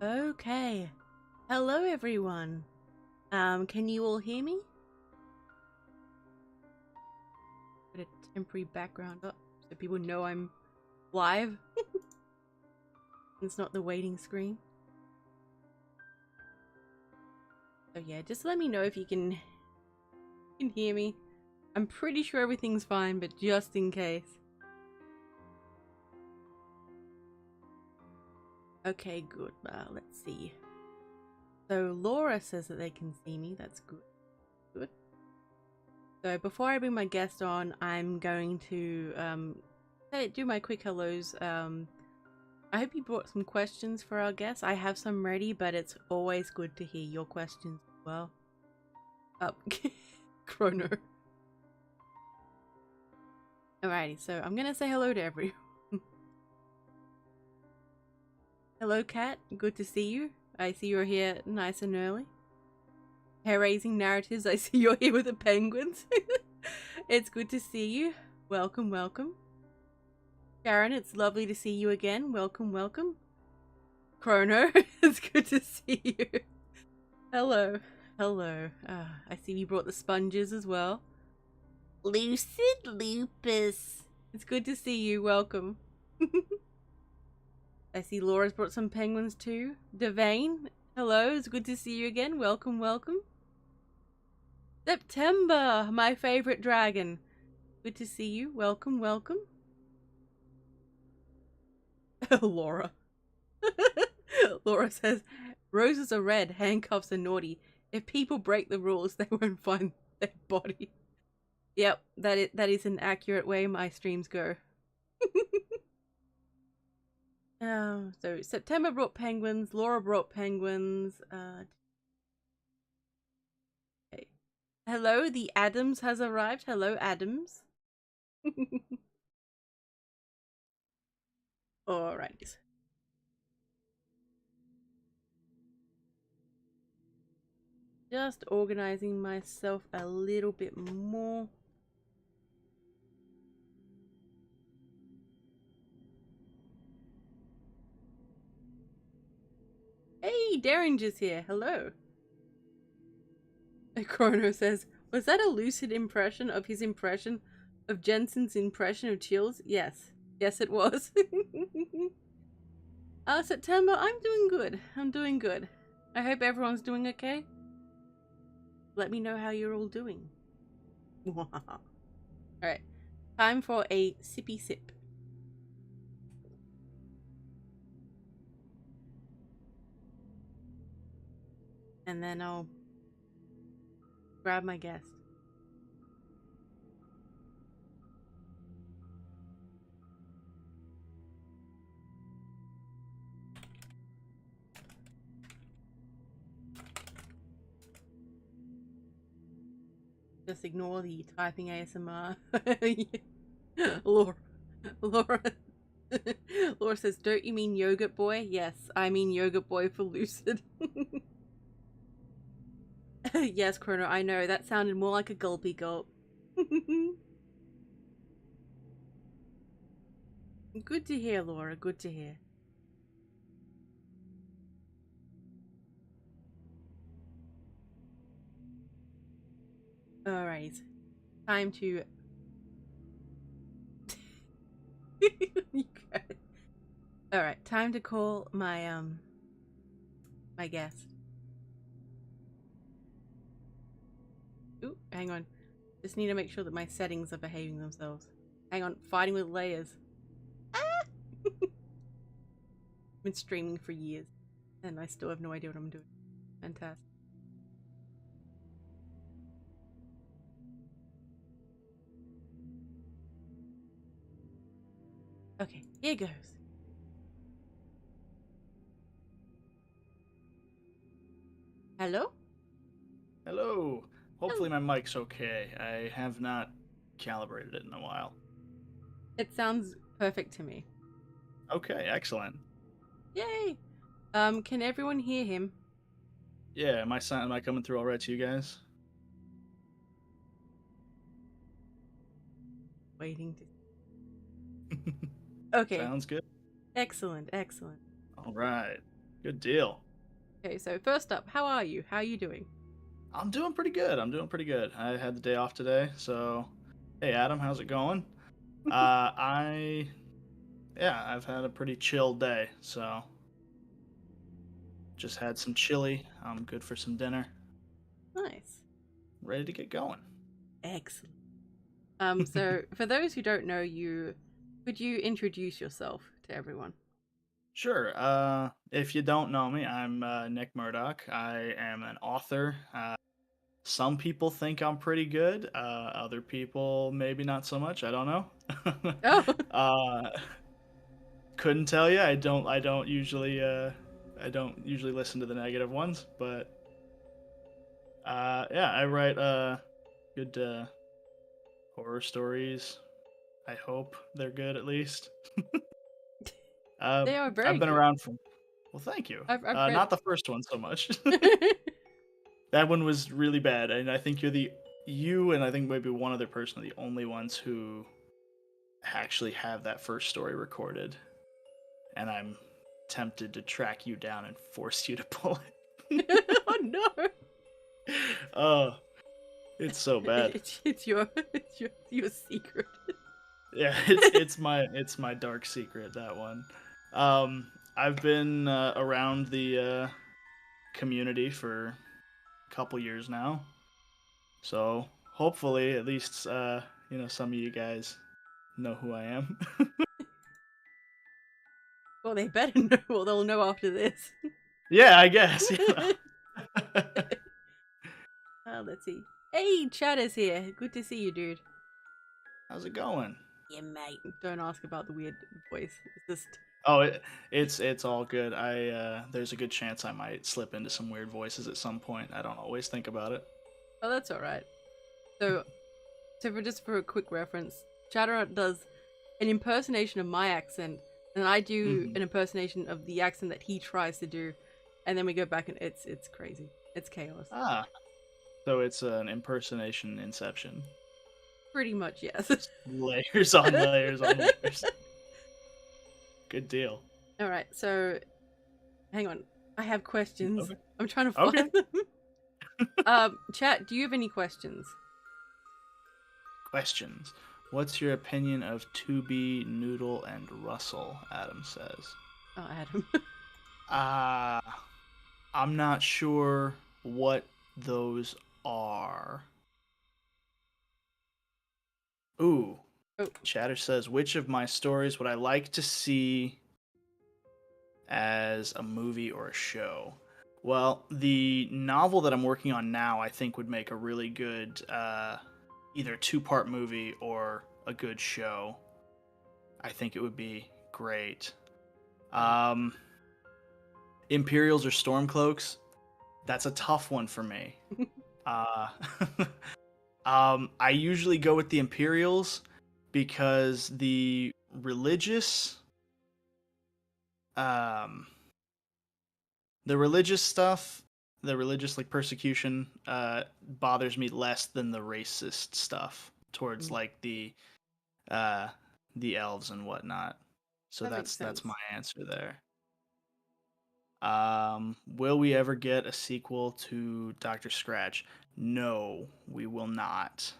Okay. Hello everyone. Can you all hear me? Put a temporary background up so people know I'm live. It's not the waiting screen. So yeah, just let me know if you can hear me. I'm pretty sure everything's fine, but just in case. Okay, good. Let's see. So Laura says that they can see me. That's good. Good. So before I bring my guest on, I'm going to do my quick hellos. I hope you brought some questions for our guests. I have some ready, but it's always good to hear your questions as well. Chrono. Alrighty, so I'm gonna say hello to everyone. Hello, Kat. Good to see you. I see you're here nice and early. Hair-raising narratives. I see you're here with the penguins. It's good to see you. Welcome, welcome. Sharon, it's lovely to see you again. Welcome, welcome. Chrono, it's good to see you. Hello, hello. I see you brought the sponges as well. Lucid Lupus. It's good to see you. Welcome. I see Laura's brought some penguins too. Devane, hello. It's good to see you again. Welcome, welcome. September, my favorite dragon. Good to see you. Welcome, welcome. Laura. Laura says, roses are red, handcuffs are naughty. If people break the rules, they won't find their body. Yep, that is an accurate way my streams go. So September brought penguins, Laura brought penguins. Okay. Hello, the Adams has arrived. Hello, Adams. Alright. Just organizing myself a little bit more. Hey, Derringer's here. Hello. Chrono says, was that a lucid impression of his impression of Jensen's impression of Chills? Yes. Yes, it was. September, I'm doing good. I'm doing good. I hope everyone's doing okay. Let me know how you're all doing. Alright. Time for a sippy sip. And then I'll grab my guest. Just ignore the typing ASMR. Laura. Laura says, don't you mean yogurt boy? Yes, I mean yogurt boy for lucid. Yes, Chrono, I know. That sounded more like a gulpy gulp. Good to hear, Laura. Good to hear. Alright. Time to... Alright, time to call my, my guest. Ooh, hang on. Just need to make sure that my settings are behaving themselves. Hang on, fighting with layers. Ah! Been streaming for years, and I still have no idea what I'm doing. Fantastic. Okay, here goes. Hello? Hello. Hopefully my mic's okay. I have not calibrated it in a while. It sounds perfect to me. Okay, excellent. Yay! Can everyone hear him? Yeah, am I coming through all right to you guys? Waiting to... Okay. Sounds good. Excellent, excellent. All right. Good deal. Okay, so first up, how are you? How are you doing? I'm doing pretty good. I had the day off today, so hey Adam, how's it going? I yeah, I've had a pretty chill day, so just had some chili. I'm good for some dinner. Nice. Ready to get going. Excellent. So for those who don't know you, could you introduce yourself to everyone? Sure. If you don't know me, I'm N.Murdock. I am an author. Some people think I'm pretty good. Other people maybe not so much. I don't know. Oh, uh, couldn't tell you. I don't usually listen to the negative ones, but yeah, I write good horror stories. I hope they're good at least. they are very I've been good. around for. Well, thank you. I've read. Not the first one so much. That one was really bad, and I think you and I think maybe one other person are the only ones who actually have that first story recorded, and I'm tempted to track you down and force you to pull it. Oh no! Oh, it's so bad. It's your secret. Yeah, it's my dark secret, that one. I've been around the community for a couple years now, so hopefully at least some of you guys know who I am. Well, they better know. Well, they'll know after this. Yeah, I guess. Let's see. Hey, Chad is here. Good to see you, dude. How's it going? Yeah, mate. Don't ask about the weird voice. It's just. Oh, it's all good. There's a good chance I might slip into some weird voices at some point. I don't always think about it. Oh, that's all right. So for a quick reference, Chatter does an impersonation of my accent, and I do Hmm. an impersonation of the accent that he tries to do, and then we go back and it's crazy. It's chaos. Ah, so it's an impersonation inception. Pretty much, yes. Just layers on layers on layers. Good deal. All right, so hang on. I have questions. Okay. I'm trying to Okay. find them. Chat, do you have any questions? Questions. What's your opinion of 2B, Noodle, and Russell? Adam says. Oh, Adam. Uh, I'm not sure what those are. Ooh. Oh, Chatter says, which of my stories would I like to see as a movie or a show? Well, the novel that I'm working on now, I think, would make a really good either two-part movie or a good show. I think it would be great. Um, Imperials or Stormcloaks? That's a tough one for me. Uh, I usually go with the Imperials because religious um the religious stuff, the religious like persecution bothers me less than the racist stuff towards like uh the elves and whatnot. So that makes that's sense. my answer there. Will we ever get a sequel to Dr. Scratch? No, we will not.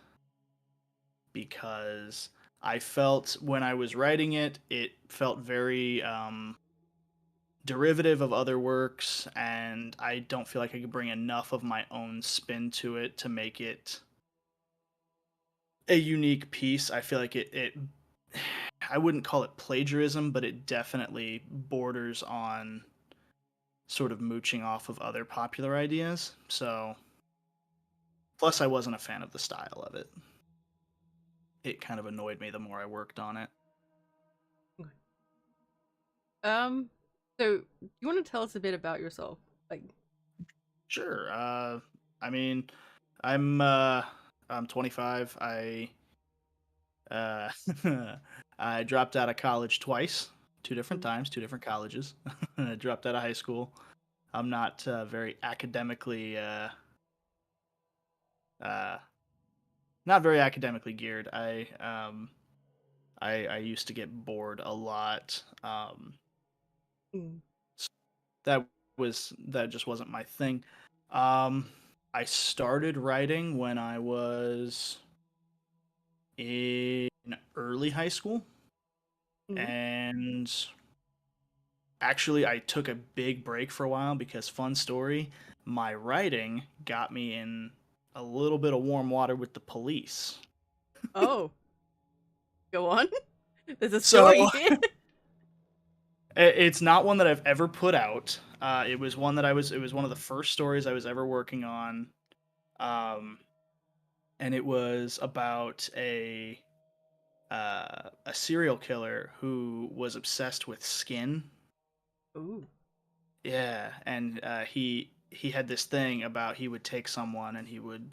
Because I felt when I was writing it, it felt very derivative of other works, and I don't feel like I could bring enough of my own spin to it to make it a unique piece. I feel like it I wouldn't call it plagiarism, but it definitely borders on sort of mooching off of other popular ideas. So, plus I wasn't a fan of the style of it. It kind of annoyed me the more I worked on it. Um, so you want to tell us a bit about yourself? Like, Sure. I mean, I'm uh, I'm 25. Uh, I dropped out of college twice, two different mm, times, two different colleges. I dropped out of high school. I'm not very academically uh, not very academically geared. I used to get bored a lot. mm, That that just wasn't my thing. Um, I started writing when I was in early high school, Mm. and actually I took a big break for a while because fun story, my writing got me in a little bit of warm water with the police. Oh, go on. There's a story So here. it's not one that I've ever put out. It was one that it was one of the first stories I was ever working on. Um, and it was about a serial killer who was obsessed with skin. Ooh. Yeah, and he had this thing about he would take someone and he would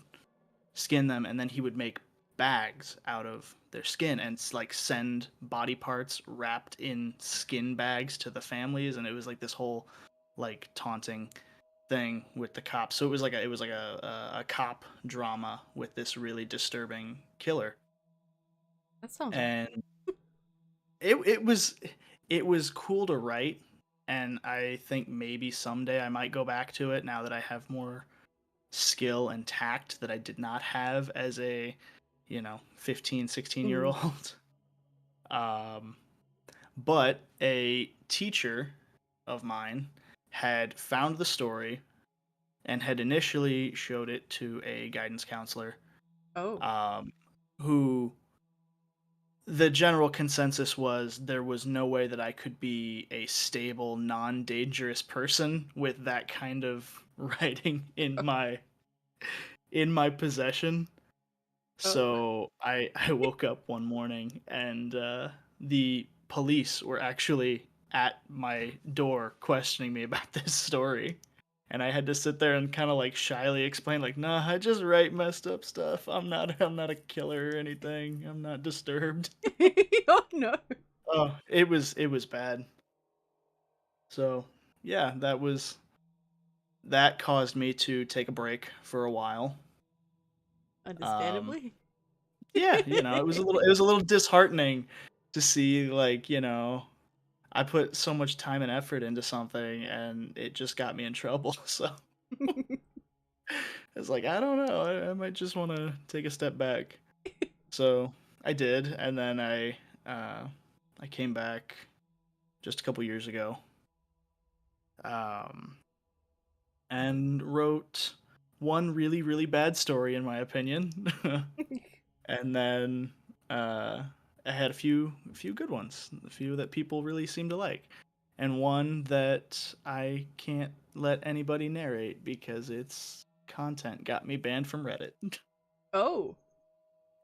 skin them, and then he would make bags out of their skin and like send body parts wrapped in skin bags to the families, and it was like this whole like taunting thing with the cops. So it was like a cop drama with this really disturbing killer, That sounds right. and it was cool to write, and I think maybe someday I might go back to it now that I have more skill and tact that I did not have as a 15, 16 year Mm. old. um but a teacher of mine had found the story and had initially showed it to a guidance counselor, Oh. um who the general consensus was there was no way that I could be a stable, non-dangerous person with that kind of writing in my possession. Oh. So I woke up one morning and the police were actually at my door questioning me about this story. And I had to sit there and kind of like shyly explain, like, nah, I just write messed up stuff. I'm not a killer or anything. I'm not disturbed. Oh no. Oh, it was bad. So yeah, that caused me to take a break for a while. Um, Understandably. yeah, it was a little disheartening to see, like, I put so much time and effort into something and it just got me in trouble. So it's like, I don't know, I might just want to take a step back. So I did, and then I came back just a couple years ago, um, and wrote one really really bad story in my opinion, and then I had a few good ones, a few that people really seem to like, and one that I can't let anybody narrate because its content got me banned from Reddit. Oh.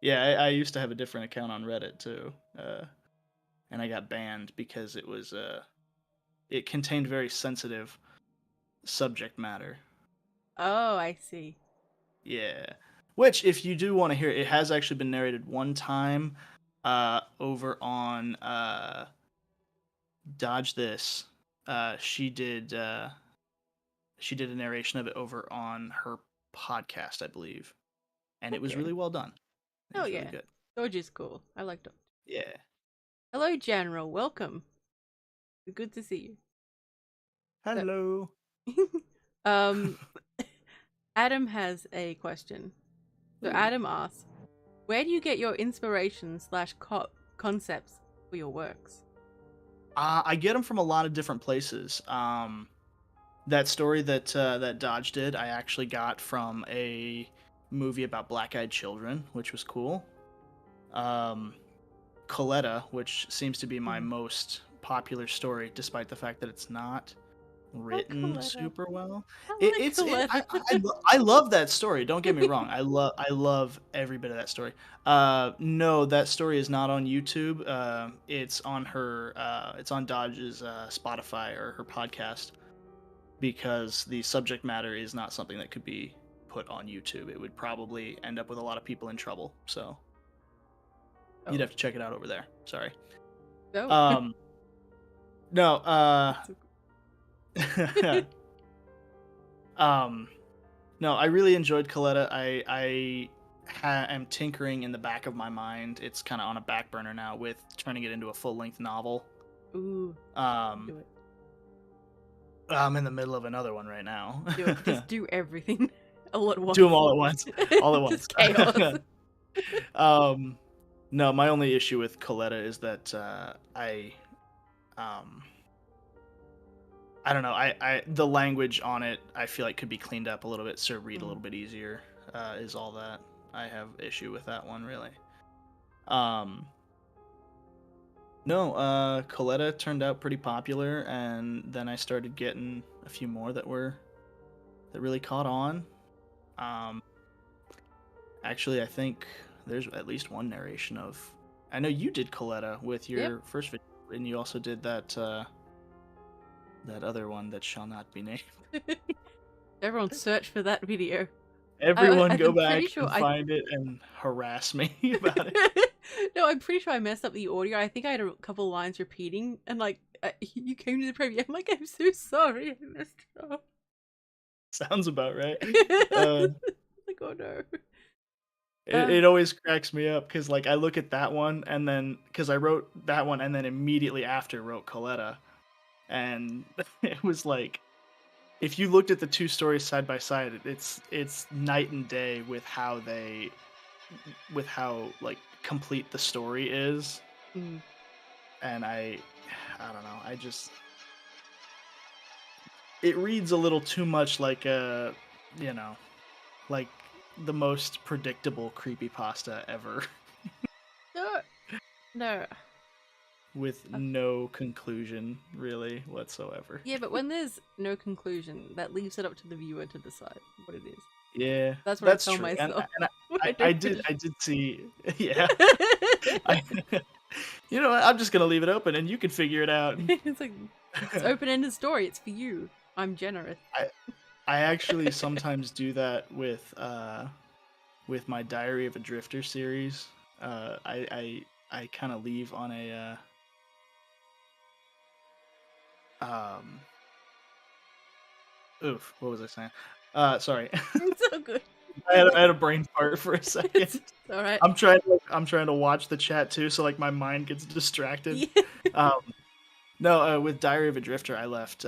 Yeah, I used to have a different account on Reddit too, and I got banned because it contained very sensitive subject matter. Oh, I see. Yeah. Which, if you do want to hear it, it has actually been narrated one time over on Dodge This. She did she did a narration of it over on her podcast, I believe. And it was Okay. really well done. It Oh was really yeah. good. Dodge is cool. I like Dodge. Yeah. Hello, General. Welcome. Good to see you. Hello. um, Adam has a question. So Ooh. Adam asks, "Where do you get your inspiration slash concepts for your works?" I get them from a lot of different places. That story that Dodge did, I actually got from a movie about black-eyed children, which was cool. Um, Coletta, which seems to be my Mm. most popular story, despite the fact that it's not Oh, written Coletta. super well. I like I, Coletta. I love that story. Don't get me wrong. I love every bit of that story. No, that story is not on YouTube. It's on her. It's on Dodge's Spotify or her podcast, because the subject matter is not something that could be put on YouTube. It would probably end up with a lot of people in trouble. So you'd Oh, have to check it out over there. Sorry. oh. Um, no. That's so um, no. I really enjoyed Coletta. am tinkering in the back of my mind. It's kind of on a back burner now with turning it into a full length novel. cool. Ooh, Um, do it. I'm in the middle of another one right now. Just do everything all at once. Do them all at once. All at once. Just chaos. No, my only issue with Coletta is that I don't know. I the language on it I feel like could be cleaned up a little bit, so read a little bit easier. Is all that I have issue with that one really. No, Coletta turned out pretty popular, and then I started getting a few more that really caught on. Actually, I think there's at least one narration of. I know you did Coletta with your first video, and you also did that that other one that shall not be named. Everyone search for that video. Everyone go back sure and find it and harass me about it. No, I'm pretty sure I messed up the audio. I think I had a couple lines repeating, and like you came to the premiere. I'm like, I'm so sorry, I messed up. Sounds about right. Like, oh no. It always cracks me up because like I look at that one and then because I wrote that one and then immediately after wrote Coletta, and it was like if you looked at the two stories side by side, it's night and day with how like complete the story is. And I don't know, it reads a little too much like like the most predictable creepypasta ever. No. With no conclusion, really, whatsoever. Yeah, but when there's no conclusion, that leaves it up to the viewer to decide what it is. Yeah, that's what I tell true. myself. And I did see. Yeah. You know what? I'm just gonna leave it open, and you can figure it out. It's like it's open-ended story. It's for you. I'm generous. I actually sometimes do that with my Diary of a Drifter series. I kind of leave on a oof, what was I saying? Sorry. It's so good. I had a brain fart for a second. It's all right. I'm trying to watch the chat too, so like my mind gets distracted. Yeah. No, with Diary of a Drifter, I left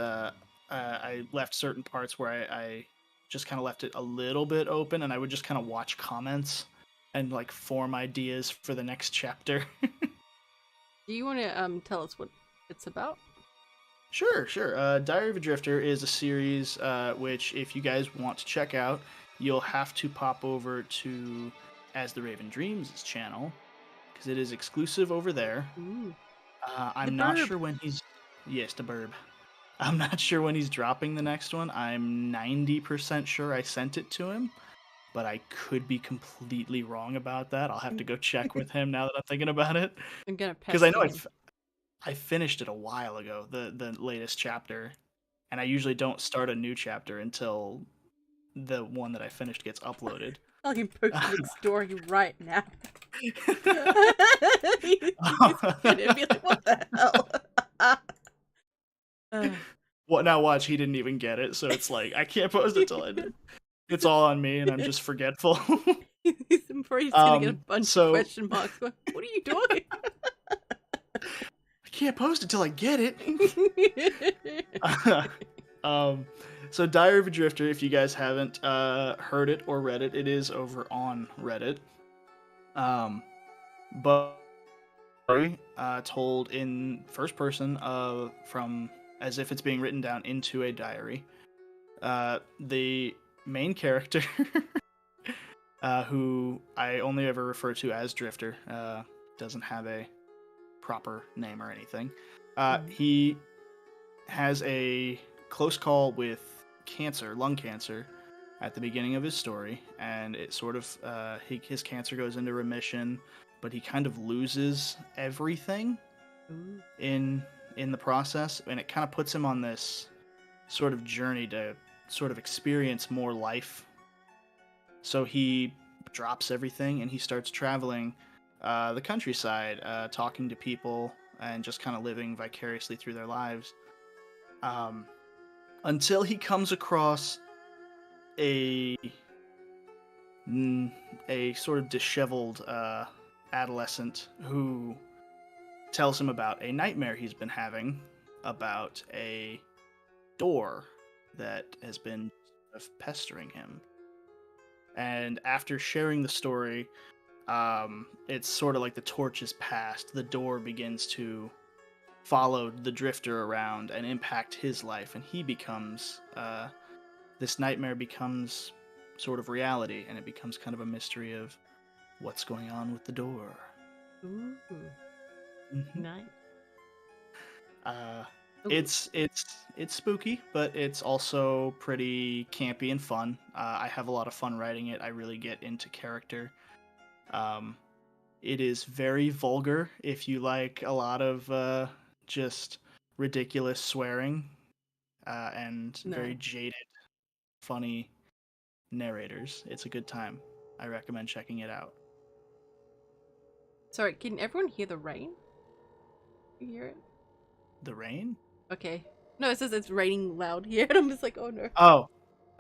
certain parts where I just kind of left it a little bit open, and I would just kind of watch comments and like form ideas for the next chapter. Do you want to tell us what it's about? Sure. Diary of a Drifter is a series which, if you guys want to check out, you'll have to pop over to As the Raven Dreams' channel, because it is exclusive over there. Ooh. I'm not sure when he's... Yes, the burb. I'm not sure when he's dropping the next one. I'm 90% sure I sent it to him, but I could be completely wrong about that. I'll have to go check with him now that I'm thinking about it. I'm gonna because I know I finished it a while ago, the latest chapter, and I usually don't start a new chapter until the one that I finished gets uploaded. I can post the story right now. He's gonna be like, what the hell? What now? Watch, he didn't even get it, so it's like I can't post it till I do. It's all on me, and I'm just forgetful. He's gonna get a bunch of question marks. What are you doing? I can't post it till I get it. So Diary of a Drifter, if you guys haven't heard it or read it, it is over on Reddit. But told in first person from as if it's being written down into a diary. The main character, who I only ever refer to as Drifter, doesn't have a proper name or anything. He has a close call with lung cancer, at the beginning of his story, and it sort of his cancer goes into remission, but he kind of loses everything in the process, and it kind of puts him on this sort of journey to sort of experience more life. So he drops everything and he starts traveling the countryside, talking to people and just kind of living vicariously through their lives, until he comes across a sort of disheveled adolescent who tells him about a nightmare he's been having about a door that has been sort of pestering him. And after sharing the story, it's sort of like the torch is passed. The door begins to follow the drifter around and impact his life, and he becomes this nightmare becomes sort of reality, and it becomes kind of a mystery of what's going on with the door. Ooh, Mhm. nice. Ooh. It's spooky, but it's also pretty campy and fun. I have a lot of fun writing it. I really get into character. It is very vulgar if you like a lot of just ridiculous swearing and very Nice. jaded, funny narrators. It's a good time. I recommend checking it out. Sorry, can everyone hear the rain? You hear it? The rain? Okay. No, it says it's raining loud here, and I'm just like, oh no.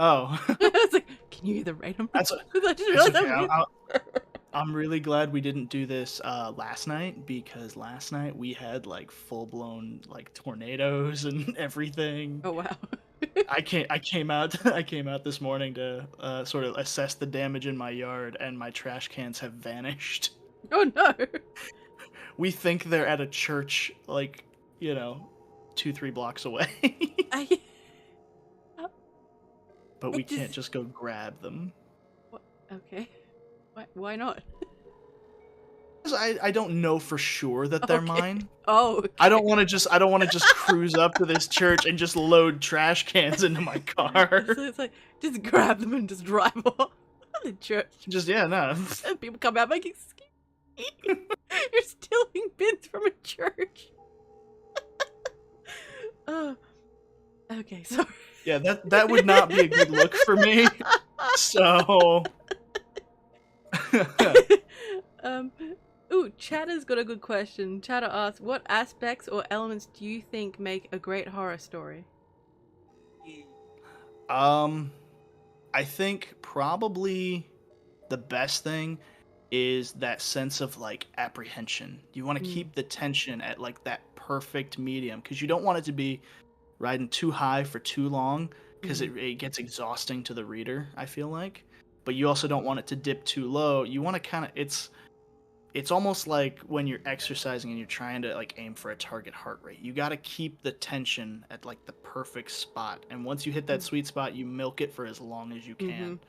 Oh. It's like, can you hear the rain? I just It's realized okay. I'm really glad we didn't do this last night, because last night we had like full blown like tornadoes and everything. Oh wow. I came out I came out this morning to sort of assess the damage in my yard, and my trash cans have vanished. Oh no. We think they're at a church, like, 2-3 blocks away. But we can't just go grab them. What? Okay. Why not? I don't know for sure that they're mine. Oh. Okay. I don't want to just cruise up to this church and just load trash cans into my car. So it's like, just grab them and just drive off the church. Just no. And people come out like, excuse me, you're stealing bins from a church. Oh. Okay, sorry. Yeah, that would not be a good look for me. So. Ooh, Chatter's got a good question. Chatter asks, what aspects or elements do you think make a great horror story? I think probably the best thing is that sense of like apprehension. You want to keep the tension at like that perfect medium, because you don't want it to be riding too high for too long, because it gets exhausting to the reader, I feel like. But you also don't want it to dip too low. You want to kind of it's almost like when you're exercising and you're trying to like aim for a target heart rate. You got to keep the tension at like the perfect spot, and once you hit that sweet spot, you milk it for as long as you can.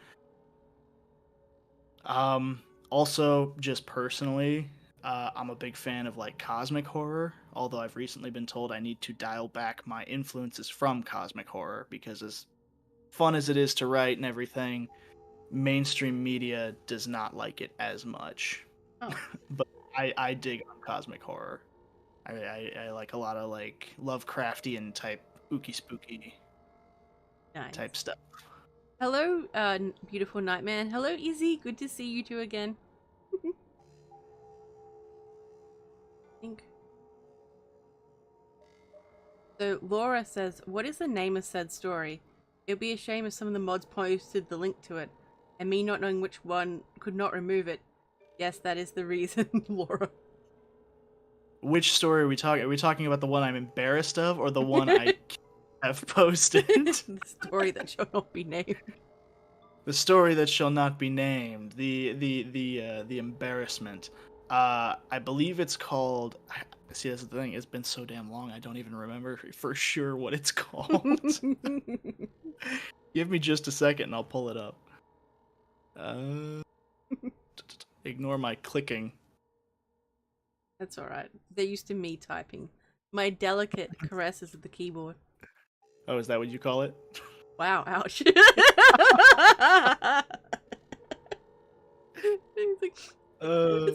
Also, just personally, I'm a big fan of like cosmic horror, although I've recently been told I need to dial back my influences from cosmic horror, because as fun as it is to write and everything, mainstream media does not like it as much. Oh. But I dig on cosmic horror. I like a lot of like Lovecraftian type ooky spooky type stuff. Hello, beautiful Nightman. Hello, Izzy. Good to see you two again. So Laura says, what is the name of said story? It would be a shame if some of the mods posted the link to it, and me not knowing which one could not remove it. Yes, that is the reason, Laura. Which story are we talking? Are we talking about the one I'm embarrassed of, or the one I have posted? The story that shall not be named. The story that shall not be named. The embarrassment. I believe it's called. See, that's the thing. It's been so damn long, I don't even remember for sure what it's called. Give me just a second, and I'll pull it up. Ignore my clicking. That's alright. They're used to me typing. My delicate caresses of the keyboard. Oh, is that what you call it? Wow, ouch. It's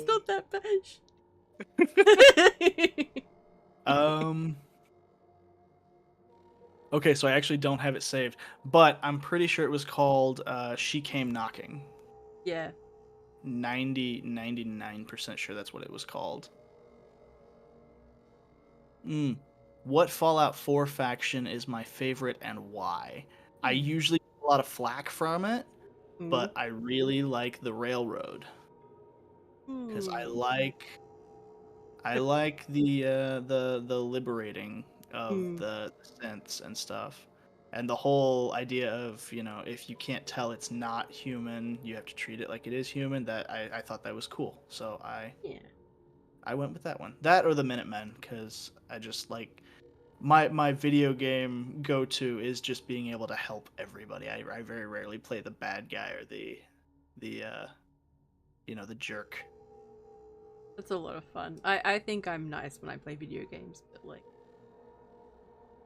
not that bad. Okay, so I actually don't have it saved, but I'm pretty sure it was called She Came Knocking. Yeah. 99% sure that's what it was called. What Fallout 4 faction is my favorite and why? I usually get a lot of flack from it, but I really like the Railroad. Because I like the liberating of the synths and stuff. And the whole idea of, if you can't tell it's not human, you have to treat it like it is human, that I thought that was cool. So Yeah. I went with that one. That or the Minutemen, because I just like my video game go-to is just being able to help everybody. I very rarely play the bad guy or the the jerk. That's a lot of fun. I think I'm nice when I play video games, but like,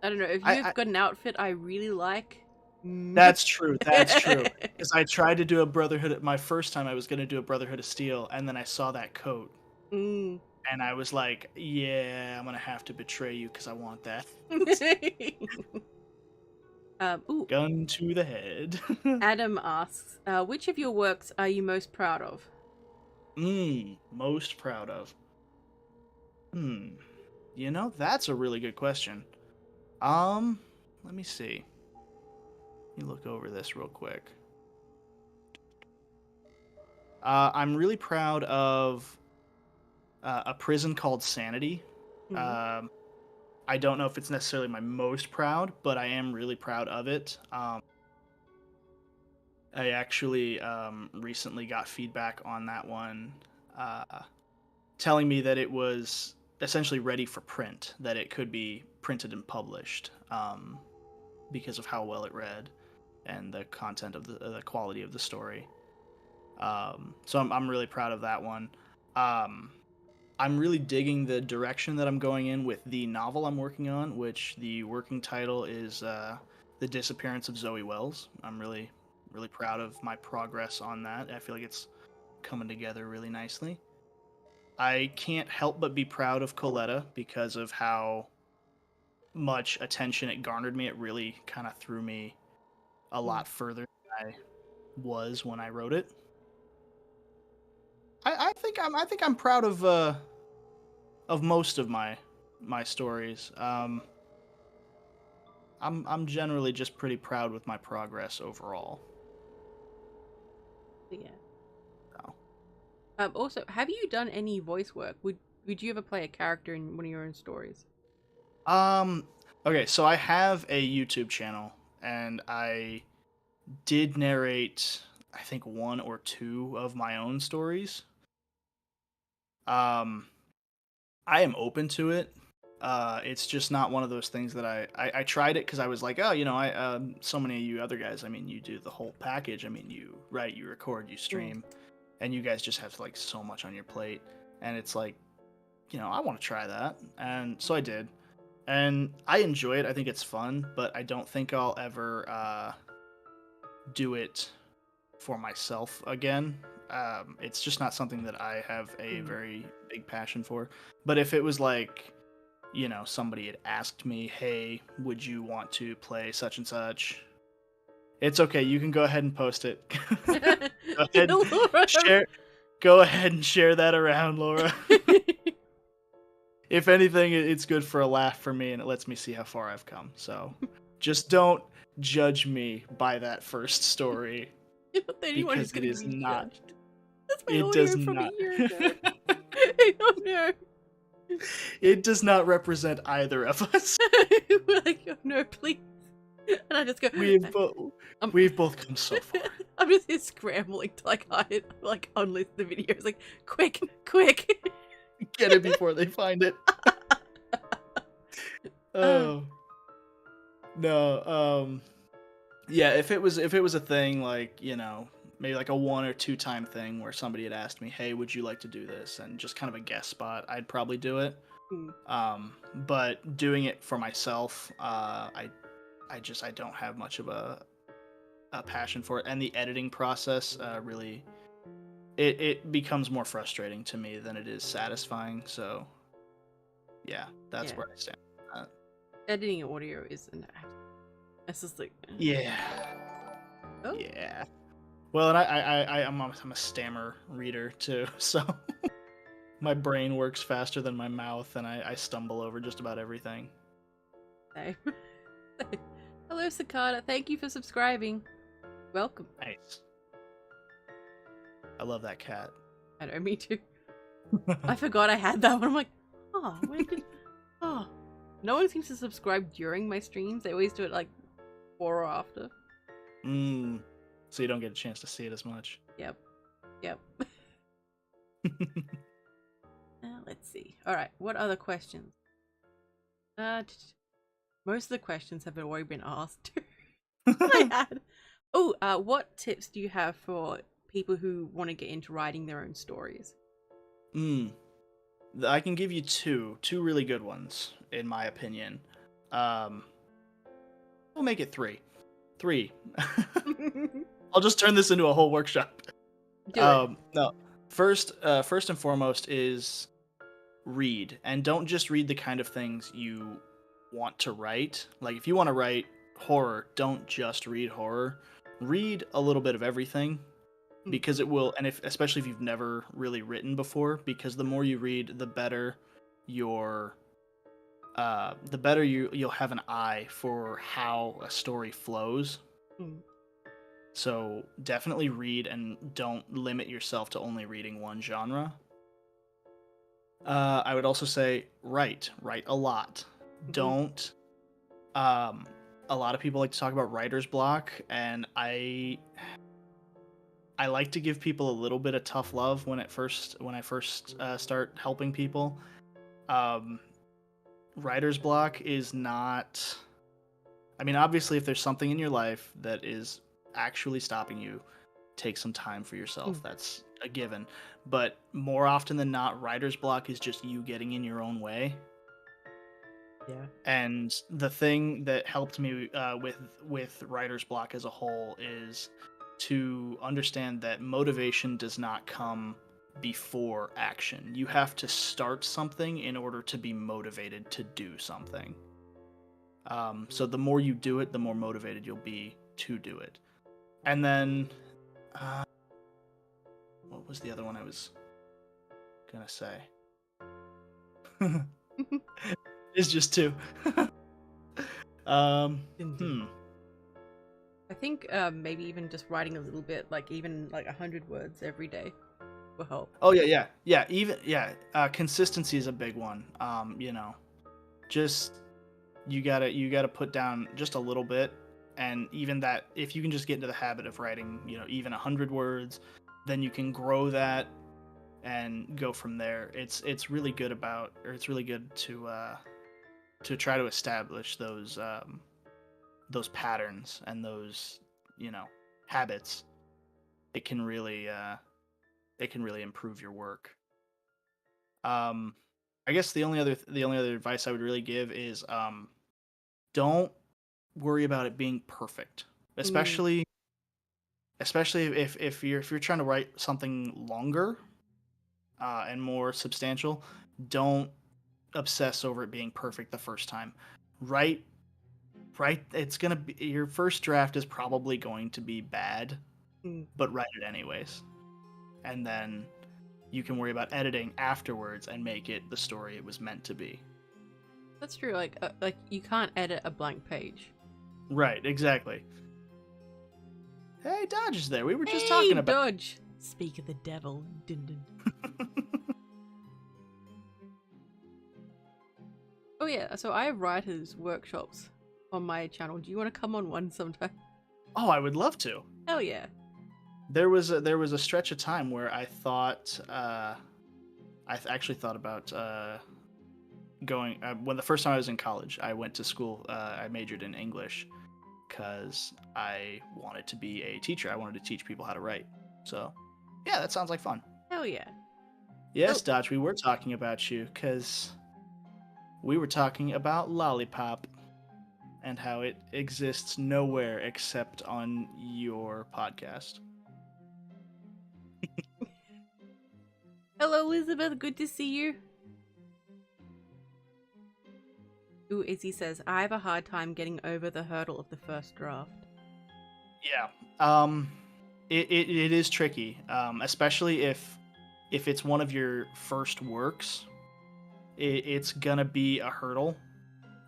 I don't know, if you've got an outfit I really like. That's true. That's true. Because I tried to do a Brotherhood. My first time I was going to do a Brotherhood of Steel, and then I saw that coat. Mm. And I was like, yeah, I'm going to have to betray you because I want that. Ooh. Gun to the head. Adam asks, which of your works are you most proud of? Most proud of. That's a really good question. Let me see. Let me look over this real quick. I'm really proud of a prison called Sanity. Mm-hmm. I don't know if it's necessarily my most proud, but I am really proud of it. I actually recently got feedback on that one, telling me that it was essentially ready for print, that it could be printed and published, because of how well it read and the content of the quality of the story. So I'm really proud of that one. I'm really digging the direction that I'm going in with the novel I'm working on, which the working title is The Disappearance of Zoe Wells. I'm really proud of my progress on that. I feel like it's coming together really nicely. I can't help but be proud of Coletta because of how much attention it garnered me. It really kind of threw me a lot further than I was when I wrote it. I think I'm proud of most of my stories. I'm generally just pretty proud with my progress overall. Yeah. So. Also, have you done any voice work? Would you ever play a character in one of your own stories? Okay, so I have a YouTube channel, and I did narrate, I think, 1 or 2 of my own stories. I am open to it. It's just not one of those things that I tried it because I was like, oh, so many of you other guys, I mean, you do the whole package. I mean, you write, you record, you stream, and you guys just have like so much on your plate. And it's like, I want to try that. And so I did. And I enjoy it. I think it's fun, but I don't think I'll ever do it for myself again. It's just not something that I have a very big passion for. But if it was like, somebody had asked me, hey, would you want to play such and such? It's okay. You can go ahead and post it. Go ahead and share that around, Laura. If anything, it's good for a laugh for me, and it lets me see how far I've come. So just don't judge me by that first story. Because it is not. That's my it does from not. A year ago. Oh no. It does not represent either of us. We're like, oh no, please. And I just go. We've both come so far. I'm just here scrambling to hide, unlist the videos. Like, quick. Get it before they find it. Oh no. Yeah, if it was a thing, like, maybe like a 1 or 2 time thing where somebody had asked me, hey, would you like to do this, and just kind of a guest spot, I'd probably do it. But doing it for myself, I don't have much of a passion for it, and the editing process really it becomes more frustrating to me than it is satisfying. So yeah, that's where I stand on that. Editing audio is an act. It's just like yeah. Oh. Yeah. Well, and I'm a stammer reader too, so my brain works faster than my mouth, and I stumble over just about everything. Same. Hello, Cicada. Thank you for subscribing. Welcome. Nice. I love that cat. I know, me too. I forgot I had that one. I'm like, when did... no one seems to subscribe during my streams. They always do it before or after. So you don't get a chance to see it as much. Yep. Let's see. All right. What other questions? Most of the questions have already been asked. I had. Oh, what tips do you have for people who want to get into writing their own stories? I can give you two really good ones, in my opinion. We'll make it three. I'll just turn this into a whole workshop. Do it. No. First and foremost is read, and don't just read the kind of things you want to write. Like if you want to write horror, don't just read horror. Read a little bit of everything, because it will, and especially if you've never really written before, because the more you read, the better you'll have an eye for how a story flows. So definitely read, and don't limit yourself to only reading one genre. I would also say write a lot. Don't. A lot of people like to talk about writer's block, and I like to give people a little bit of tough love when I first start helping people. Writer's block is not. I mean, obviously, if there's something in your life that is actually stopping you, take some time for yourself. That's a given. But more often than not, writer's block is just you getting in your own way. Yeah. And the thing that helped me with writer's block as a whole is to understand that motivation does not come before action. You have to start something in order to be motivated to do something. So the more you do it, the more motivated you'll be to do it. And then, what was the other one I was gonna say? It's just two. I think maybe even just writing a little bit, like even like 100 words every day will help. Oh yeah. Consistency is a big one. Just you gotta put down just a little bit, and even that, if you can just get into the habit of writing, even 100 words, then you can grow that and go from there. It's really good to try to establish those patterns and those habits. It can really improve your work. I guess the only other advice I would really give is don't worry about it being perfect, especially if you're trying to write something longer and more substantial. Don't obsess over it being perfect the first time. Write. It's gonna be, your first draft is probably going to be bad, but write it anyways, and then you can worry about editing afterwards and make it the story it was meant to be. That's true. Like you can't edit a blank page. Right, exactly. Hey, Dodge is there. We were just talking about Dodge. Speak of the devil. Dun, dun. Oh yeah, so I have writers' workshops on my channel. Do you want to come on one sometime? Oh, I would love to. Hell yeah. There was a stretch of time where I thought actually thought about going when the first time I was in college. I went to school. I majored in English because I wanted to be a teacher. I wanted to teach people how to write. So, yeah, that sounds like fun. Hell yeah. Yes, Dodge, we were talking about you because we were talking about Lollipop and how it exists nowhere except on your podcast. Hello, Elizabeth. Good to see you. Ooh, Izzy says, I have a hard time getting over the hurdle of the first draft. Yeah. It is tricky, especially if it's one of your first works. It's gonna be a hurdle.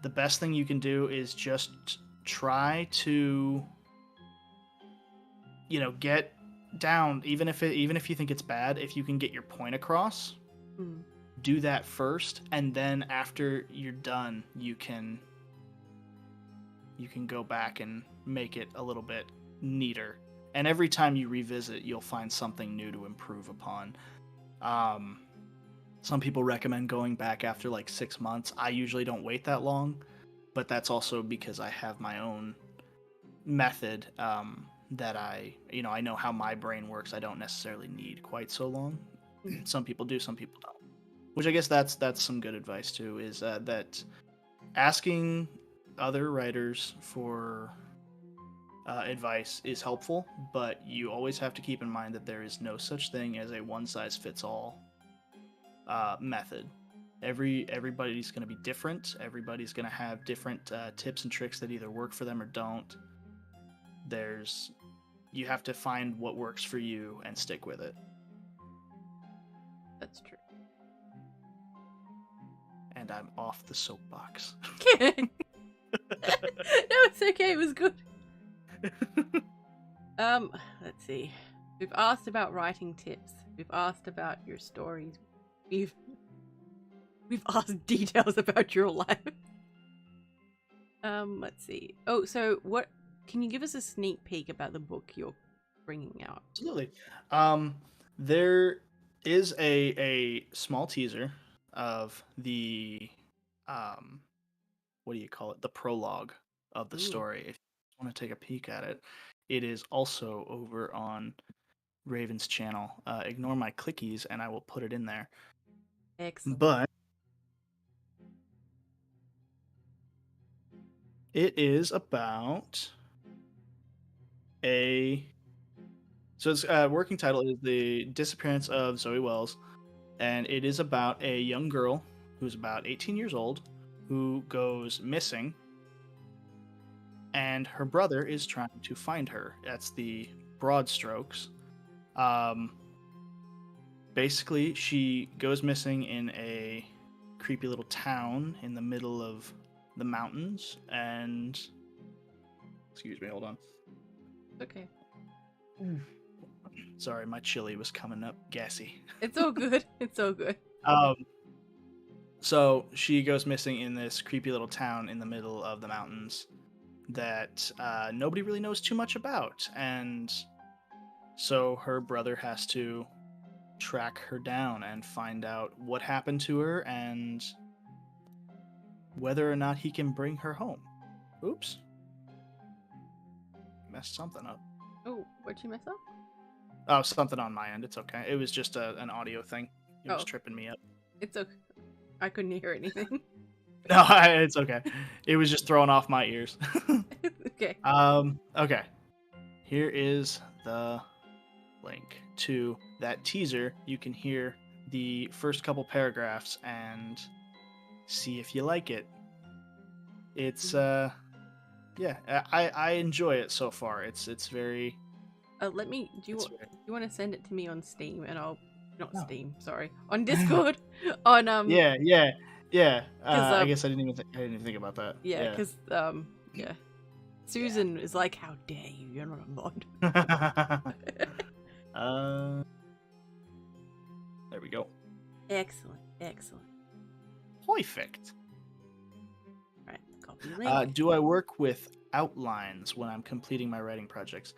The best thing you can do is just try to, get down, even if you think it's bad, if you can get your point across, do that first, and then after you're done, you can go back and make it a little bit neater. And every time you revisit, you'll find something new to improve upon. Some people recommend going back after like 6 months. I usually don't wait that long, but that's also because I have my own method that I know how my brain works. I don't necessarily need quite so long. Some people do, some people don't. Which I guess that's some good advice too, is that asking other writers for advice is helpful, but you always have to keep in mind that there is no such thing as a one-size-fits-all method. Everybody's going to be different. Everybody's going to have different tips and tricks that either work for them or don't. You have to find what works for you and stick with it. That's true. And I'm off the soapbox. No, it's okay. It was good. Let's see. We've asked about writing tips. We've asked about your stories. We've asked details about your life. Let's see. Oh, so what? Can you give us a sneak peek about the book you're bringing out? Absolutely. There is a small teaser of the what do you call it? The prologue of the story. If you want to take a peek at it, it is also over on Raven's channel. Ignore my clickies, and I will put it in there. Excellent. But it is about so its working title is The Disappearance of Zoe Wells, and it is about a young girl who's about 18 years old who goes missing, and her brother is trying to find her. That's the broad strokes. Basically, she goes missing in a creepy little town in the middle of the mountains, and excuse me, hold on. Okay. Sorry, my chili was coming up gassy. It's all good. It's all good. So she goes missing in this creepy little town in the middle of the mountains that nobody really knows too much about, and so her brother has to track her down and find out what happened to her and whether or not he can bring her home. Oops. Messed something up. Oh, what'd you mess up? Oh, something on my end. It's okay. It was just an audio thing. It was tripping me up. It's okay. I couldn't hear anything. No, it's okay. It was just throwing off my ears. Okay. Okay. Here is the link to that teaser. You can hear the first couple paragraphs and see if you like it. It's yeah, I enjoy it so far. It's very Let me. Do you want to send it to me on Steam and I'll Steam. Sorry, on Discord. Discord. On Yeah. I guess I didn't even think about that. Yeah, because yeah. Susan is like, "How dare you? You're not a mod." There we go. Excellent. Perfect. Right, copy link. Do I work with outlines when I'm completing my writing projects?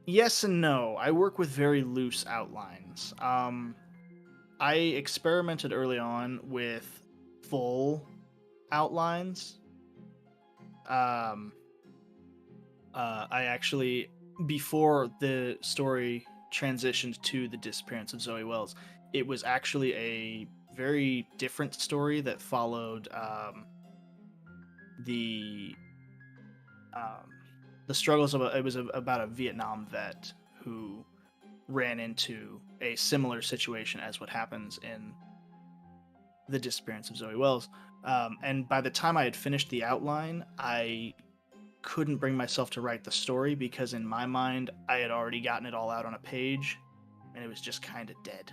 Yes and no. I work with very loose outlines. I experimented early on with full outlines. I actually, before the story transitioned to the disappearance of Zoe Wells, it was actually a very different story that followed the struggles of it was about a Vietnam vet who ran into a similar situation as what happens in the disappearance of Zoe Wells. And by the time I had finished the outline, I couldn't bring myself to write the story because in my mind, I had already gotten it all out on a page and it was just kind of dead.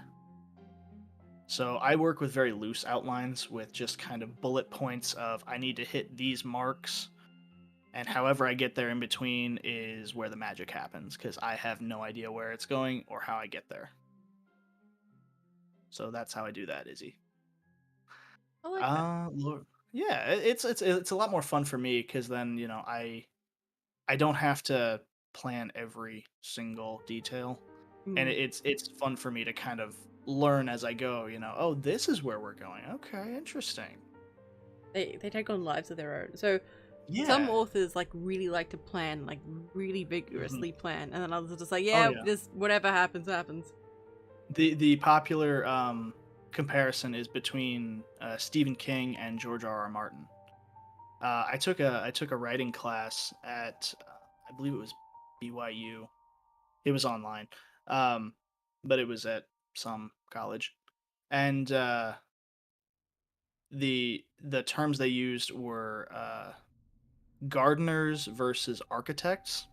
So I work with very loose outlines with just kind of bullet points of I need to hit these marks, and however I get there in between is where the magic happens because I have no idea where it's going or how I get there. So that's how I do that, Izzy. I like that. Lord. Yeah, it's a lot more fun for me because then I I don't have to plan every single detail, and Mm. it's fun for me to kind of learn as I go. Oh, this is where we're going. Okay, interesting. They take on lives of their own. So some Yeah. authors like really like to plan, like really Mhm. vigorously plan, and then others are just like, Oh yeah, yeah. just whatever happens, happens. The popular comparison is between Stephen King and George R. R. Martin. I took a writing class at I believe it was BYU. It was online, um, but it was at some college, and the terms they used were gardeners versus architects.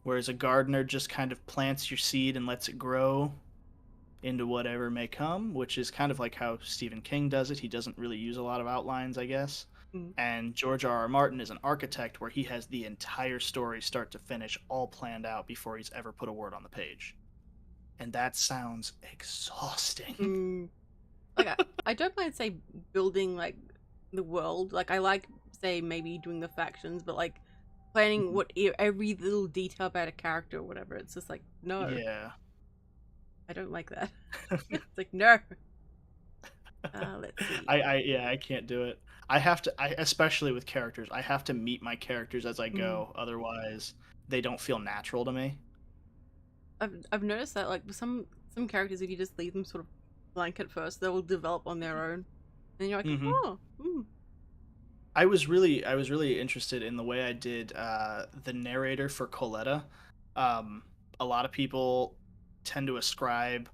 Whereas a gardener just kind of plants your seed and lets it grow into whatever may come, which is kind of like how Stephen King does it. He doesn't really use a lot of outlines, I guess. Mm. And George R. R. Martin is an architect where he has the entire story start to finish all planned out before he's ever put a word on the page. And that sounds exhausting. Mm. Like I don't mind say building like the world. Like I like say maybe doing the factions, but like planning what every little detail about a character or whatever. It's just like no, Yeah. I don't like that. It's like no. Let's see. I can't do it. I have to especially with characters, I have to meet my characters as I Mm. go, otherwise they don't feel natural to me. I've noticed that like some characters, if you just leave them sort of blank at first, they will develop on their own, and you're like, Mhm. oh, I was really interested in the way I did the narrator for Coletta. Um, a lot of people tend to ascribe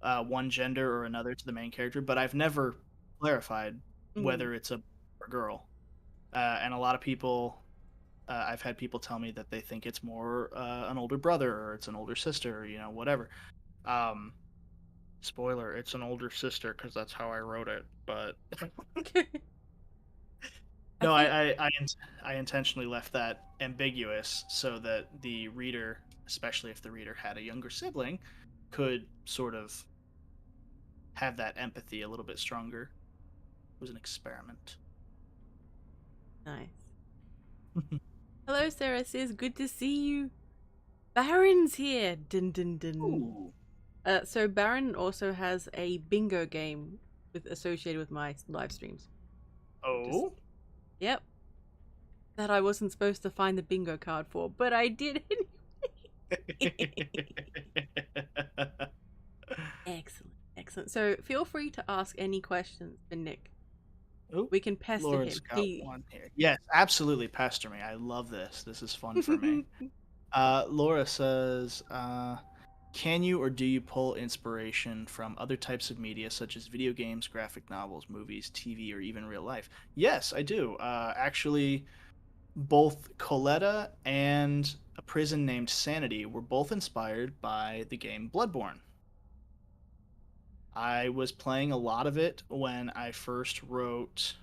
one gender or another to the main character, but I've never clarified mm. whether it's a boy or girl. And a lot of people, I've had people tell me that they think it's more an older brother or it's an older sister, or, whatever. Um, Spoiler, it's an older sister because that's how I wrote it. But I no, think I intentionally left that ambiguous so that the reader, especially if the reader had a younger sibling, could sort of have that empathy a little bit stronger. It was an experiment. nice. Hello, Sarah says, good to see you. Baron's here. Dun dun dun. Ooh. So Baron also has a bingo game associated with my live streams. Just Oh. yep, that I wasn't supposed to find the bingo card for, but I did anyway. Excellent, excellent. So feel free to ask any questions for Nick. Oh, We can pester Laura's him. got one here. Yes, absolutely, pester me. I love this. This is fun for me. Laura says, can you or do you pull inspiration from other types of media such as video games, graphic novels, movies, TV, or even real life? Yes, I do. Actually, both Coletta and A Prison Named Sanity were both inspired by the game Bloodborne. I was playing a lot of it when I first wrote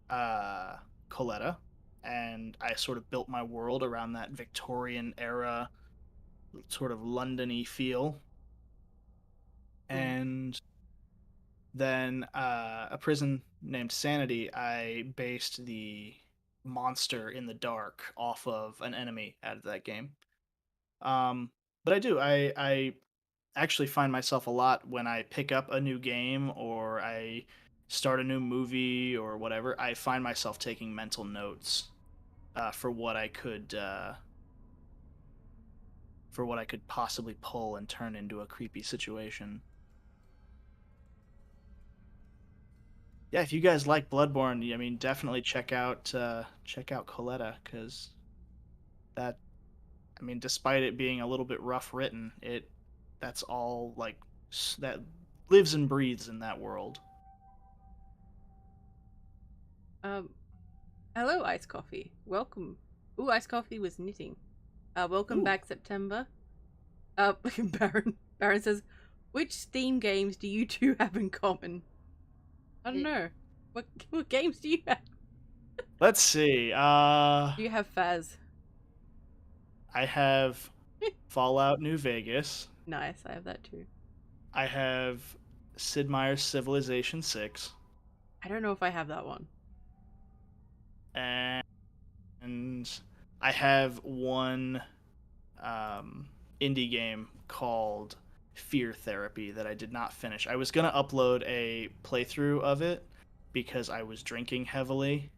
uh, Coletta, and I sort of built my world around that Victorian era, sort of Londony feel. Mm. And then A Prison Named Sanity, I based the monster in the dark off of an enemy out of that game. But I do. I actually find myself a lot when I pick up a new game or I start a new movie or whatever. I find myself taking mental notes for what I could possibly pull and turn into a creepy situation. Yeah, if you guys like Bloodborne, I mean, definitely check out Coletta because that, I mean, despite it being a little bit rough written, that's all like that lives and breathes in that world. Um, hello, Ice Coffee. Welcome. Ooh, Ice Coffee was knitting. Welcome Ooh. back, September. Baron says, which Steam games do you two have in common? I don't know. What games do you have? Let's see. Do you have Faz? I have Fallout New Vegas. Nice, I have that too. I have Sid Meier's Civilization 6. I don't know if I have that one. And I have one indie game called Fear Therapy that I did not finish. I was gonna upload a playthrough of it because I was drinking heavily,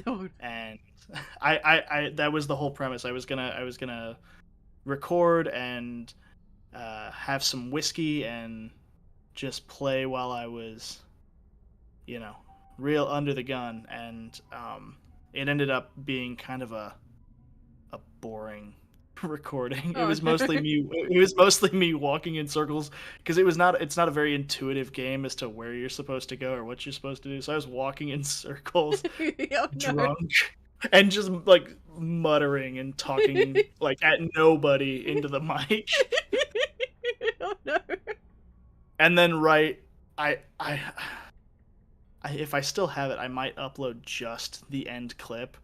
No. and I that was the whole premise. I was gonna record and have some whiskey and just play while I was, you know, real under the gun, and it ended up being kind of a boring recording. It Oh was no. mostly me. It was mostly me walking in circles because it was not. It's not a very intuitive game as to where you're supposed to go or what you're supposed to do. So I was walking in circles, Oh no. drunk, and just like muttering and talking like at nobody into the mic. Oh no. And then I if I still have it, I might upload just the end clip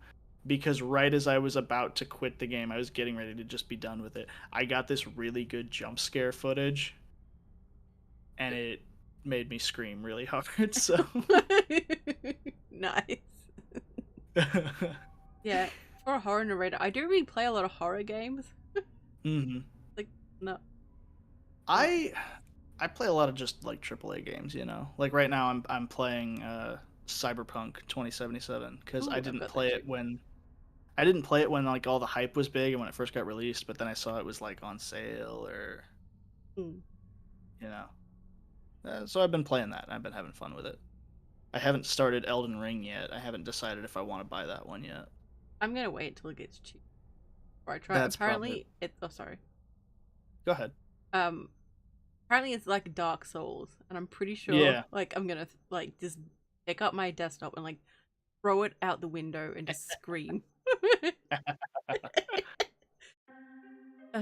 because right as I was about to quit the game, I was getting ready to just be done with it. I got this really good jump scare footage, and it made me scream really hard. So, Nice. Yeah, for a horror narrator, I do really play a lot of horror games. hmm Like, no. I I play a lot of just like AAA games, you know. Like right now, I'm playing Cyberpunk 2077 because Ooh, I've got that too. I didn't play it when like all the hype was big and when it first got released, but then I saw it was like on sale or Mm. you know. So I've been playing that. I've been having fun with it. I haven't started Elden Ring yet. I haven't decided if I want to buy that one yet. I'm gonna wait till it gets cheap. Or I try. That's probably. Apparently, it. Oh, sorry. Go ahead. Um, apparently it's like Dark Souls, and I'm pretty sure Yeah. like I'm gonna like just pick up my desktop and like throw it out the window and just scream. Uh,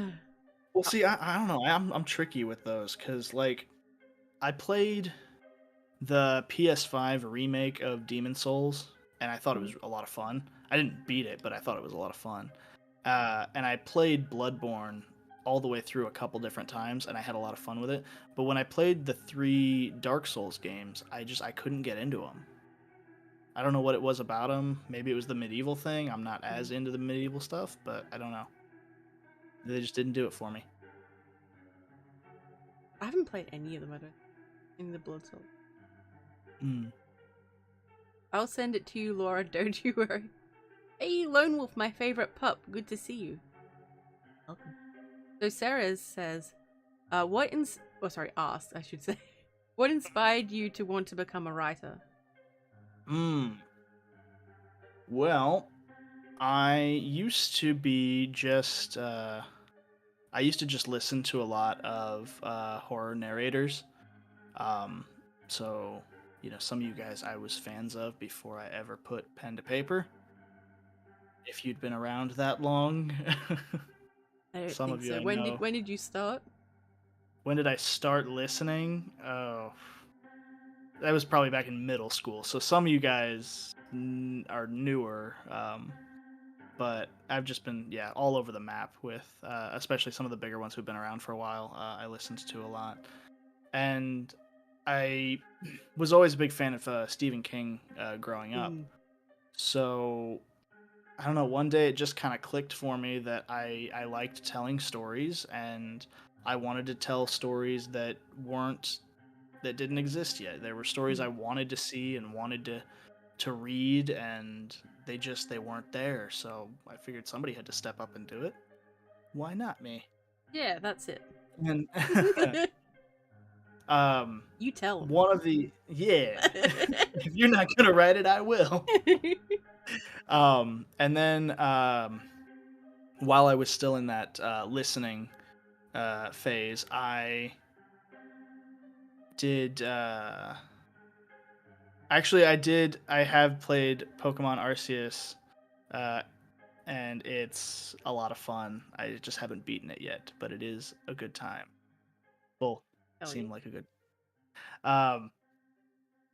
Well, see, I don't know. I'm tricky with those because like I played the PS5 remake of Demon Souls, and I thought it was a lot of fun. I didn't beat it, but I thought it was a lot of fun. And I played Bloodborne all the way through a couple different times, and I had a lot of fun with it. But when I played the 3 Dark Souls games, I couldn't get into them. I don't know what it was about them. Maybe it was the medieval thing. I'm not as into the medieval stuff, but I don't know. They just didn't do it for me. I haven't played any of them. I don't. In the Blood Souls. Mm. I'll send it to you, Laura. Don't you worry. Hey, Lone Wolf, my favorite pup. Good to see you. Welcome. So Sarah says, asked, I should say. What inspired you to want to become a writer? Well, I used to be just I used to just listen to a lot of horror narrators. Um, so you know, some of you guys I was fans of before I ever put pen to paper. If you'd been around that long, I don't some think of you so. I know. When did you start? When did I start listening? Oh, that was probably back in middle school. So some of you guys are newer. But I've just been all over the map with especially some of the bigger ones who've been around for a while. I listened to a lot, and I was always a big fan of Stephen King growing up. So I don't know. One day it just kind of clicked for me that I liked telling stories, and I wanted to tell stories that didn't exist yet. There were stories I wanted to see and wanted to read, and they weren't there. So I figured somebody had to step up and do it. Why not me? Yeah, that's it. And You tell them. one of the if you're not gonna write it, I will. And then while I was still in that listening phase, I did. Actually, I did. I have played Pokemon Arceus, and it's a lot of fun. I just haven't beaten it yet, but it is a good time. Well, Hell yeah. seemed like a good. Um,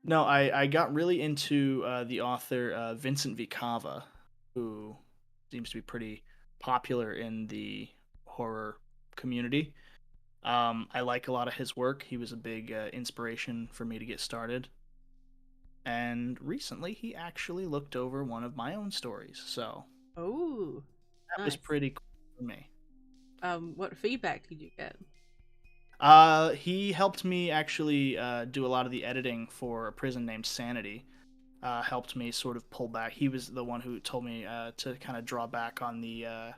no, I got really into the author Vincent V. Cava, who seems to be pretty popular in the horror community. I like a lot of his work. He was a big inspiration for me to get started. And recently, he actually looked over one of my own stories. So, Oh. That was Nice. pretty cool for me. What feedback did you get? He helped me actually do a lot of the editing for a prison named Sanity. Helped me sort of pull back. He was the one who told me to kind of draw back on the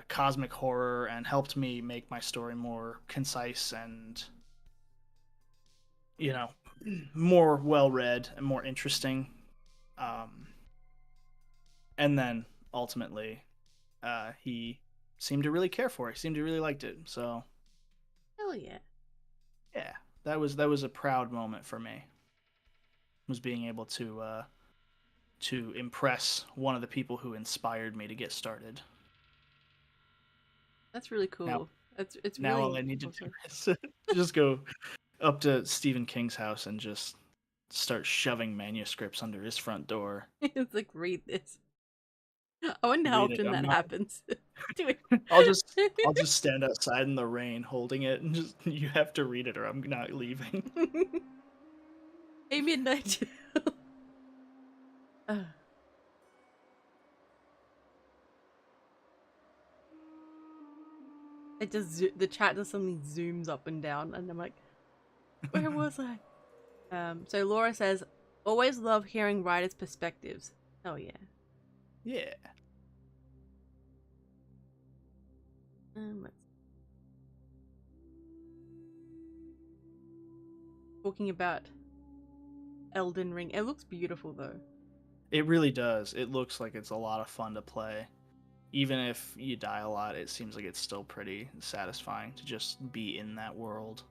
cosmic horror and helped me make my story more concise and, you know, more well read and more interesting. And then ultimately, he seemed to really care for it. He seemed to really liked it. So Hell yeah. yeah, that was a proud moment for me. Was being able to impress one of the people who inspired me to get started. That's really Now, cool. It's now all really I need to oh, do sorry. is just go up to Stephen King's house and just start shoving manuscripts under his front door. It's like read this. I wonder how Read it. often I'm that not. happens. Do it. I'll just stand outside in the rain holding it and just you have to read it or I'm not leaving. Hey, midnight. uh, it just the chat just suddenly zooms up and down, and I'm like, where was I? So Laura says, always love hearing writers' perspectives. Oh yeah. Yeah. Let's talking about Elden Ring. It looks beautiful though. It really does. It looks like it's a lot of fun to play. Even if you die a lot, it seems like it's still pretty satisfying to just be in that world.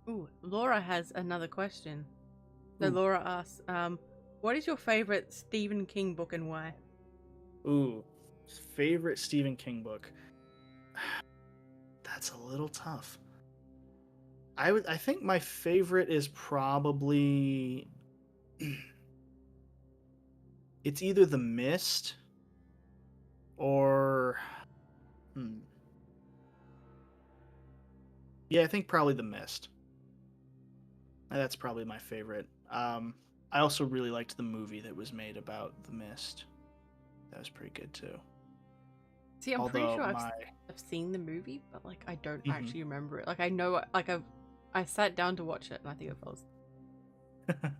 Ooh, Laura has another question. So Ooh. Laura asks, what is your favorite Stephen King book and why? Ooh. Favorite Stephen King book. That's a little tough. I think my favorite is probably it's either The Mist or yeah, I think probably The Mist. That's probably my favorite. I also really liked the movie that was made about The Mist. That was pretty good too. See, I'm pretty Although sure my I've seen the movie, but like I don't Mhm. actually remember it. Like I know, like I sat down to watch it and I think I fell asleep.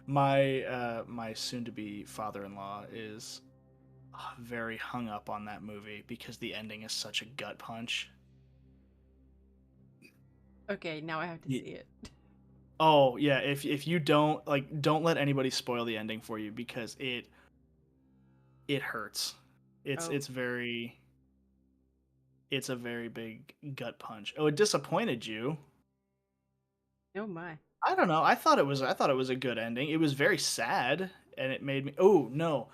my soon-to-be father-in-law is very hung up on that movie because the ending is such a gut punch. Okay, now I have to see it. Oh yeah, if you don't let anybody spoil the ending for you because it hurts. It's Oh, it's very it's a very big gut punch. Oh, it disappointed you. oh my. I don't know. I thought it was a good ending. It was very sad and it made me Oh, no.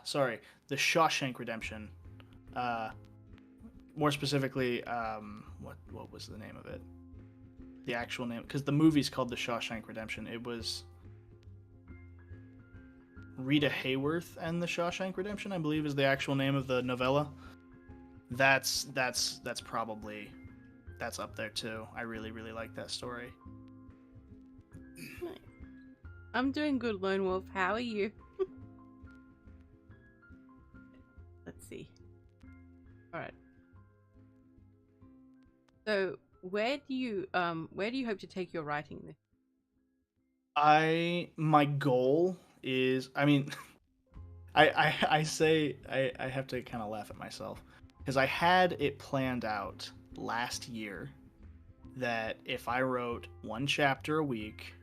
Sorry. The Shawshank Redemption. Uh More specifically, what was the name of it? The actual name, because the movie's called The Shawshank Redemption. It was Rita Hayworth and The Shawshank Redemption, I believe, is the actual name of the novella. That's probably that's up there too. I really really like that story. Nice. I'm doing good, Lone Wolf. How are you? Let's see. All right. So, where do you hope to take your writing this? My goal is, I mean, I say I have to kind of laugh at myself because I had it planned out last year that if I wrote one chapter a week,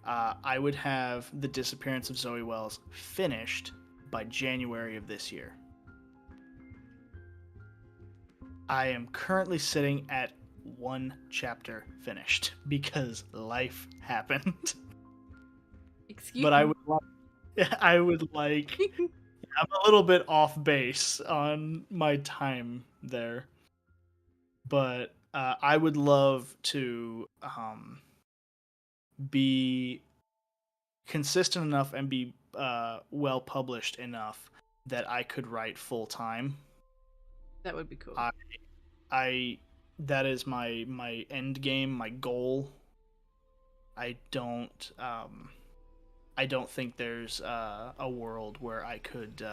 I would have The Disappearance of Zoe Wells finished by January of this year. I am currently sitting at one chapter finished because life happened. Excuse But me. I would like I'm a little bit off base on my time there. But I would love to be consistent enough and be well published enough that I could write full time. That would be cool. I that is my end game, my goal. I don't I don't think there's a world where I could.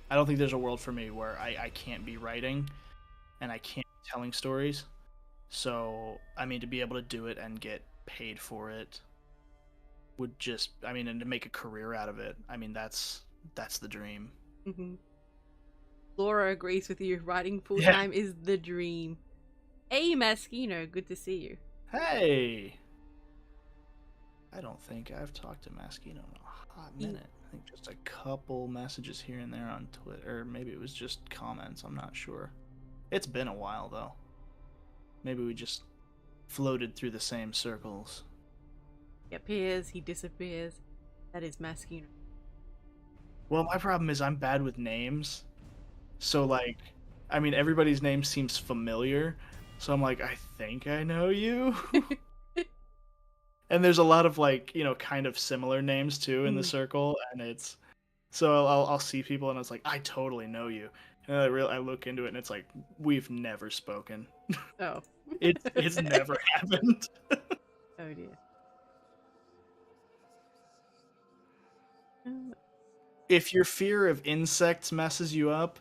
I don't think there's a world for me where I can't be writing and I can't be telling stories. So, I mean, to be able to do it and get paid for it would just, I mean, and to make a career out of it, I mean, that's the dream. Mm-hmm. Laura agrees with you. Writing full time is the dream. Hey, Maskino, good to see you. Hey! I don't think I've talked to Maskino in a hot minute. I think just a couple messages here and there on Twitter. Or maybe it was just comments. I'm not sure. It's been a while, though. Maybe we just floated through the same circles. He appears, he disappears. That is Maskino. Well, my problem is I'm bad with names. So, like, I mean, everybody's name seems familiar. So I'm like, I think I know you. And there's a lot of, like, you know, kind of similar names, too, in the circle. And it's... So I'll see people and it's like, I totally know you. And I look into it and it's like, we've never spoken. Oh. It's never happened. Oh, dear. If your fear of insects messes you up,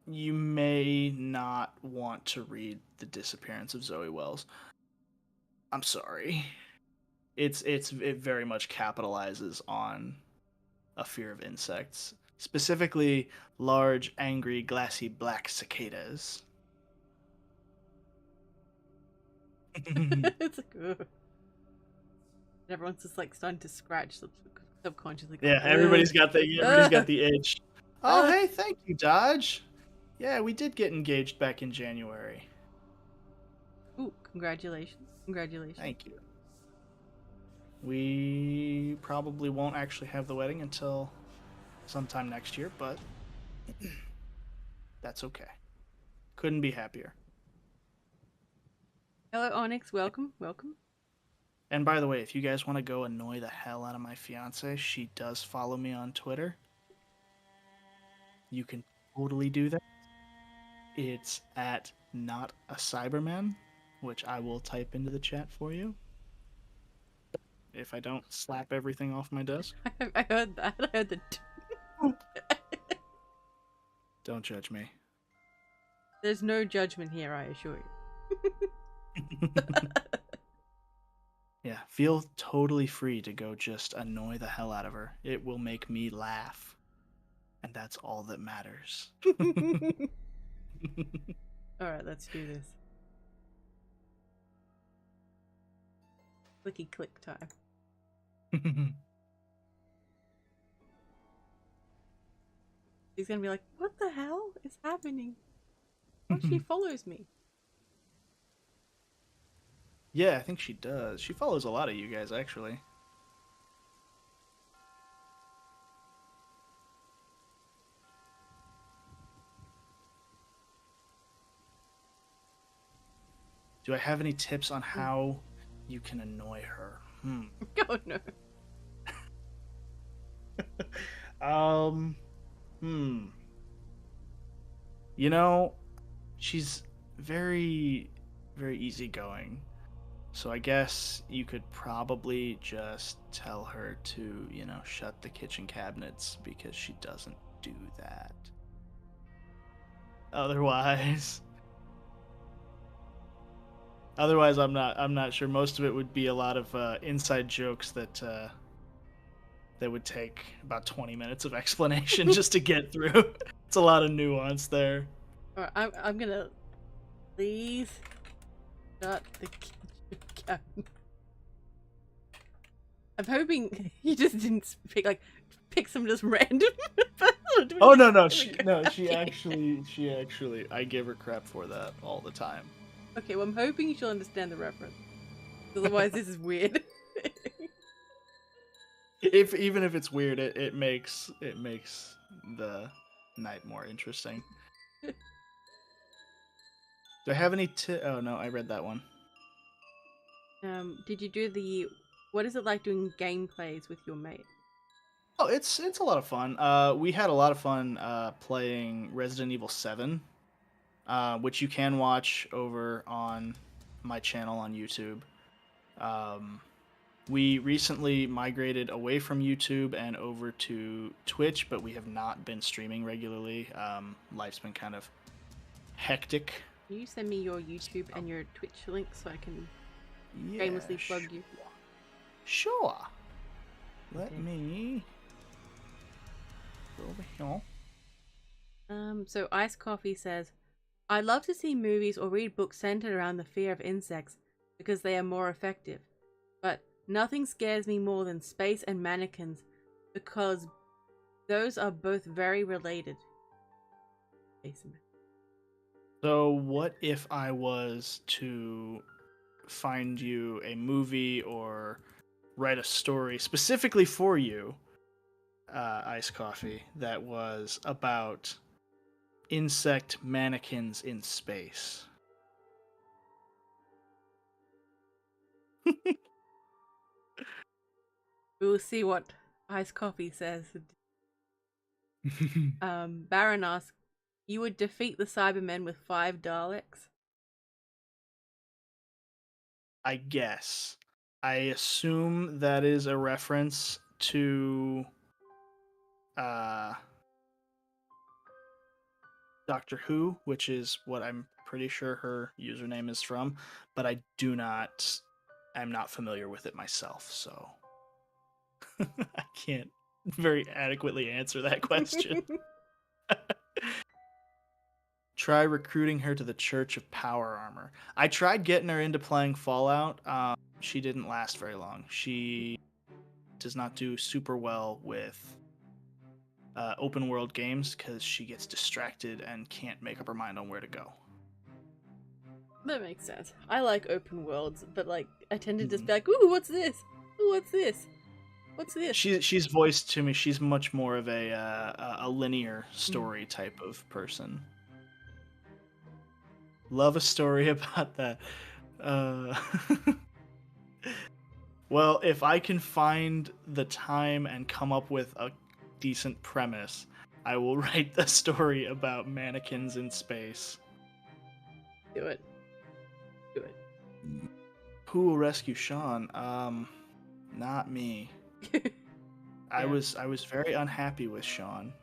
you may not want to read The Disappearance of Zoe Wells. I'm sorry. It very much capitalizes on a fear of insects, specifically large, angry, glassy black cicadas. It's good. Everyone's just like starting to scratch subconsciously. Yeah, everybody's got the itch. Oh, hey, thank you, Dodge. Yeah, we did get engaged back in January. Ooh, congratulations. Congratulations. Thank you. We probably won't actually have the wedding until sometime next year, but that's okay. Couldn't be happier. Hello, Onyx. Welcome. Welcome. And by the way, if you guys want to go annoy the hell out of my fiance, she does follow me on Twitter. You can totally do that. It's at not a Cyberman, which I will type into the chat for you. If I don't slap everything off my desk. I heard that. I heard the... Don't judge me. There's no judgment here, I assure you. Yeah, feel totally free to go just annoy the hell out of her. It will make me laugh. And that's all that matters. Alright, let's do this. Clicky click time. He's gonna be like, what the hell is happening? Oh, she follows me. Yeah, I think she does. She follows a lot of you guys, actually. Do I have any tips on how you can annoy her? Oh, no. You know, she's very, very easygoing. So I guess you could probably just tell her to, you know, shut the kitchen cabinets because she doesn't do that. Otherwise, I'm not sure. Most of it would be a lot of inside jokes that would take about 20 minutes of explanation just to get through. It's a lot of nuance there. Alright, I'm gonna... Please shut the kitchen cabinet. I'm hoping he just didn't pick some just random. Oh no, she actually I give her crap for that all the time. Okay, well I'm hoping she'll understand the reference. Otherwise this is weird. Even if it's weird, it makes the night more interesting. Do I have any oh no, I read that one. Did you do the... What is it like doing gameplays with your mate? Oh, it's a lot of fun. We had a lot of fun playing Resident Evil 7, which you can watch over on my channel on YouTube. We recently migrated away from YouTube and over to Twitch, but we have not been streaming regularly. Life's been kind of hectic. Can you send me your YouTube and your Twitch link so I can Yeah, shamelessly plug you? Sure. Let Okay. me go over here. So Ice Coffee says, I love to see movies or read books centered around the fear of insects because they are more effective. But nothing scares me more than space and mannequins because those are both very related. So, what if I was to find you a movie or write a story specifically for you, Ice Coffee, that was about insect mannequins in space? We'll see what Ice Coffee says. Baron asks, you would defeat the Cybermen with 5 Daleks? I guess. I assume that is a reference to Doctor Who, which is what I'm pretty sure her username is from, but I'm not familiar with it myself, so I can't very adequately answer that question. Try recruiting her to the Church of Power Armor. I tried getting her into playing Fallout. She didn't last very long. She does not do super well with open world games because she gets distracted and can't make up her mind on where to go. That makes sense. I like open worlds, but like I tend to just be like, ooh, what's this? Ooh, what's this? What's this? She's voiced to me. She's much more of a linear story type of person. Love a story about that. Well, if I can find the time and come up with a decent premise, I will write the story about mannequins in space. Do it. Do it. Who will rescue Sean? Not me. I was very unhappy with Sean.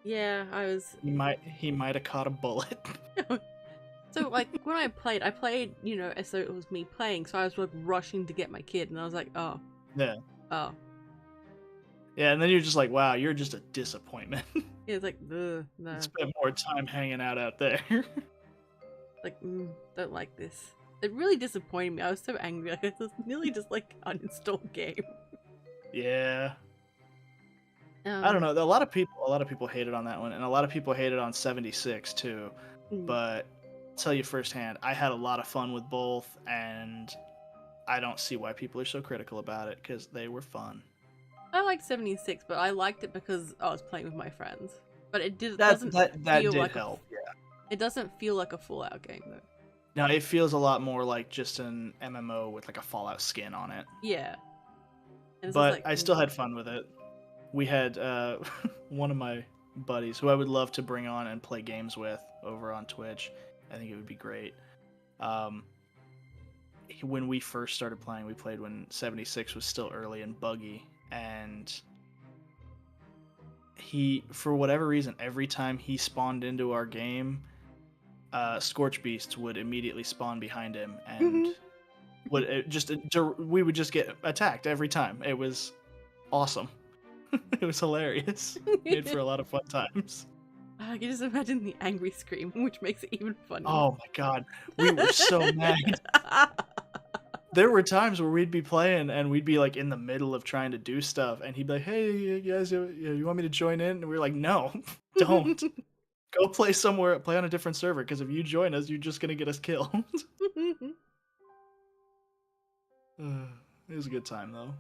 Yeah, I was. He might have caught a bullet. So like when I played, you know, as though it was me playing, so I was like rushing to get my kid, and I was like, oh. Yeah. Oh. Yeah, and then you're just like, wow, you're just a disappointment. Yeah, it's like, no. Spend more time hanging out there. Like, don't like this. It really disappointed me. I was so angry. Like, I was nearly just like uninstall game. Yeah. I don't know. A lot of people hated on that one, and a lot of people hated on 76 too. But I'll tell you firsthand, I had a lot of fun with both, and I don't see why people are so critical about it because they were fun. I liked 76, but I liked it because I was playing with my friends. But it That feel did like help. Yeah. It doesn't feel like a Fallout game though. No, it feels a lot more like just an MMO with like a Fallout skin on it. Yeah. But like, I still had fun with it. We had one of my buddies who I would love to bring on and play games with over on Twitch. I think it would be great. When we first started playing, we played when 76 was still early and buggy, and he, for whatever reason, every time he spawned into our game, Scorch Beasts would immediately spawn behind him, and we would just get attacked every time. It was awesome. It was hilarious. Made for a lot of fun times. I can just imagine the angry scream, which makes it even funnier. Oh my god, we were so mad. There were times where we'd be playing and we'd be like in the middle of trying to do stuff, and he'd be like, "Hey, you guys, you want me to join in?" And we were like, "No, don't. Go play somewhere. Play on a different server. Because if you join us, you're just gonna get us killed." It was a good time though.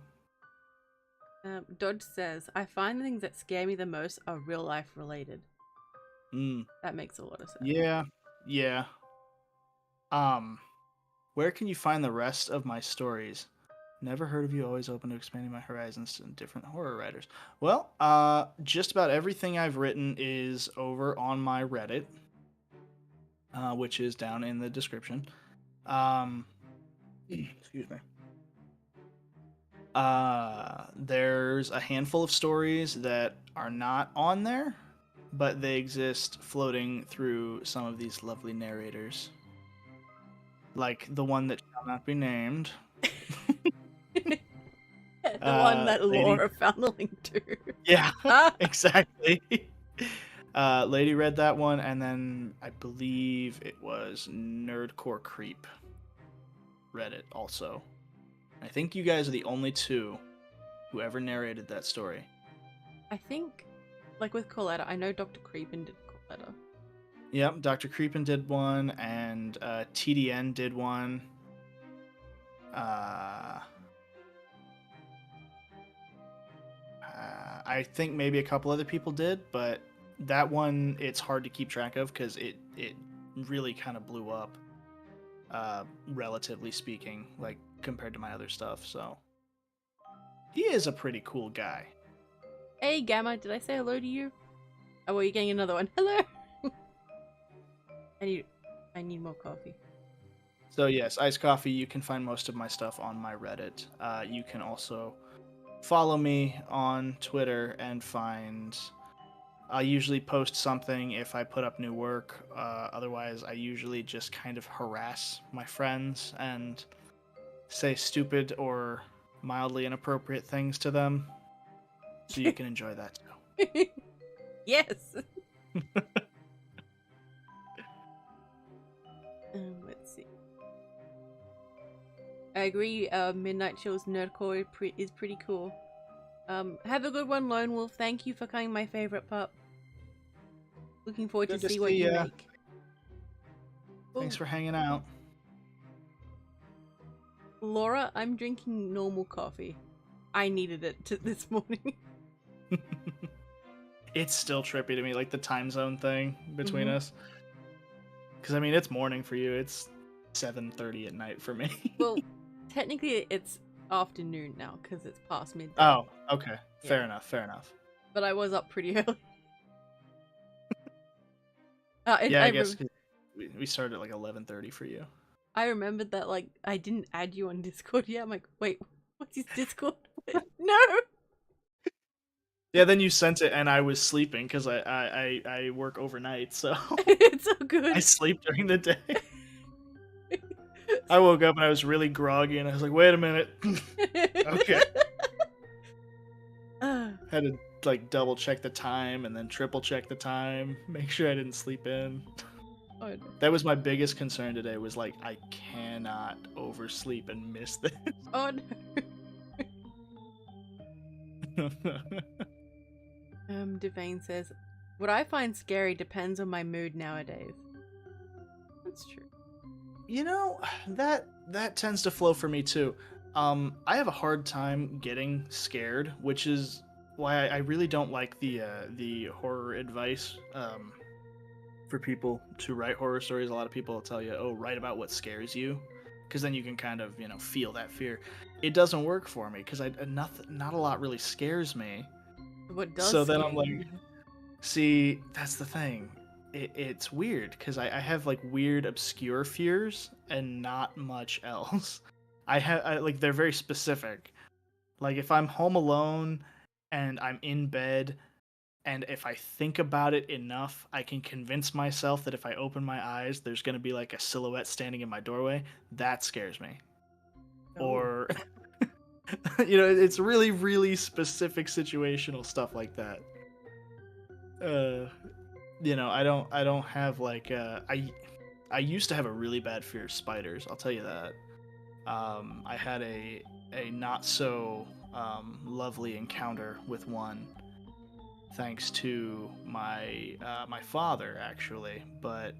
Dodge says, I find the things that scare me the most are real life related. That makes a lot of sense. Yeah. Where can you find the rest of my stories? Never heard of you, always open to expanding my horizons to different horror writers. Well, just about everything I've written is over on my Reddit, which is down in the description. Excuse me. There's a handful of stories that are not on there, but they exist floating through some of these lovely narrators. Like the one that shall not be named. The one that Lady... Laura found the link to. Yeah, exactly. Lady read that one, and then I believe it was Nerdcore Creep read it also. I think you guys are the only two who ever narrated that story. I think, like with Coletta, I know Dr. Creepin did Coletta. Yep, Dr. Creepin did one, and TDN did one. I think maybe a couple other people did, but that one, it's hard to keep track of because it really kind of blew up, relatively speaking, like compared to my other stuff. So he is a pretty cool guy. Hey Gamma, did I say hello to you? Oh, well, you're getting another one. Hello. I need more coffee. So yes, iced coffee. You can find most of my stuff on my Reddit. You can also follow me on Twitter and find... I usually post something if I put up new work. Otherwise, I usually just kind of harass my friends and say stupid or mildly inappropriate things to them. So you can enjoy that too. Yes! Let's see. I agree, Midnight Chill's Nerdcore is pretty cool. Have a good one, Lone Wolf. Thank you for coming, my favorite pup. Looking forward to see what you make. Thanks for hanging out. Laura, I'm drinking normal coffee. I needed it this morning. It's still trippy to me, like the time zone thing between us. Because, I mean, it's morning for you. It's 7:30 at night for me. Well, technically it's afternoon now because it's past midday. Oh, okay. Fair enough. But I was up pretty early. I guess we started at like 11:30 for you. I remembered that, like, I didn't add you on Discord yet. I'm like, wait, what's his Discord? No! Yeah, then you sent it and I was sleeping because I work overnight, so... It's so good. I sleep during the day. I woke up and I was really groggy and I was like, wait a minute. Okay. Had to, like, double check the time and then triple check the time, make sure I didn't sleep in. Oh, no. That was my biggest concern today, was like, I cannot oversleep and miss this. Oh no. Devane says, what I find scary depends on my mood nowadays. That's true. You know, that tends to flow for me too. I have a hard time getting scared, which is why I really don't like the horror advice for people to write horror stories. A lot of people will tell you, oh, write about what scares you, because then you can kind of, feel that fear. It doesn't work for me because not a lot really scares me. What does? So then I'm like, see, that's the thing. It's weird because I have like weird obscure fears and not much else. I like, they're very specific. Like if I'm home alone and I'm in bed, and if I think about it enough, I can convince myself that if I open my eyes, there's going to be like a silhouette standing in my doorway. That scares me. Oh. Or, it's really, really specific situational stuff like that. I don't have like, I used to have a really bad fear of spiders. I'll tell you that. I had a not so lovely encounter with one, thanks to my father, actually. But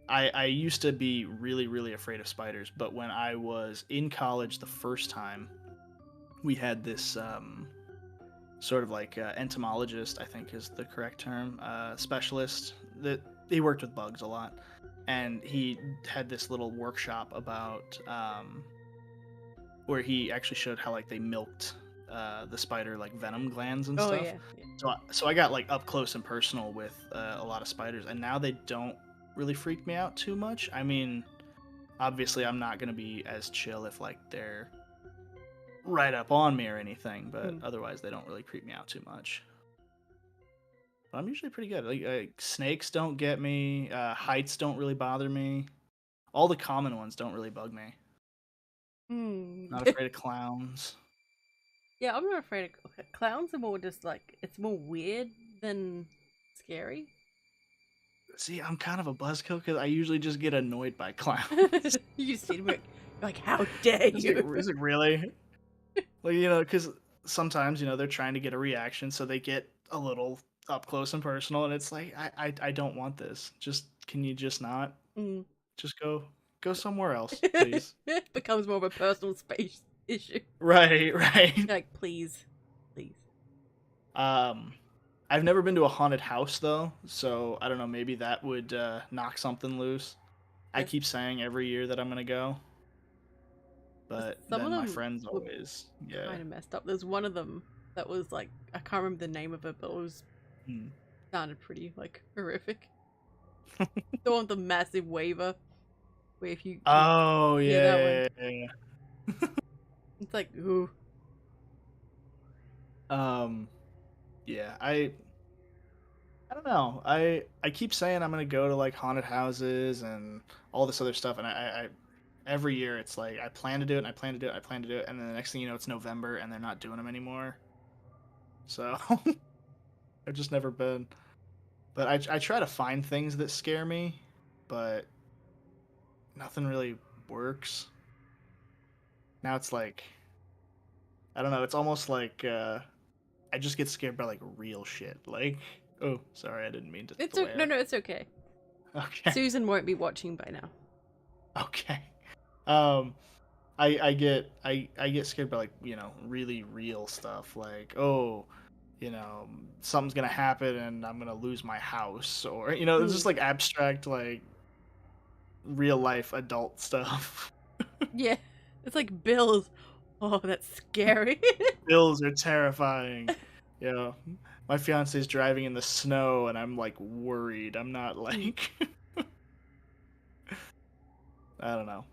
I used to be really, really afraid of spiders. But when I was in college the first time, we had this sort of like entomologist, I think is the correct term, specialist, that he worked with bugs a lot. And he had this little workshop about where he actually showed how like they milked the spider like venom glands and stuff. Yeah. So I got like up close and personal with a lot of spiders, and now they don't really freak me out too much. I mean, obviously I'm not going to be as chill if like they're right up on me or anything, but Mm. otherwise they don't really creep me out too much. But I'm usually pretty good. Like snakes don't get me. Heights don't really bother me. All the common ones don't really bug me. Not afraid of clowns. Yeah, I'm not afraid of clowns. Are more just like it's more weird than scary. See, I'm kind of a buzzkill because I usually just get annoyed by clowns. You just see them like, how dare you? Is it really? Like, you know, because sometimes, you know, they're trying to get a reaction, so they get a little up close and personal, and it's like, I don't want this. Just, can you just not? Mm. Just go somewhere else, please. It becomes more of a personal space issue. Right, right. Like, please, please. I've never been to a haunted house though, so I don't know. Maybe that would knock something loose. I Yes. keep saying every year that I'm gonna go, but Some then of my them friends were always, yeah. kind of messed up. There's one of them that was like, I can't remember the name of it, but it was Hmm. sounded pretty like horrific. The one with the massive waiver, where if you Oh yeah, that one. yeah, yeah, yeah. It's like, ooh. Yeah. I don't know. I keep saying I'm gonna go to like haunted houses and all this other stuff, and I every year it's like I plan to do it, and I plan to do it, I plan to do it, and then the next thing you know, it's November, and they're not doing them anymore. So I've just never been. But I try to find things that scare me, but nothing really works. Now it's like I don't know. It's almost like I just get scared by like real shit. Like, oh, sorry, I didn't mean to It's no, swear. no, it's okay. Okay, Susan won't be watching by now. okay. Um, I get scared by like really real stuff. Like, oh, something's gonna happen and I'm gonna lose my house, or it's just like abstract like real life adult stuff. Yeah, it's like bills. Oh, that's scary. Bills are terrifying. You know, my fiance's driving in the snow and I'm like worried. I'm not like I don't know.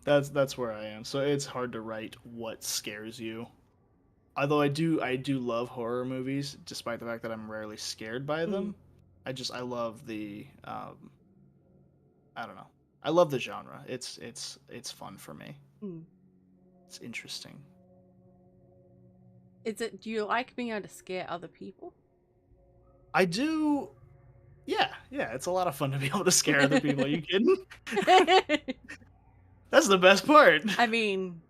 That's where I am. So it's hard to write what scares you. Although I do love horror movies, despite the fact that I'm rarely scared by them. I love the I don't know. I love the genre. It's fun for me. It's interesting. Do you like being able to scare other people? I do. Yeah, it's a lot of fun to be able to scare other people. Are you kidding? That's the best part. I mean,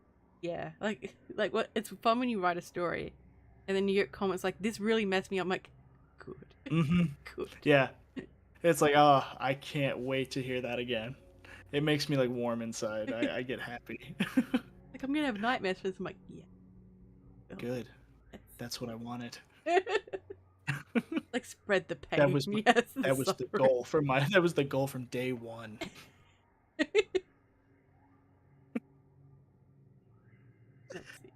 yeah, like what? It's fun when you write a story, and then you get comments like, "This really messed me up." I'm like, good, good. Yeah, it's like, oh, I can't wait to hear that again. It makes me like warm inside. I get happy. Like I'm gonna have nightmares for this. I'm like, yeah, Good. That's what I wanted. Like spread the pain. That was the goal for that was the goal from day one. Let's see.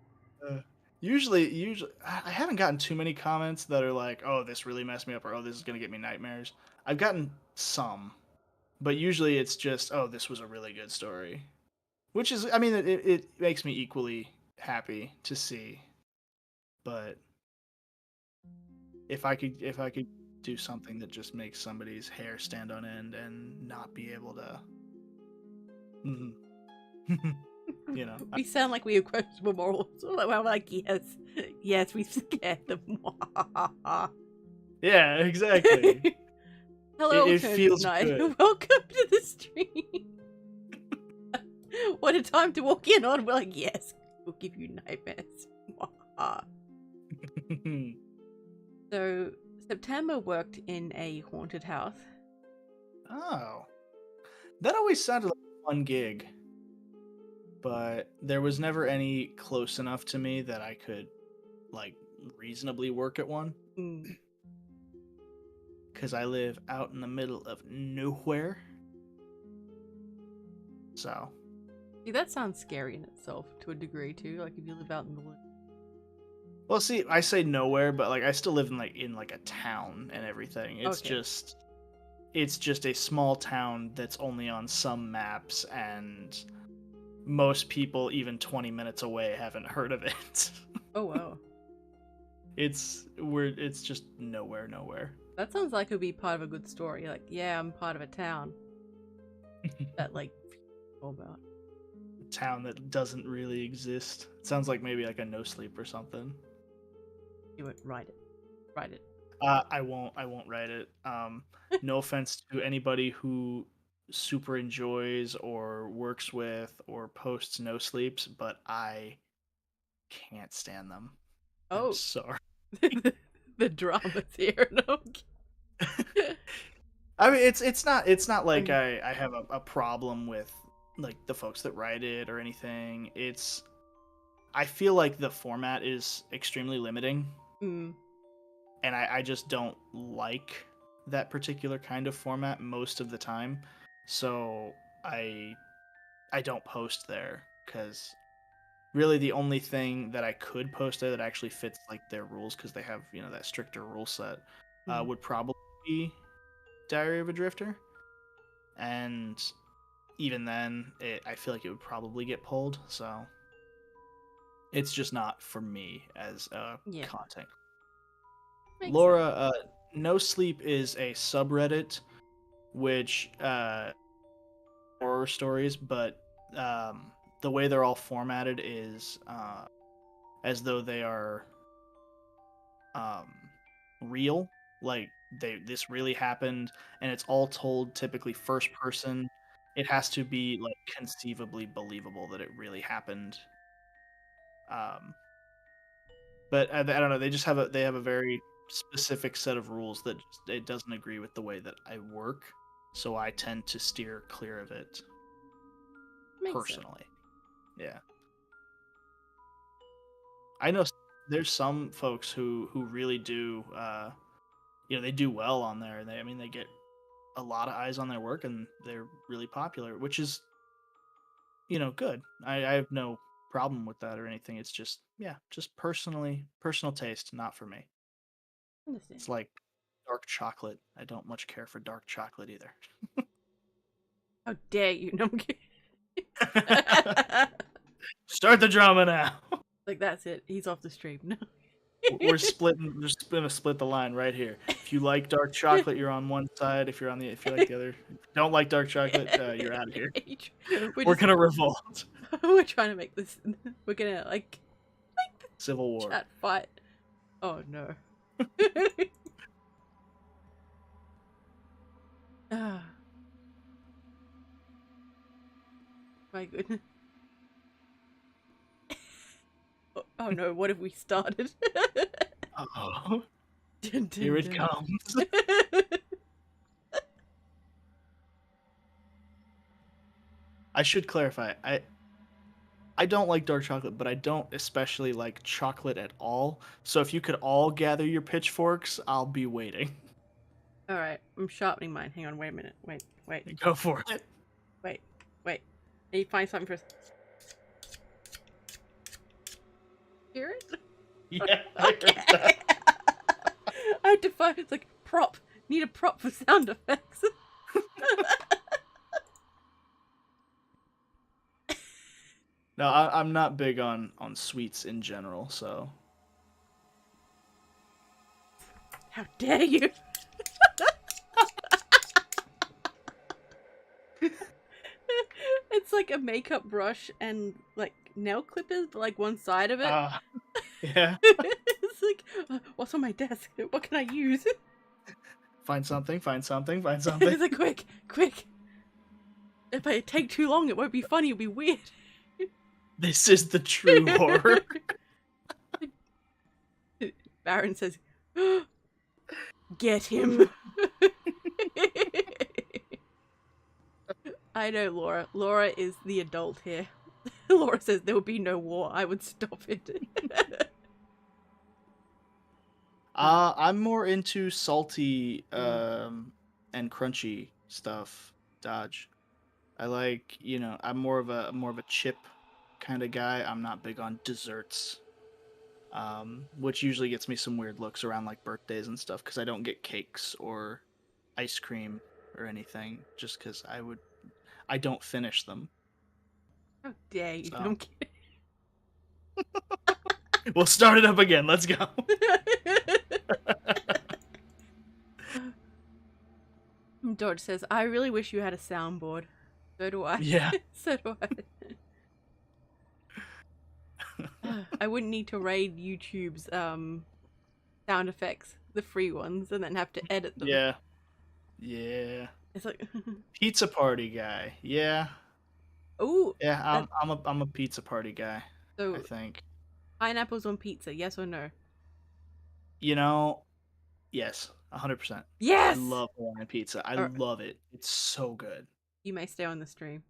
Usually, I haven't gotten too many comments that are like, "Oh, this really messed me up," or "Oh, this is gonna get me nightmares." I've gotten some, but usually it's just, "Oh, this was a really good story," which is, I mean, it makes me equally happy to see. But if I could do something that just makes somebody's hair stand on end and not be able to, We sound like we have questionable morals. We're like, yes, we've scared them. Yeah, exactly. Hello, it feels night. good. Welcome to the stream. What a time to walk in on. We're like, yes, we'll give you nightmares. So, September worked in a haunted house. Oh. That always sounded like a fun gig. But there was never any close enough to me that I could, like, reasonably work at one. Because I live out in the middle of nowhere. So. See, that sounds scary in itself to a degree, too. Like, if you live out in the woods. Well, see, I say nowhere, but like I still live in a town and everything. It's just a small town that's only on some maps, and most people, even 20 minutes away, haven't heard of it. Oh wow. It's just nowhere. That sounds like it would be part of a good story. Like, yeah, I'm part of a town that like all about. A town that doesn't really exist. It sounds like maybe like a No Sleep or something. Do it. Write it. Write it. I won't write it. No offense to anybody who super enjoys or works with or posts No Sleeps, but I can't stand them. I'm Oh, sorry. the drama's here. No. I mean, it's not like I have a problem with like the folks that write it or anything. I feel like the format is extremely limiting, Mm. and I just don't like that particular kind of format most of the time. So I don't post there because really the only thing that I could post there that actually fits like their rules, because they have that stricter rule set, Mm. would probably be Diary of a Drifter, and even then I feel like it would probably get pulled. So it's just not for me as Yeah. content. Makes Laura, No Sleep is a subreddit which horror stories, but the way they're all formatted is as though they are um, real. Like this really happened, and it's all told typically first person. It has to be like conceivably believable that it really happened. Um, but I don't know. They have a very specific set of rules that it doesn't agree with the way that I work, so I tend to steer clear of it Makes sense. personally. Yeah. I know there's some folks who really do they do well on there. They get a lot of eyes on their work, and they're really popular, which is good. I have no problem with that or anything. It's just just personal taste, not for me. Understand. It's like dark chocolate. I don't much care for dark chocolate either. How dare you? No, I'm kidding. Start the drama now. Like that's it. He's off the stream. No. We're splitting. We're just gonna split the line right here. If you like dark chocolate, you're on one side. If you like the other, if you don't like dark chocolate, you're out of here. We're gonna revolt. We're trying to make this. We're gonna like Civil War. chat fight. Oh no. Ah. My goodness. Oh no, what have we started? Oh, Dun, dun, here it dun. comes. I should clarify. I don't like dark chocolate, but I don't especially like chocolate at all. So if you could all gather your pitchforks, I'll be waiting. Alright, I'm sharpening mine. Hang on, wait a minute. Wait. Go for it. Wait. I need to find something first. Hear it? Yeah. Okay. I had to find it's like prop. Need a prop for sound effects. No, I'm not big on sweets in general, so. How dare you? It's like a makeup brush and like nail clippers, but like one side of it. Yeah. It's like, what's on my desk? What can I use? Find something. It's like, quick. If I take too long, it won't be funny, it'll be weird. This is the true horror. Baron says, get him. I know Laura. Laura is the adult here. Laura says there will be no war. I would stop it. I'm more into salty and crunchy stuff, Dodge. I like, I'm more of a chip kind of guy. I'm not big on desserts. Which usually gets me some weird looks around like birthdays and stuff, because I don't get cakes or ice cream or anything, just because I don't finish them. How dare you? So. I'm kidding. We'll start it up again. Let's go. Dodge says, I really wish you had a soundboard. So do I. Yeah. So do I. I wouldn't need to raid YouTube's sound effects, the free ones, and then have to edit them. Yeah. Yeah. It's like Pizza party guy. Yeah. oh Yeah, I'm a pizza party guy, so I think. pineapples on pizza, yes or no? You know, yes, 100%. Yes. I love Hawaiian pizza. I love it. It's so good. You may stay on the stream.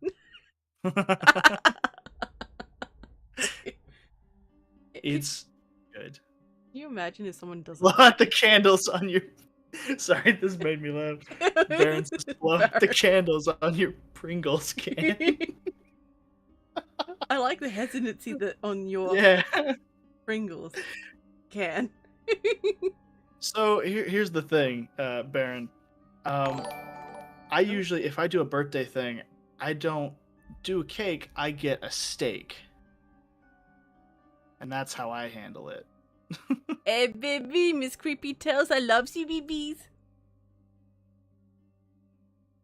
It's good. Can you imagine if someone doesn't Blow out the candles on your... Sorry, this made me laugh. Baron says, blow out the candles on your Pringles can. I like the hesitancy that on your Pringles can. So here's the thing, Baron. I usually, if I do a birthday thing, I don't do a cake, I get a steak. And that's how I handle it. Hey, baby, Miss Creepy Tails, I loves you, babies.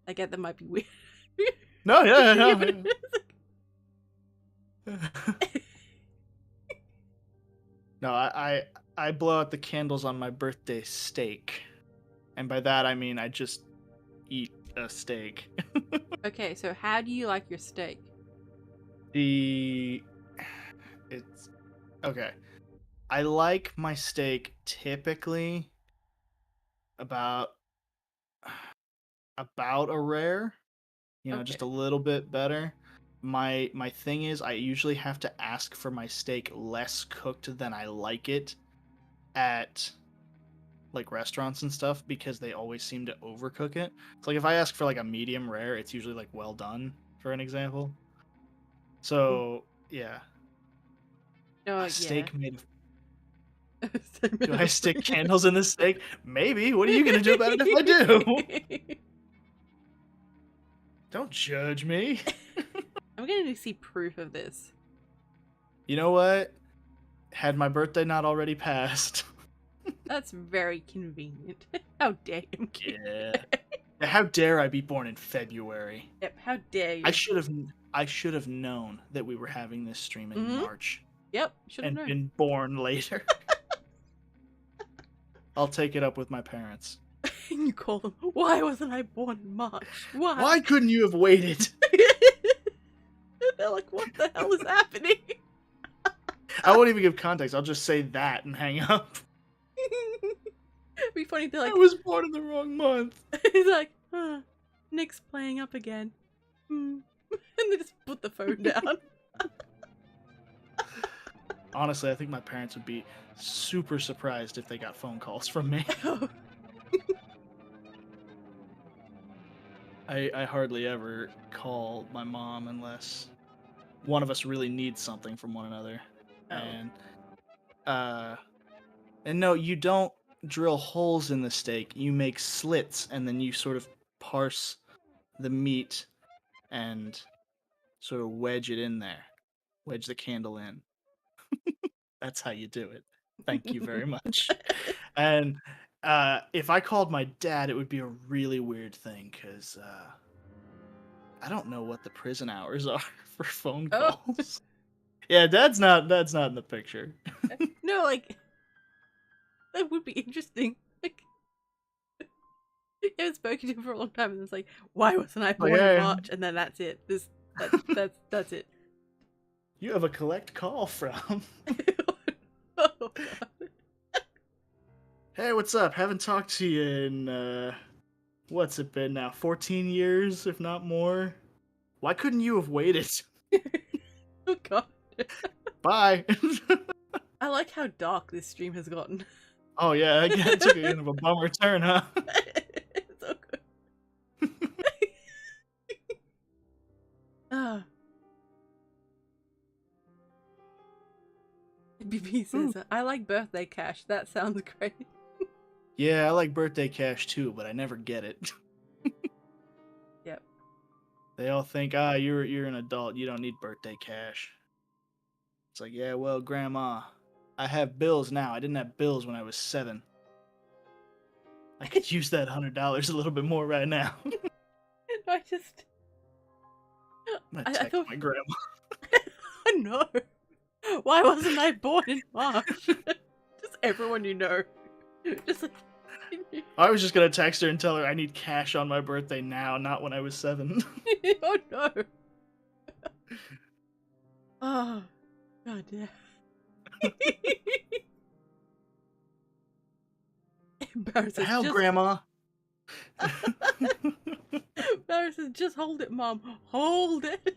I get that might be weird. No, yeah. No, I blow out the candles on my birthday steak. And by that I mean I just eat a steak. Okay, so how do you like your steak? It's okay. I like my steak typically about a rare, just a little bit better. My thing is I usually have to ask for my steak less cooked than I like it at like restaurants and stuff because they always seem to overcook it. It's like if I ask for like a medium rare, it's usually like well done, for an example. So yeah. A steak made of... Do I stick candles in the steak? Maybe. What are you gonna do about it if I do? Don't judge me. I'm gonna need to see proof of this. You know what? Had my birthday not already passed. That's very convenient. How dare you? Yeah. How dare I be born in February? Yep, how dare you? I should have known that we were having this stream in March. Yep, should have and known. been born later. I'll take it up with my parents. And you call them, why wasn't I born in March? Why? Why couldn't you have waited? They're like, what the hell is happening? I won't even give context. I'll just say that and hang up. It'd be funny if they're like, I was born in the wrong month. He's like, Nick's playing up again. And they just put the phone down. Honestly, I think my parents would be super surprised if they got phone calls from me. I hardly ever call my mom unless one of us really needs something from one another. And no, you don't drill holes in the steak. You make slits, and then you sort of parse the meat and sort of wedge it in there. Wedge the candle in. That's how you do it. Thank you very much. And if I called my dad, it would be a really weird thing, because I don't know what the prison hours are for phone calls. Yeah, Dad's not in the picture. No, like, that would be interesting. Like, I haven't spoken to him for a long time, and it's like, why wasn't I born in March? And then that's it. That's it. You have a collect call from. Oh, God. Hey, what's up? Haven't talked to you in, what's it been now? 14 years, if not more? Why couldn't you have waited? Oh, God. Bye. I like how dark this stream has gotten. Oh, yeah, it took a kind of a bummer turn, huh? It's so good. BB says, I like birthday cash. That sounds great. Yeah, I like birthday cash too, but I never get it. Yep. They all think, you're an adult. You don't need birthday cash. It's like, yeah, well, Grandma, I have bills now. I didn't have bills when I was 7. I could use that $100 a little bit more right now. I just. I'm gonna I text thought. my grandma. No. Why wasn't I born in March? Just everyone you know. Just like. I was just gonna text her and tell her I need cash on my birthday now, not when I was 7. Oh no. Oh, god damn. Barry says, Hell, just. Grandma. Barry says, just hold it, Mom. Hold it.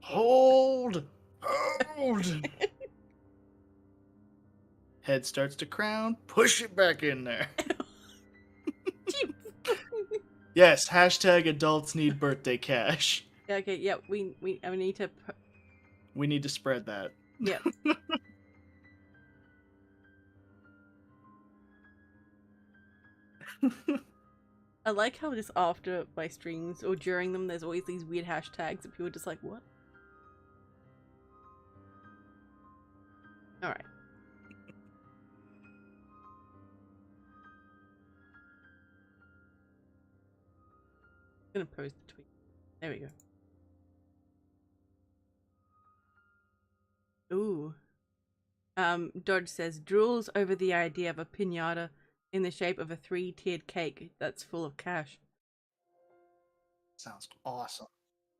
Hold! Hold! Head starts to crown. Push it back in there. Yes, hashtag adults need birthday cash. Yeah, okay, yeah, we need to. We need to spread that. Yep. I like how just after my streams or during them, there's always these weird hashtags that people are just like, what? Alright. I'm gonna post the tweet. There we go. Ooh. Dodge says, drools over the idea of a piñata in the shape of a 3-tiered cake that's full of cash. Sounds awesome.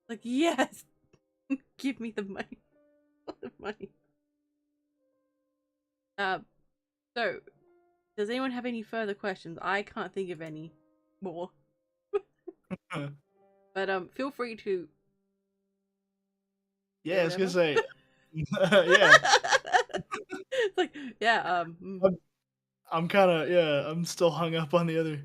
Like, yes! Give me the money. The money. So, does anyone have any further questions? I can't think of any more. But feel free to. Yeah, I was gonna whatever. say. Yeah. It's like, yeah, I'm kind of, yeah, I'm still hung up on the other.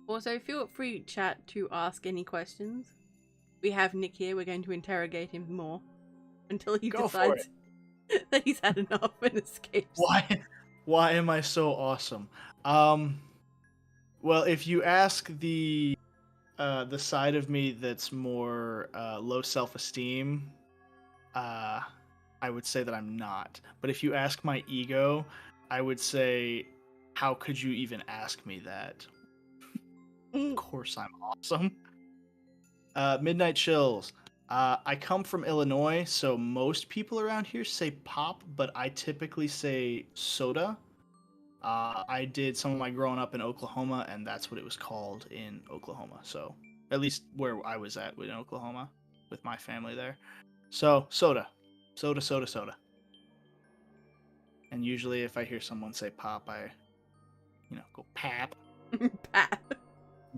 Also, feel free, chat, to ask any questions. We have Nick here. We're going to interrogate him more until he Go for decides that he's had enough and escapes. Why am I so awesome? Well, if you ask the side of me that's more low self-esteem, I would say that I'm not. But if you ask my ego, I would say, how could you even ask me that? Of course I'm awesome. Midnight Chills. I come from Illinois, so most people around here say pop, but I typically say soda. I did some of my growing up in Oklahoma, and that's what it was called in Oklahoma. So, at least where I was at in Oklahoma with my family there. So, soda. Soda, soda, soda. And usually if I hear someone say pop, I, go pap. Pap.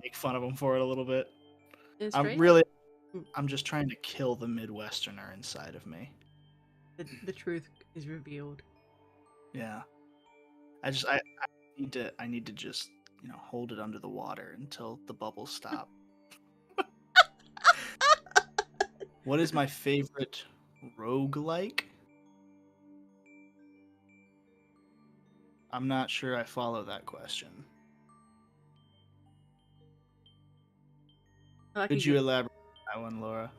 Make fun of them for it a little bit. Straight I'm just trying to kill the Midwesterner inside of me. the truth is revealed. Yeah. I need to just, hold it under the water until the bubbles stop. What is my favorite roguelike? I'm not sure I follow that question. Could you elaborate on that one, Laura?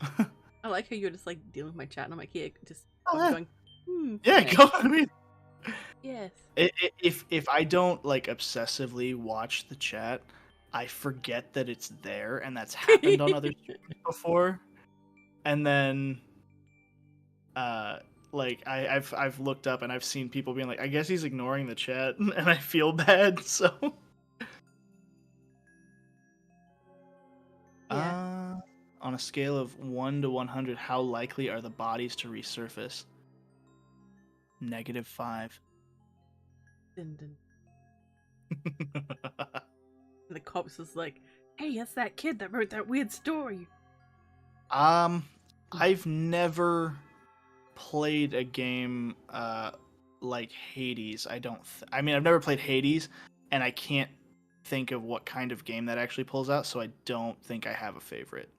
I like how you're just like dealing with my chat, and I'm like, here, just Yeah. going, Yeah, yes. go. I mean, yes. If I don't like obsessively watch the chat, I forget that it's there, and that's happened on other streams before. And then, like I've looked up and I've seen people being like, I guess he's ignoring the chat, and I feel bad. So, Yeah. On a scale of 1 to 100, how likely are the bodies to resurface? -5. Dun, dun. And the cops was like, hey, that's that kid that wrote that weird story. I've never played a game like Hades. I mean, I've never played Hades, and I can't think of what kind of game that actually pulls out, so I don't think I have a favorite.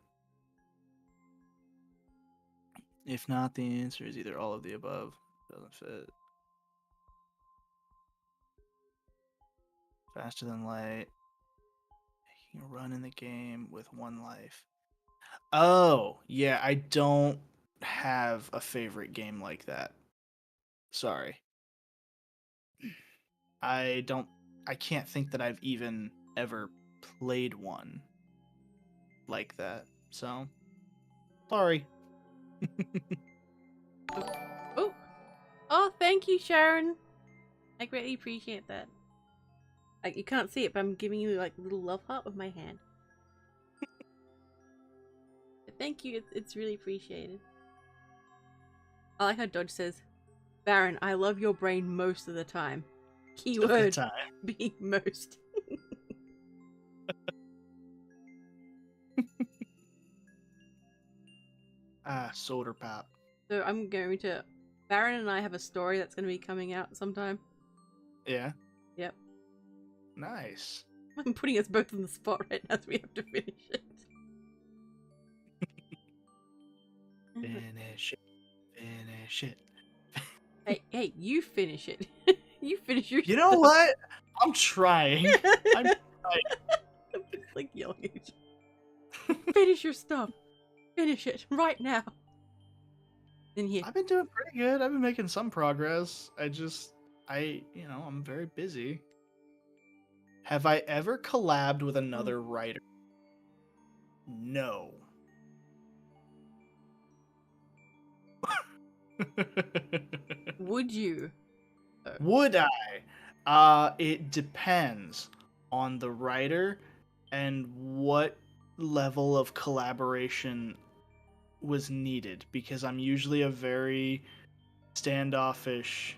If not, the answer is either all of the above. Doesn't fit. Faster than light. You can run in the game with 1 life. Oh, yeah, I don't have a favorite game like that. Sorry. I can't think that I've even ever played one like that. So, sorry. Oh, thank you, Sharon. I greatly appreciate that. Like, you can't see it, but I'm giving you like a little love heart with my hand. Thank you, it's really appreciated. I like how Dodge says, Baron, I love your brain most of the time. Keyword being most. Soda pop. So I'm going to... Baron and I have a story that's going to be coming out sometime. Yeah? Yep. Nice. I'm putting us both on the spot right now, so we have to finish it. Finish it. Finish it. Hey, you finish it. You finish your You know what? I'm trying. I'm trying. I'm just like yelling at you. Finish your stuff. Finish it right now. In here. I've been doing pretty good. I've been making some progress. I'm very busy. Have I ever collabed with another writer? No. Would you? Would I? It depends on the writer and what level of collaboration was needed, because I'm usually a very standoffish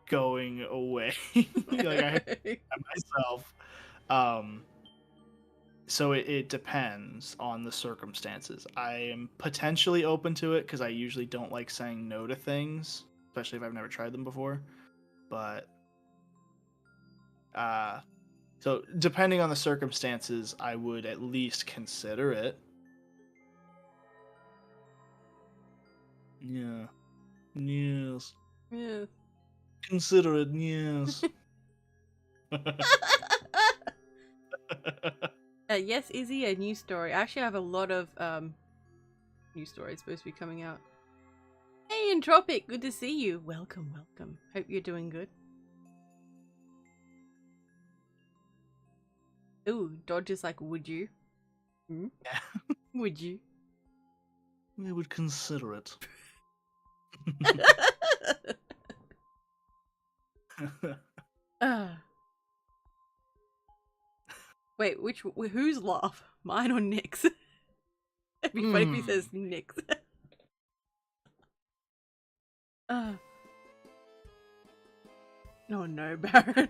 going away. Like I myself. So it depends on the circumstances. I am potentially open to it because I usually don't like saying no to things, especially if I've never tried them before. But so depending on the circumstances, I would at least consider it. Yeah. Yes. Yeah. Consider it, yes. Yes, Izzy, a news story. I actually have a lot of news stories supposed to be coming out. Hey, Entropic, good to see you. Welcome, welcome. Hope you're doing good. Ooh, Dodge is like, would you? Hmm? Yeah. Would you? We would consider it. Wait, whose laugh? Mine or Nick's? It'd be funny if he says Nick's. Oh no, Baron.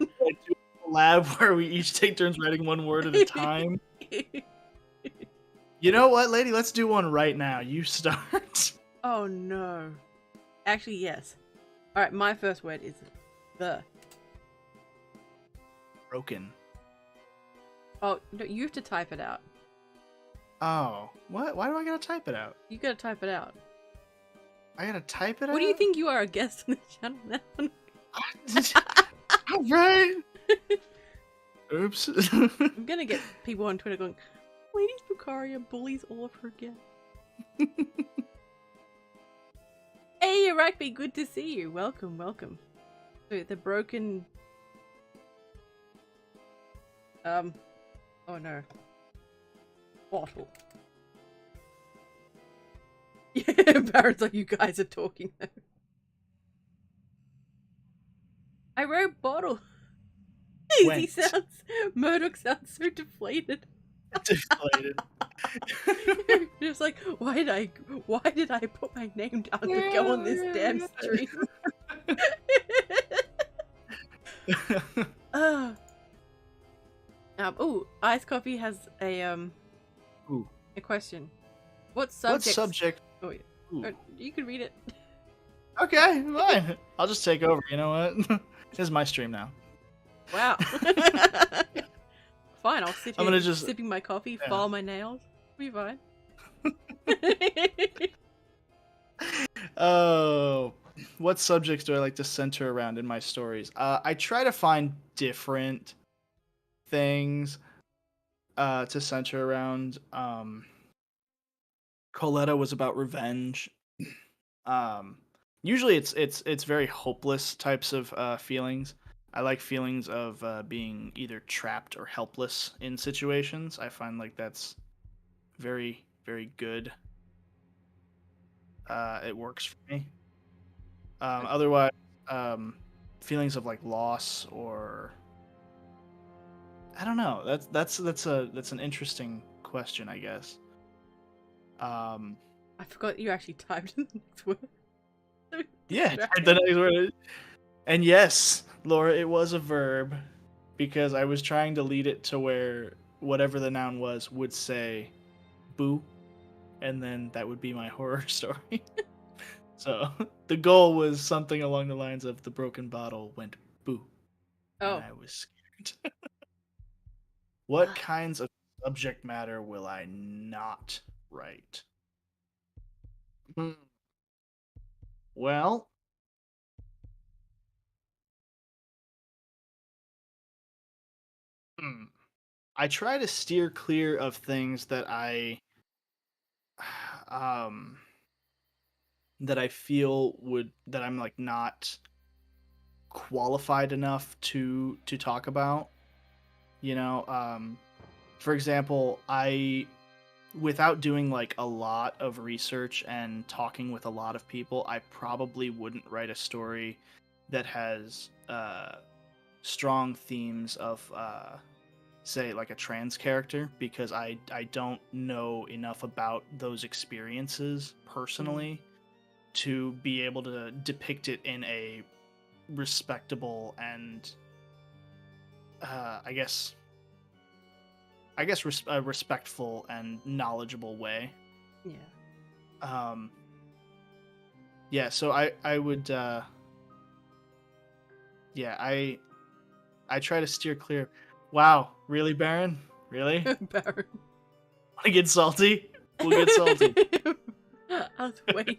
Lab where we each take turns writing one word at a time. You know what, lady? Let's do one right now. You start. Oh no. Actually, yes. Alright, my first word is the. Broken. Oh, no, you have to type it out. Oh. What? Why do I gotta type it out? You gotta type it out. I gotta type it out? What do you think you are, a guest on the channel now? Alright. Oops. I'm gonna get people on Twitter going, Lady Spookaria bullies all of her guests. Hey, Arakbe, good to see you. Welcome, welcome. So, the broken... oh no. Bottle. Yeah, Baron's like, you guys are talking though. I wrote bottle. Easy sounds. Murdock sounds so deflated. Deflated. Just like, why did I put my name down to go on this damn stream? Oh, Ice Coffee has a question. What subject? Oh, yeah. Oh, you can read it. Okay, fine. I'll just take over. You know what? This is my stream now. Wow. Fine, I'll sit here sipping my coffee, file my nails. We'll be fine. Oh, what subjects do I like to center around in my stories? I try to find different things to center around. Coletta was about revenge. Um, Usually it's very hopeless types of feelings. I like feelings of being either trapped or helpless in situations. I find like that's very very good. It works for me. Otherwise, um, feelings of like loss or I don't know. That's an interesting question, I guess. Um, I forgot you actually typed in the next word. So yeah, distracted. the next word. And yes, Laura, it was a verb because I was trying to lead it to where whatever the noun was would say boo, and then that would be my horror story. So the goal was something along the lines of the broken bottle went boo, and Oh. I was scared. What kinds of subject matter will I not write? Hmm. Well, hmm, I try to steer clear of things um that I feel would that I'm like not qualified enough to talk about. You know, for example, I without doing like a lot of research and talking with a lot of people, I probably wouldn't write a story that has strong themes of say like a trans character because I don't know enough about those experiences Mm. personally to be able to depict it in a respectable and I guess a respectful and knowledgeable way. Yeah. Um, yeah, so I would yeah I try to steer clear. Wow, really, Baron? Really? Baron. Want to get salty? We'll get salty. I was waiting.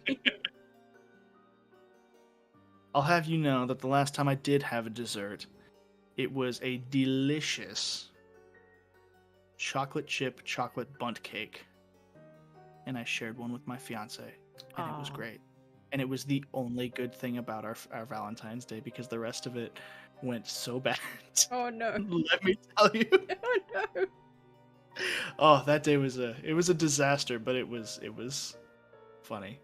I'll have you know that the last time I did have a dessert, it was a delicious chocolate chip chocolate bundt cake, and I shared one with my fiance, and it was Aw. great. And it was the only good thing about our Valentine's Day because the rest of it went so bad. Oh no. Let me tell you. Oh no. Oh, that day was a disaster, but it was funny.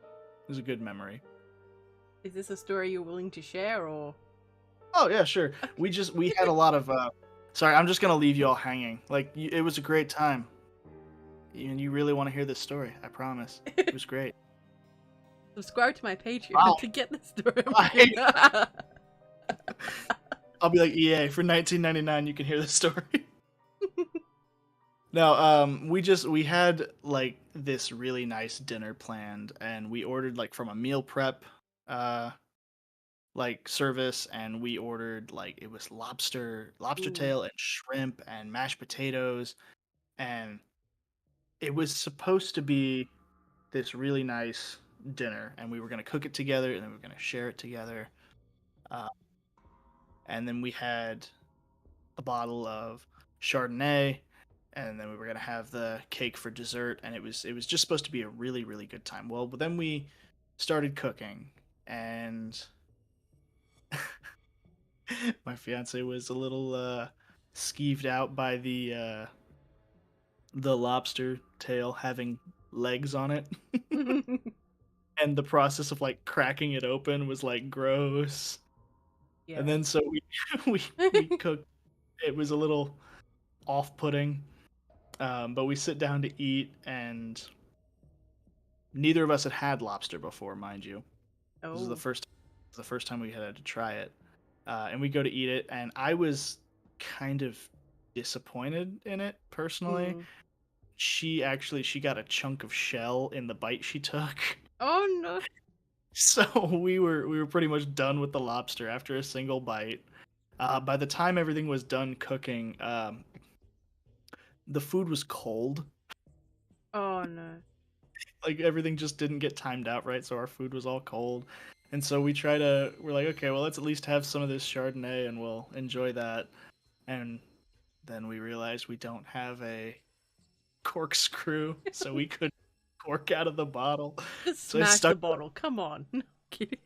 It was a good memory. Is this a story you're willing to share or? Oh yeah, sure. We had a lot of sorry, I'm just gonna leave you all hanging. Like it was a great time. And you really want to hear this story, I promise. It was great. Subscribe to my Patreon Wow. to get the story. Bye. I'll be like EA for 19.99. You can hear the story. No, we had like this really nice dinner planned, and we ordered like from a meal prep, uh, like service, and we ordered like it was lobster Ooh. tail and shrimp and mashed potatoes, and it was supposed to be this really nice dinner, and we were gonna cook it together, and then we were gonna share it together, uh, and then we had a bottle of Chardonnay, and then we were gonna have the cake for dessert, and it was just supposed to be a really really good time. Well, but then we started cooking, and my fiance was a little skeeved out by the lobster tail having legs on it, and the process of like cracking it open was like gross. And Yeah. then so we we cooked. It was a little off-putting. But we sit down to eat, and neither of us had lobster before, mind you. This is Oh. the first time we had to try it. And we go to eat it, and I was kind of disappointed in it personally. Mm. She got a chunk of shell in the bite she took. Oh no. So we were pretty much done with the lobster after a single bite. By the time everything was done cooking, the food was cold. Oh no. Like everything just didn't get timed out right, so our food was all cold. And so we're like, okay, well, let's at least have some of this Chardonnay and we'll enjoy that. And then we realized we don't have a corkscrew, so we couldn't cork out of the bottle. Just So I smash the stuck bottle. Come on. No kidding.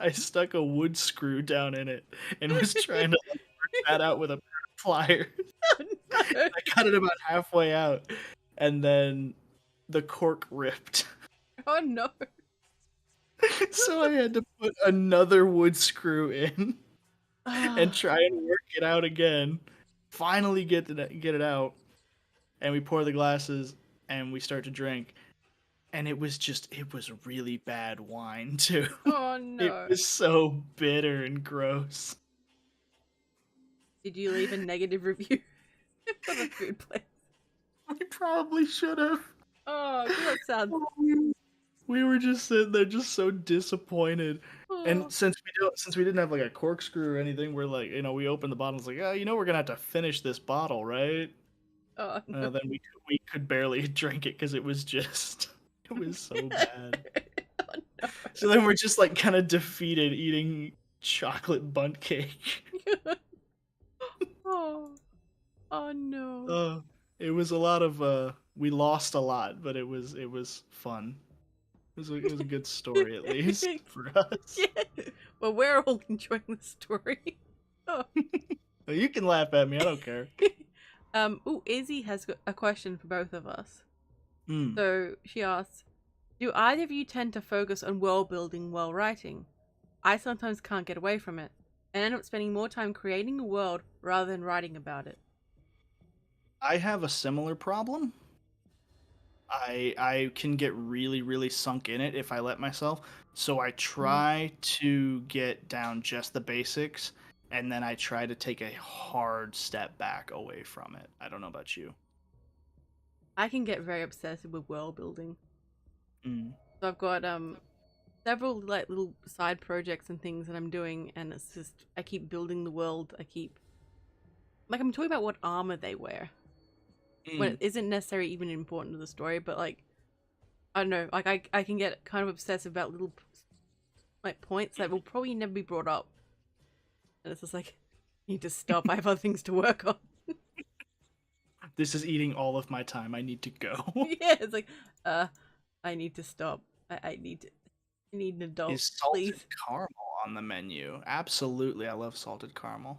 I stuck a wood screw down in it and was trying to like, work that out with a pliers. Oh, no. I got it about halfway out, and then the cork ripped. Oh no. So I had to put another wood screw in and Ah, try and work it out again. Finally get it out, and we pour the glasses and we start to drink. And it was really bad wine too. oh It no. was so bitter and gross. Did you leave a negative review for the food place? We probably should have. Oh, that sounds. We were just sitting there, just so disappointed. Oh, And since we didn't have like a corkscrew or anything, we're like, we opened the bottle. It's like, we're gonna have to finish this bottle, right? oh no. Then we could barely drink it because it was it was so bad. Oh no. So then we're just like kind of defeated, eating chocolate bundt cake. Oh, oh no. It was a lot of we lost a lot, but it was fun. It was a good story at least for us. Yeah. Well, we're all enjoying the story. Oh. You can laugh at me, I don't care. Izzy has got a question for both of us. Mm. So she asks, do either of you tend to focus on world building while writing? I sometimes can't get away from it and end up spending more time creating a world rather than writing about it. I have a similar problem. I can get really, really sunk in it if I let myself. So I try to get down just the basics, and then I try to take a hard step back away from it. I don't know about you. I can get very obsessive with world building. Mm. So I've got several like little side projects and things that I'm doing, and it's just I keep building the world. I'm talking about what armor they wear. When it isn't necessarily even important to the story, but like I don't know, like I can get kind of obsessive about little like points that will probably never be brought up, and it's just like I need to stop. I have other things to work on. This is eating all of my time. I need to go. Yeah, it's like I need to stop. I need an adult. Is salted Please. caramel on the menu? Absolutely, I love salted caramel.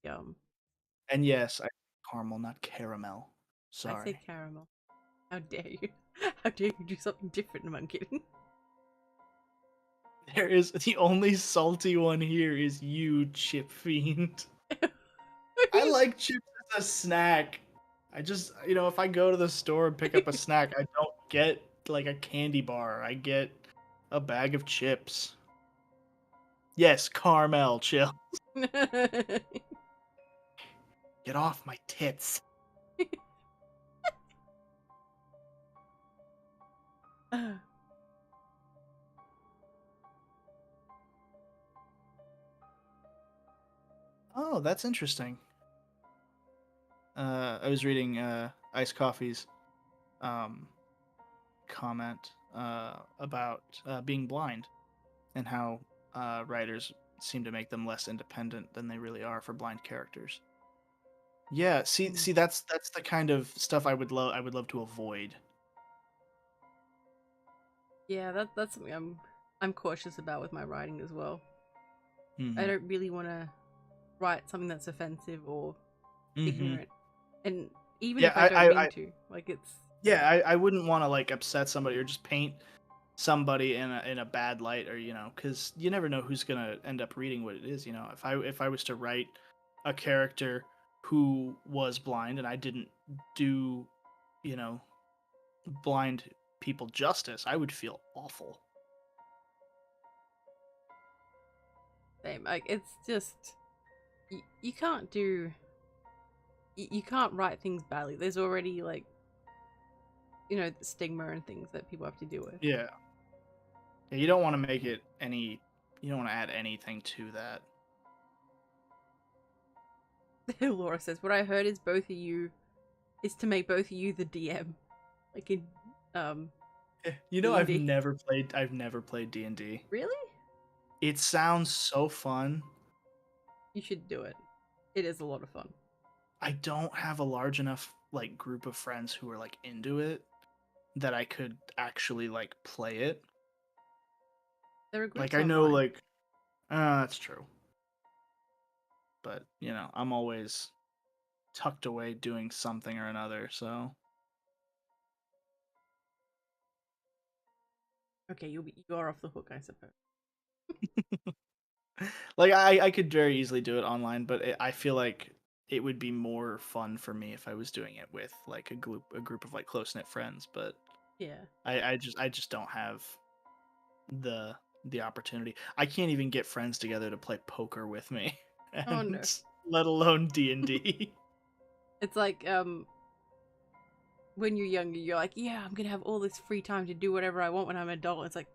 Yum. And yes, I caramel, not caramel. Sorry. I say caramel. How dare you? How dare you do something different? No, I'm kidding. There is the only salty one here is you, chip fiend. I like chips as a snack. I just, if I go to the store and pick up a snack, I don't get like a candy bar. I get a bag of chips. Yes, Carmel, chill. Get off my tits. Oh, that's interesting. I was reading Iced Coffee's comment about being blind and how writers seem to make them less independent than they really are for blind characters. Yeah, see, that's the kind of stuff I would love to avoid. Yeah, that's something I'm cautious about with my writing as well. Mm-hmm. I don't really want to write something that's offensive or ignorant, and even if I don't mean to, like it's. Yeah, I wouldn't want to like upset somebody or just paint somebody in a bad light, or because you never know who's gonna end up reading what it is. If I was to write a character who was blind and I didn't do blind people justice, I would feel awful. Same. Like it's just you can't do. You can't write things badly. There's already like the stigma and things that people have to deal with. Yeah. Yeah, you don't want to make it any. You don't want to add anything to that. Laura says, "What I heard is to make both of you the DM, like in You know, D&D. I've never played D&D. Really? It sounds so fun. You should do it. It is a lot of fun. I don't have a large enough like group of friends who are like into it that I could actually like play it. There are Like groups I know online. like that's true. But, you know, I'm always tucked away doing something or another, so Okay, you're off the hook, I suppose. like I could very easily do it online, but I feel like it would be more fun for me if I was doing it with like a group of like close-knit friends, but Yeah. I just don't have the opportunity. I can't even get friends together to play poker with me, Oh no. and let alone D&D. It's like when you're younger, you're like, yeah, I'm gonna have all this free time to do whatever I want when I'm an adult. It's like,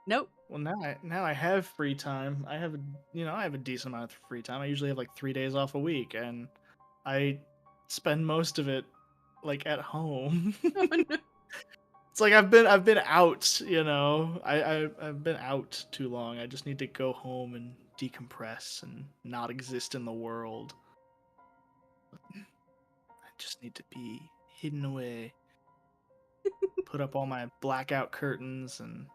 nope. Well, now I have free time. I have a decent amount of free time. I usually have like 3 days off a week, and I spend most of it like at home. Oh no. It's like I've been out. I've been out too long. I just need to go home and decompress and not exist in the world. I just need to be hidden away. Put up all my blackout curtains and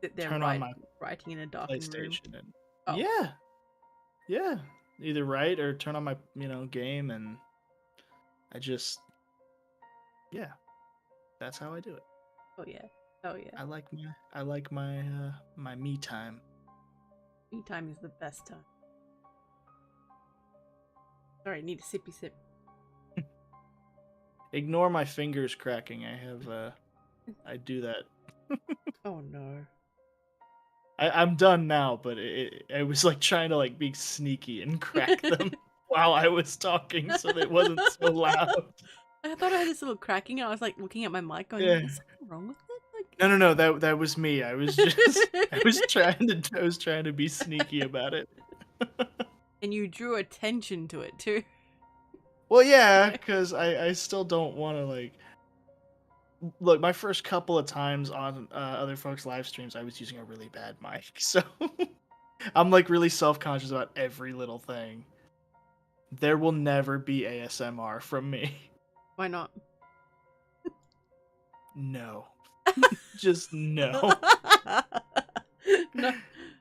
Sit there turn on my writing in a darkened room. PlayStation and Oh, yeah, either write or turn on my game, and I just yeah, that's how I do it. oh yeah. Oh yeah. I like my me time. Me time is the best time. Sorry, I need a sippy sip. Ignore my fingers cracking. I do that. Oh no. I'm done now, but I was like trying to like be sneaky and crack them while I was talking so that it wasn't so loud. I thought I had this little cracking, and I was like looking at my mic, going, Yeah. "Is something wrong with it?" No, that was me. I was just I was trying to be sneaky about it. And you drew attention to it too. Well, yeah, because I still don't want to like look. My first couple of times on other folks' live streams, I was using a really bad mic, so I'm like really self conscious about every little thing. There will never be ASMR from me. Why not? No, just no. No,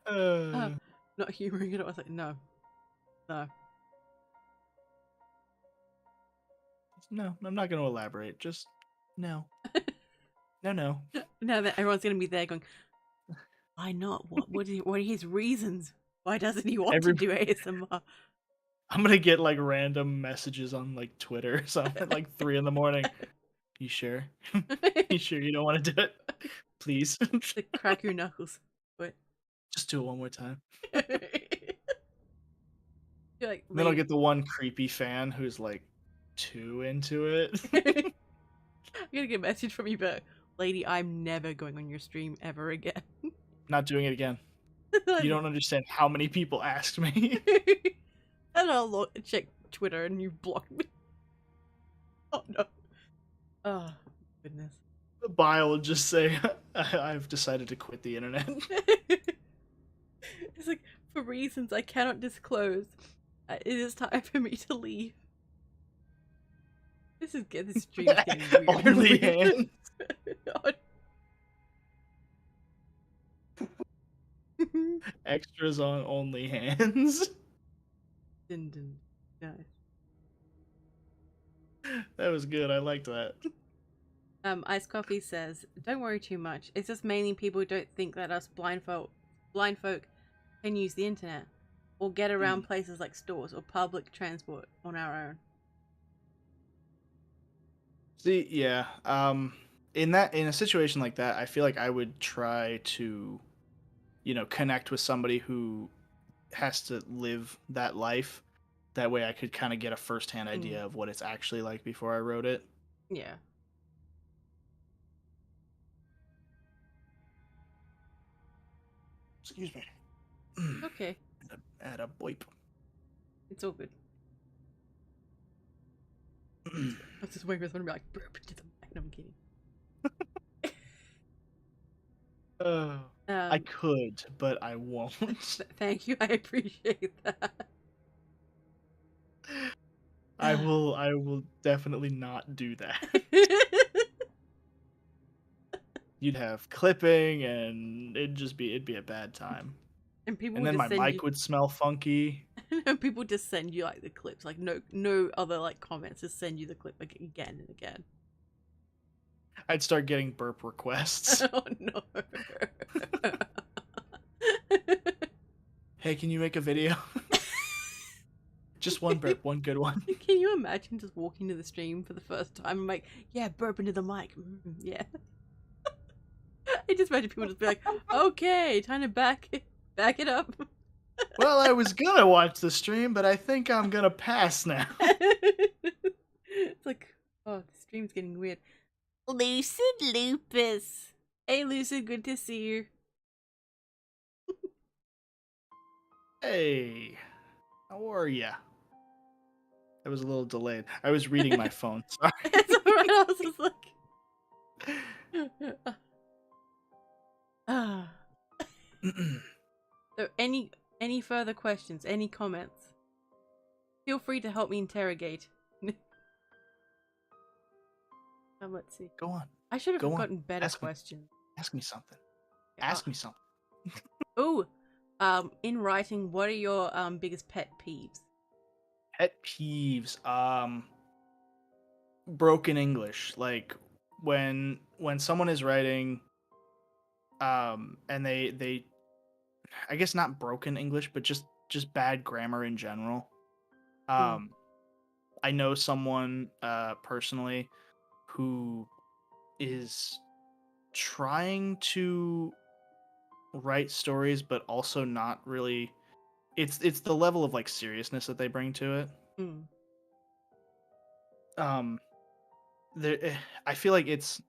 Uh, not humoring it. I was like, no, no. no, I'm not going to elaborate. Just no, no. Now that everyone's gonna be there going, why not? What are his reasons? Why doesn't he want to Every do ASMR? I'm gonna get like random messages on like Twitter or something at like 3 a.m. You sure? You sure you don't want to do it? Please. To crack your knuckles. But Just do it one more time. you're like, And then I'll get the one creepy fan who's like too into it. I'm gonna get a message from you, but lady, I'm never going on your stream ever again. Not doing it again. You don't understand how many people asked me. And I'll check Twitter and you blocked me. Oh no. Oh goodness. The bio will just say, I've decided to quit the internet. It's like, for reasons I cannot disclose, it is time for me to leave. This stream is getting weird. Only hands. Extras on only hands. Dun, dun. Nice. That was good. I liked that. Iced Coffee says, don't worry too much. It's just mainly people don't think that us blind folk can use the internet or get around places like stores or public transport on our own. See, yeah. In a situation like that, I feel like I would try to, connect with somebody who has to live that life. That way I could kind of get a firsthand idea of what it's actually like before I wrote it. Yeah. Excuse me. Okay. Add a boip. It's all good. I was just waiting for someone to be like, burp into the mic. No, I'm kidding. I could, but I won't. Thank you, I appreciate that. I will definitely not do that. You'd have clipping and it'd be a bad time. And people And would then just my send you mic would smell funky. and people just send you like the clips, like no other like comments, just send you the clip like, again and again. I'd start getting burp requests. Oh no. Hey, can you make a video? Just one burp, one good one. Can you imagine just walking to the stream for the first time and like, yeah, burp into the mic. Yeah. I just imagine people just be like, okay, time to back it up. Well, I was gonna watch the stream, but I think I'm gonna pass now. It's like, oh, the stream's getting weird. Lucid Lupus. Hey, Lucid, good to see you. Hey, how are ya? That was a little delayed. I was reading my phone. Sorry. It's alright. I was just like, ah. So, any further questions? Any comments? Feel free to help me interrogate. Let's see. Go on. I should have Go on. gotten better Ask me. questions. Ask me something. Ask me something. Oh, in writing, what are your biggest pet peeves? Pet peeves. Broken English. Like when someone is writing, and they, I guess not broken English, but just bad grammar in general. I know someone personally who is trying to write stories, but also not really. It's the level of like seriousness that they bring to it. There, I feel like it's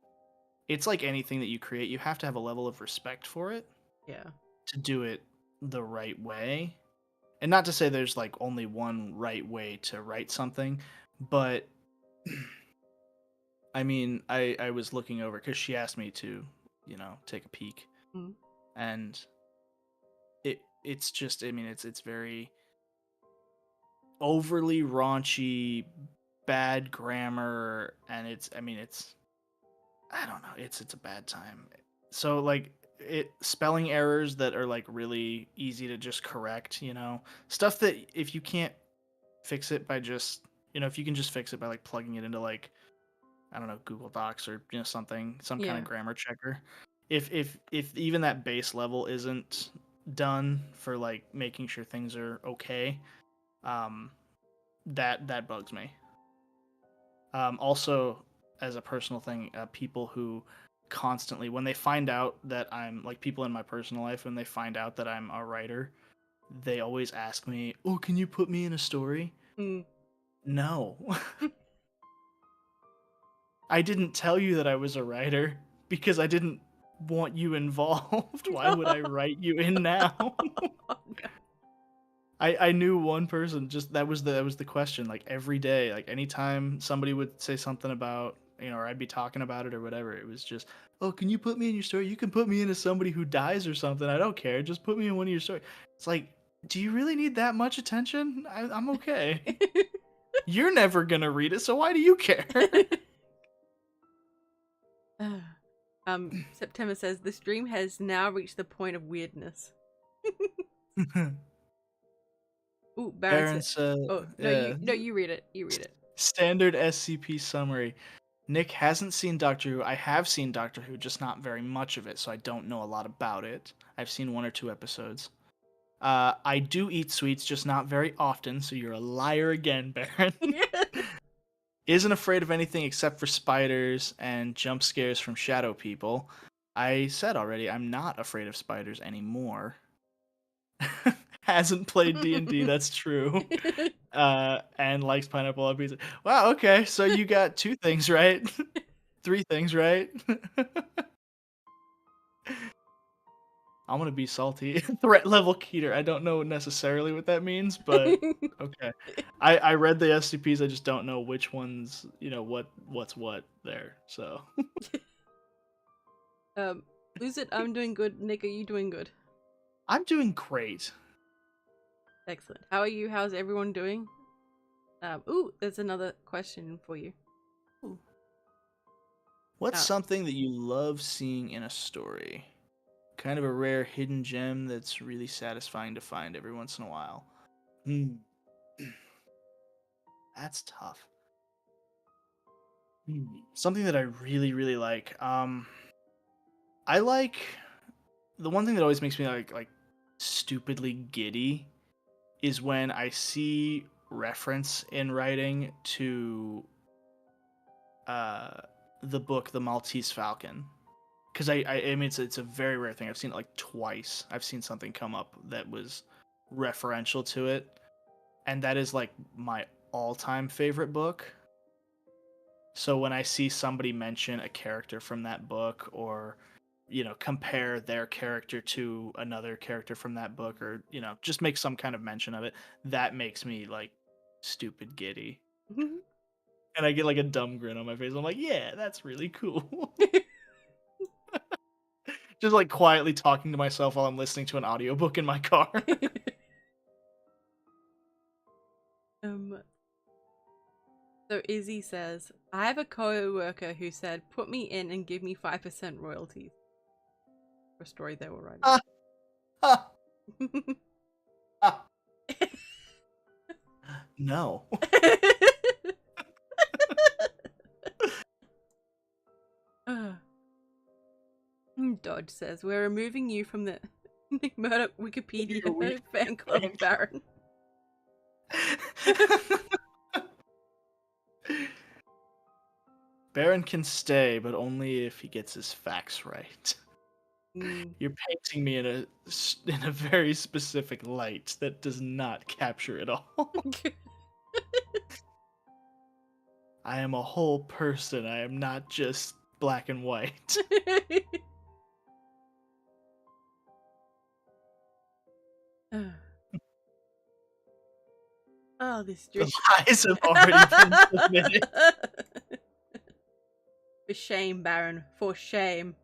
like anything that you create. You have to have a level of respect for it. Yeah. To do it the right way. And not to say there's like only one right way to write something, but I mean, I was looking over because she asked me to, take a peek, and it's just, I mean, it's very overly raunchy, bad grammar, and it's I don't know, it's a bad time. So like spelling errors that are like really easy to just correct, stuff that if you can't fix it by just, if you can just fix it by like plugging it into like, I don't know, Google Docs or some kind of grammar checker. If even that base level isn't done for like making sure things are okay, that bugs me. Also, as a personal thing, people who constantly, when they find out that I'm like, people in my personal life, when they find out that I'm a writer, they always ask me, "Oh, can you put me in a story?" No. I didn't tell you that I was a writer because I didn't want you involved. Why would I write you in now? I knew one person, just that was the question, like every day, like anytime somebody would say something about, or I'd be talking about it or whatever, it was just, "Oh, can you put me in your story? You can put me into somebody who dies or something. I don't care. Just put me in one of your stories." It's like, do you really need that much attention? I'm okay. You're never gonna read it, so why do you care? September says the stream has now reached the point of weirdness. Ooh, Baron said, "Oh no, you read it. You read it." Standard SCP summary. Nick hasn't seen Doctor Who. I have seen Doctor Who, just not very much of it, so I don't know a lot about it. I've seen 1 or 2 episodes. I do eat sweets, just not very often, so you're a liar again, Baron. Isn't afraid of anything except for spiders and jump scares from shadow people. I said already, I'm not afraid of spiders anymore. Hasn't played D&D, that's true. And likes pineapple on pizza. Wow, okay, so you got 2 things right. 3 things right. I'm gonna be salty. Threat level Keter. I don't know necessarily what that means, but okay. I read the SCPs, I just don't know which ones, what's what there, so. Lose it. I'm doing good. Nick, are you doing good? I'm doing great. Excellent. How are you? How's everyone doing? Ooh, there's another question for you. What's Oh. something that you love seeing in a story? Kind of a rare hidden gem that's really satisfying to find every once in a while. Hmm. That's tough. Something that I really, really like. I like the one thing that always makes me like stupidly giddy is when I see reference in writing to uh the book The Maltese Falcon. Because I mean it's a very rare thing. I've seen it like twice. I've seen something come up that was referential to it, and that is like my all-time favorite book. So when I see somebody mention a character from that book, or compare their character to another character from that book, or just make some kind of mention of it, that makes me like stupid giddy, and I get like a dumb grin on my face. I'm like, yeah, that's really cool. Just like quietly talking to myself while I'm listening to an audiobook in my car. So Izzy says, I have a co-worker who said, put me in and give me 5% royalties for a story they were writing. No. Dodge says, we're removing you from the N.Murdock Wikipedia fan club, Baron. Baron can stay, but only if he gets his facts right. You're painting me in a very specific light that does not capture it all. I am a whole person. I am not just black and white. Oh, this The drish. lies have already been submitted. For shame, Baron. For shame.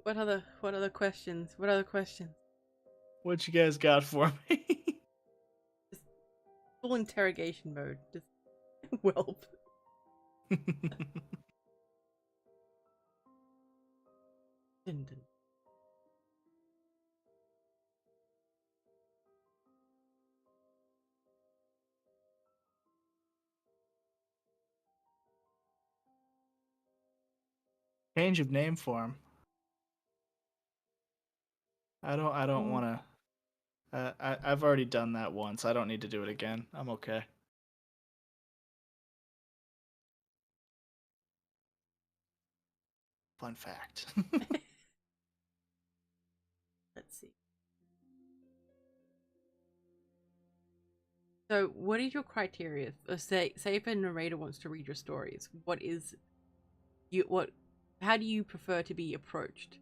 What other questions? What other questions? What you guys got for me? Just full interrogation mode. Just whelp. Dun, dun. Change of name for him. I don't want to. I've already done that once. I don't need to do it again. I'm okay. Fun fact. Let's see. So, what is your criteria? Say if a narrator wants to read your stories, how do you prefer to be approached?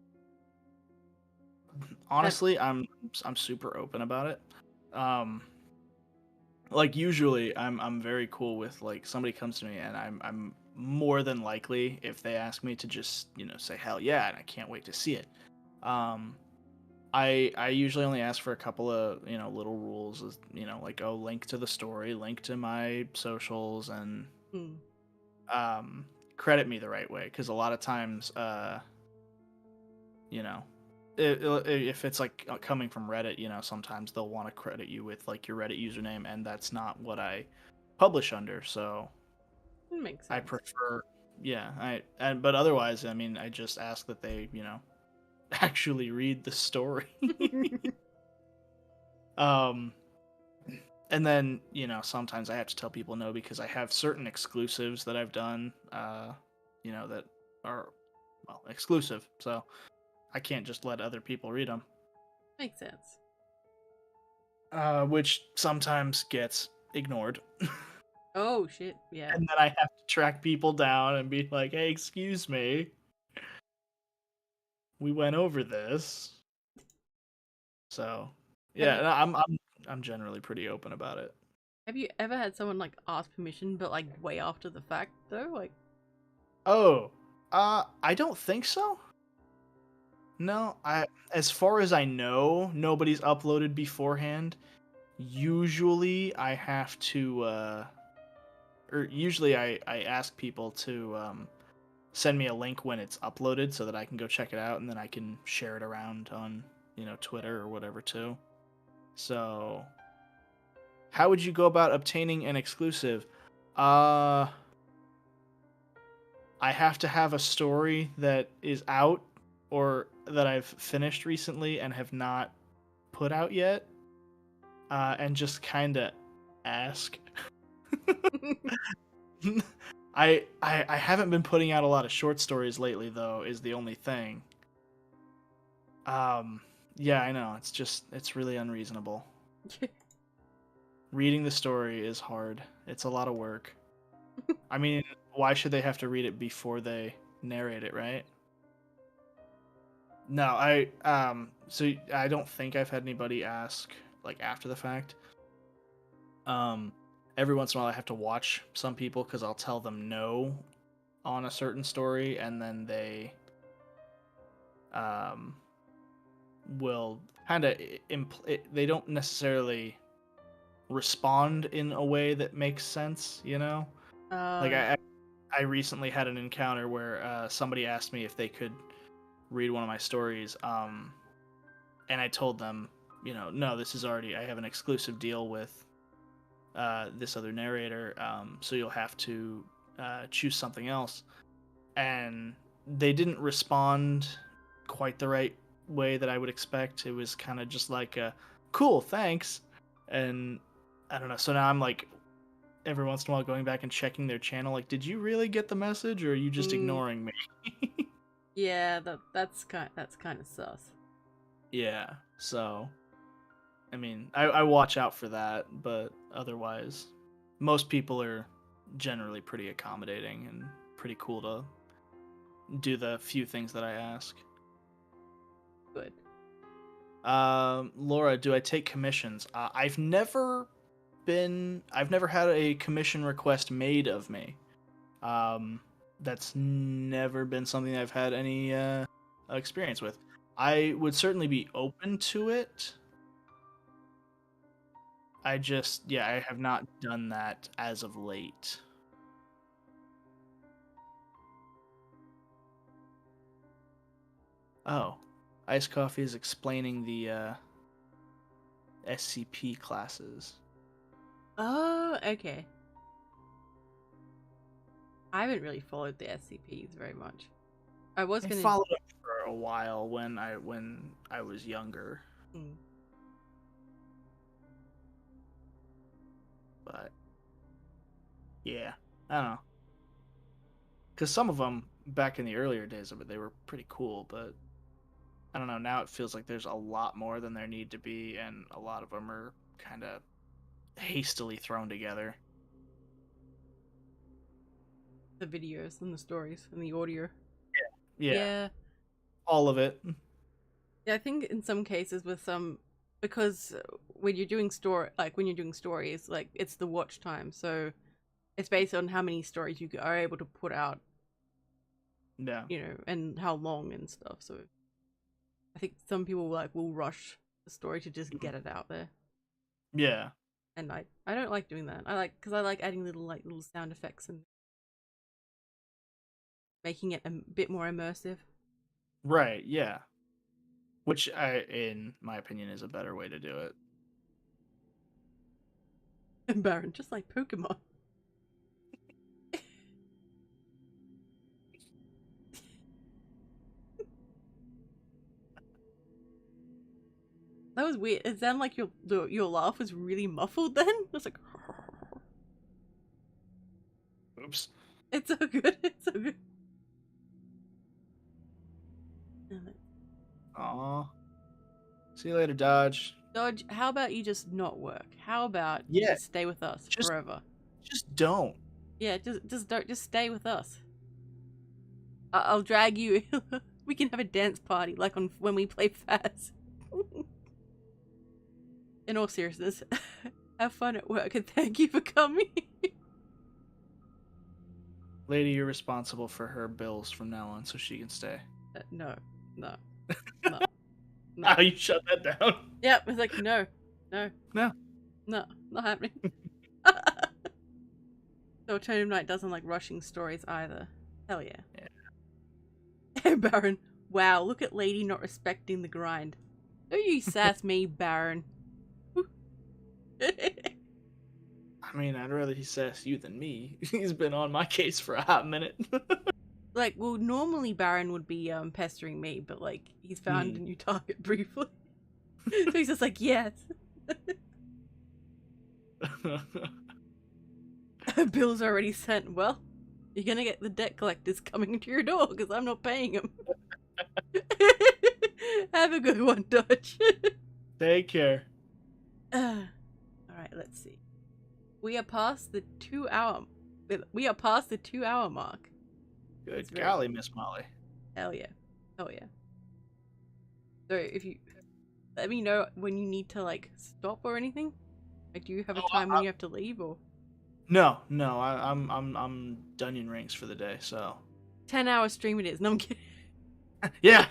Honestly, I'm super open about it. Like usually I'm very cool with like somebody comes to me and I'm more than likely, if they ask me, to just say hell yeah, and I can't wait to see it. I usually only ask for a couple of little rules, like, oh, link to the story, link to my socials, and credit me the right way, because a lot of times you know if it's like coming from Reddit, sometimes they'll want to credit you with like your Reddit username, and that's not what I publish under. So Makes sense. I prefer, but otherwise, I mean, I just ask that they, actually read the story. um, and then sometimes I have to tell people no, because I have certain exclusives that I've done, that are exclusive. So I can't just let other people read them. Makes sense. Which sometimes gets ignored. Oh shit! Yeah. And then I have to track people down and be like, "Hey, excuse me." we went over this. So, Have yeah, you no, I'm generally pretty open about it. have you ever had someone like ask permission, but like way after the fact though? Like, Oh, I don't think so. No, as far as I know, nobody's uploaded beforehand. Usually, I have to, or usually I ask people to send me a link when it's uploaded so that I can go check it out and then I can share it around on, Twitter or whatever too. So, how would you go about obtaining an exclusive? I have to have a story that is out or that I've finished recently and have not put out yet, and just kind of ask. I haven't been putting out a lot of short stories lately, though, is the only thing. Yeah, I know. It's really unreasonable. Reading the story is hard. It's a lot of work. I mean, why should they have to read it before they narrate it, right? No, so I don't think I've had anybody ask like after the fact. Every once in a while I have to watch some people because I'll tell them no on a certain story, and then they will kind of they don't necessarily respond in a way that makes sense, Like I recently had an encounter where somebody asked me if they could read one of my stories, and I told them, no, this is already, I have an exclusive deal with this other narrator, so you'll have to choose something else. And they didn't respond quite the right way that I would expect. It was kind of just like, cool, thanks. And I don't know. So now I'm like, every once in a while going back and checking their channel, like, did you really get the message or are you just ignoring me? yeah, that's kind of sus. Yeah. So, I mean, I watch out for that, but otherwise, most people are generally pretty accommodating and pretty cool to do the few things that I ask. Good. Laura, do I take commissions? I've never had a commission request made of me. That's never been something I've had any experience with. I would certainly be open to it. I have not done that as of late. Oh, Iced Coffee is explaining the SCP classes. Oh, okay. I haven't really followed the SCPs very much. I followed up for a while when I was younger. But yeah, I don't know. Because some of them back in the earlier days of it, they were pretty cool, but I don't know. Now it feels like there's a lot more than there need to be, and a lot of them are kind of hastily thrown together. The videos and the stories and the audio. Yeah. All of it. Yeah, I think in some cases with some, because when you're doing stories, like it's the watch time, so it's based on how many stories you are able to put out. Yeah. And how long and stuff. So I think some people will rush the story to just get it out there. Yeah. And I don't like doing that. Because I like adding little sound effects and making it a bit more immersive. Right, yeah. Which, in my opinion, is a better way to do it. And Baron, just like Pokemon. That was weird. It sounded like your laugh was really muffled then. It was like... Oops. It's so good. It's so good. Aw. See you later, Dodge. Dodge, how about you just not work? How about you just stay with us forever? Just don't. Yeah, just stay with us. I'll drag you We can have a dance party like on when we play Faz. In all seriousness, have fun at work and thank you for coming. Lady, you're responsible for her bills from now on, so she can stay. No. No. Oh, you shut that down? Yep, it's like, no, not happening. So Alternative Night doesn't like rushing stories either. Hell yeah. Hey, Baron. Wow, look at Lady not respecting the grind. Don't you sass me, Baron. I mean, I'd rather he sass you than me. He's been on my case for a hot minute. Like, well, normally Baron would be pestering me, but like, he's found a new target briefly. So he's just like, yes. Bill's already sent. Well, you're gonna get the debt collectors coming to your door because I'm not paying them. Have a good one, Dutch. Take care. Alright, let's see. We are past the 2-hour. We are past the 2-hour mark. Good golly, Miss Molly. Hell yeah. Hell yeah. So if you let me know when you need to like stop or anything. Like, do you have a time when you have to leave or? No, I'm Dunyan Rings for the day, so 10-hour stream it is. No, I'm kidding. Yeah.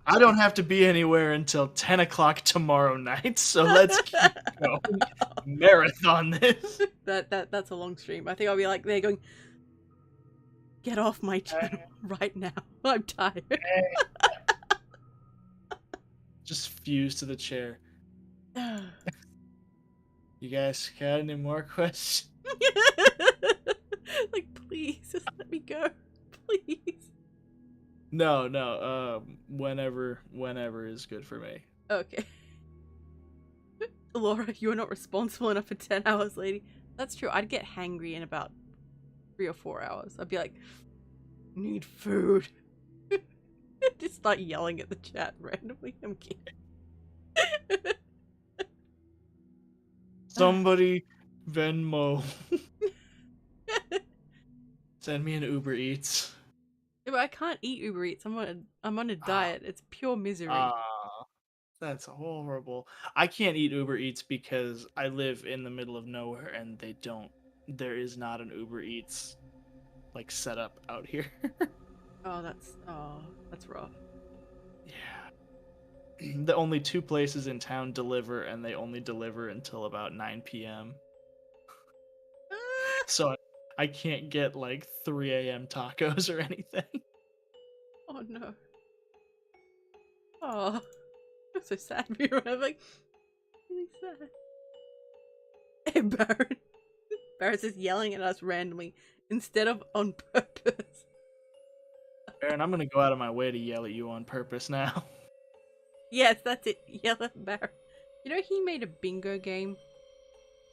I don't have to be anywhere until 10 o'clock tomorrow night, so let's keep going. Marathon this. That's a long stream. I think I'll be like there going, get off my channel right now. I'm tired. Just fuse to the chair. You guys got any more questions? Like, please, just let me go. Please. No. Whenever is good for me. Okay. Laura, you're not responsible enough for 10 hours, lady. That's true. I'd get hangry in about 3 or 4 hours. I'd be like, need food. Just start yelling at the chat randomly. I'm kidding. Somebody Venmo. Send me an Uber Eats. Yeah, but I can't eat Uber Eats. I'm on a diet. It's pure misery. That's horrible. I can't eat Uber Eats because I live in the middle of nowhere and there is not an Uber Eats like set up out here. That's rough. Yeah. The only 2 places in town deliver, and they only deliver until about 9 p.m. So I can't get like 3 a.m. tacos or anything. Oh no. Oh, I'm so sad for you. I'm like, really sad. Hey, Baron. Baron's just yelling at us randomly instead of on purpose. Aaron, I'm gonna go out of my way to yell at you on purpose now. Yes, that's it. Yell at Baron. You know he made a bingo game?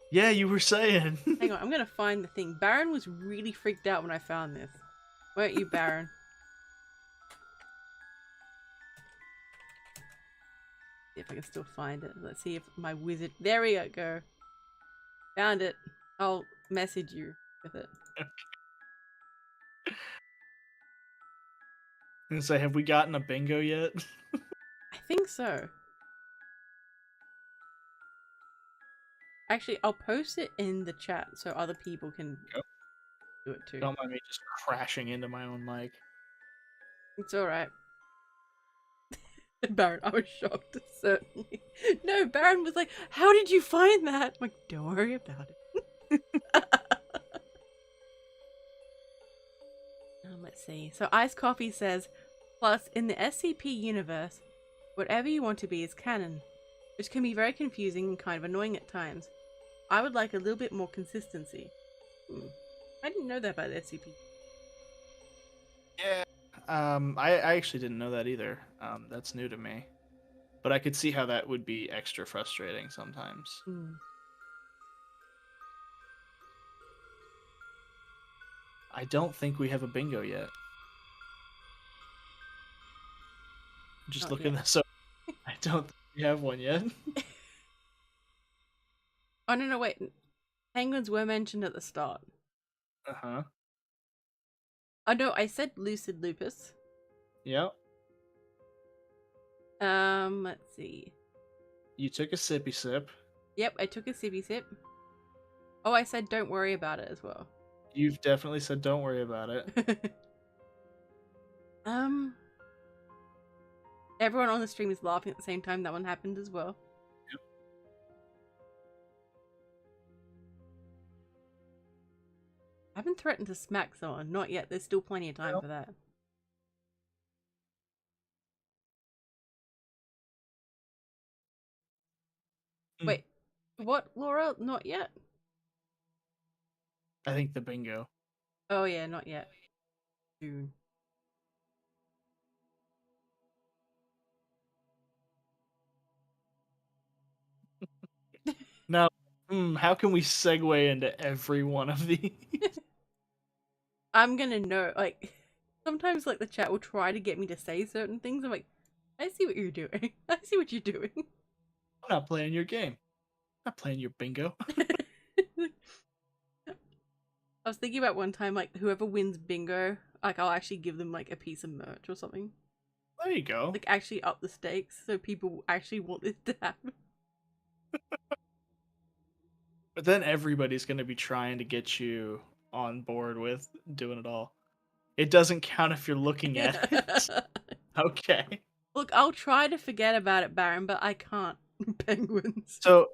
Yeah, you were saying. Hang on, I'm gonna find the thing. Baron was really freaked out when I found this. Weren't you, Baron? See if I can still find it. Let's see if my wizard... There we go. Found it. I'll message you with it. And say, have we gotten a bingo yet? I think so. Actually, I'll post it in the chat so other people can do it too. Don't mind me just crashing into my own mic. It's alright. Baron, I was shocked, certainly. No, Baron was like, how did you find that? I'm like, don't worry about it. Let's see. So Ice Coffee says, plus, in the SCP universe, whatever you want to be is canon, which can be very confusing and kind of annoying at times. I would like a little bit more consistency. I didn't know that about the SCP. Yeah. I actually didn't know that either. That's new to me. But I could see how that would be extra frustrating sometimes. I don't think we have a bingo yet. I'm just looking this up. I don't think we have one yet. Oh, no, wait. Penguins were mentioned at the start. Uh-huh. Oh, no, I said Lucid Lupus. Yep. Let's see. You took a sippy sip. Yep, I took a sippy sip. Oh, I said don't worry about it as well. You've definitely said don't worry about it. Everyone on the stream is laughing at the same time that one happened as well. Yep. I haven't threatened to smack someone. Not yet. There's still plenty of time for that. Wait, what, Laura? Not yet? I think the bingo. Oh yeah, not yet. Soon. Now, how can we segue into every one of these? I'm gonna know, like, sometimes, like, the chat will try to get me to say certain things. I'm like, I see what you're doing. I see what you're doing. I'm not playing your game. I'm not playing your bingo. I was thinking about one time, like, whoever wins bingo, like, I'll actually give them, like, a piece of merch or something. There you go. Like, actually up the stakes so people actually want this to happen. But then everybody's going to be trying to get you on board with doing it all. It doesn't count if you're looking at it. Okay. Look, I'll try to forget about it, Baron, but I can't. Penguins. So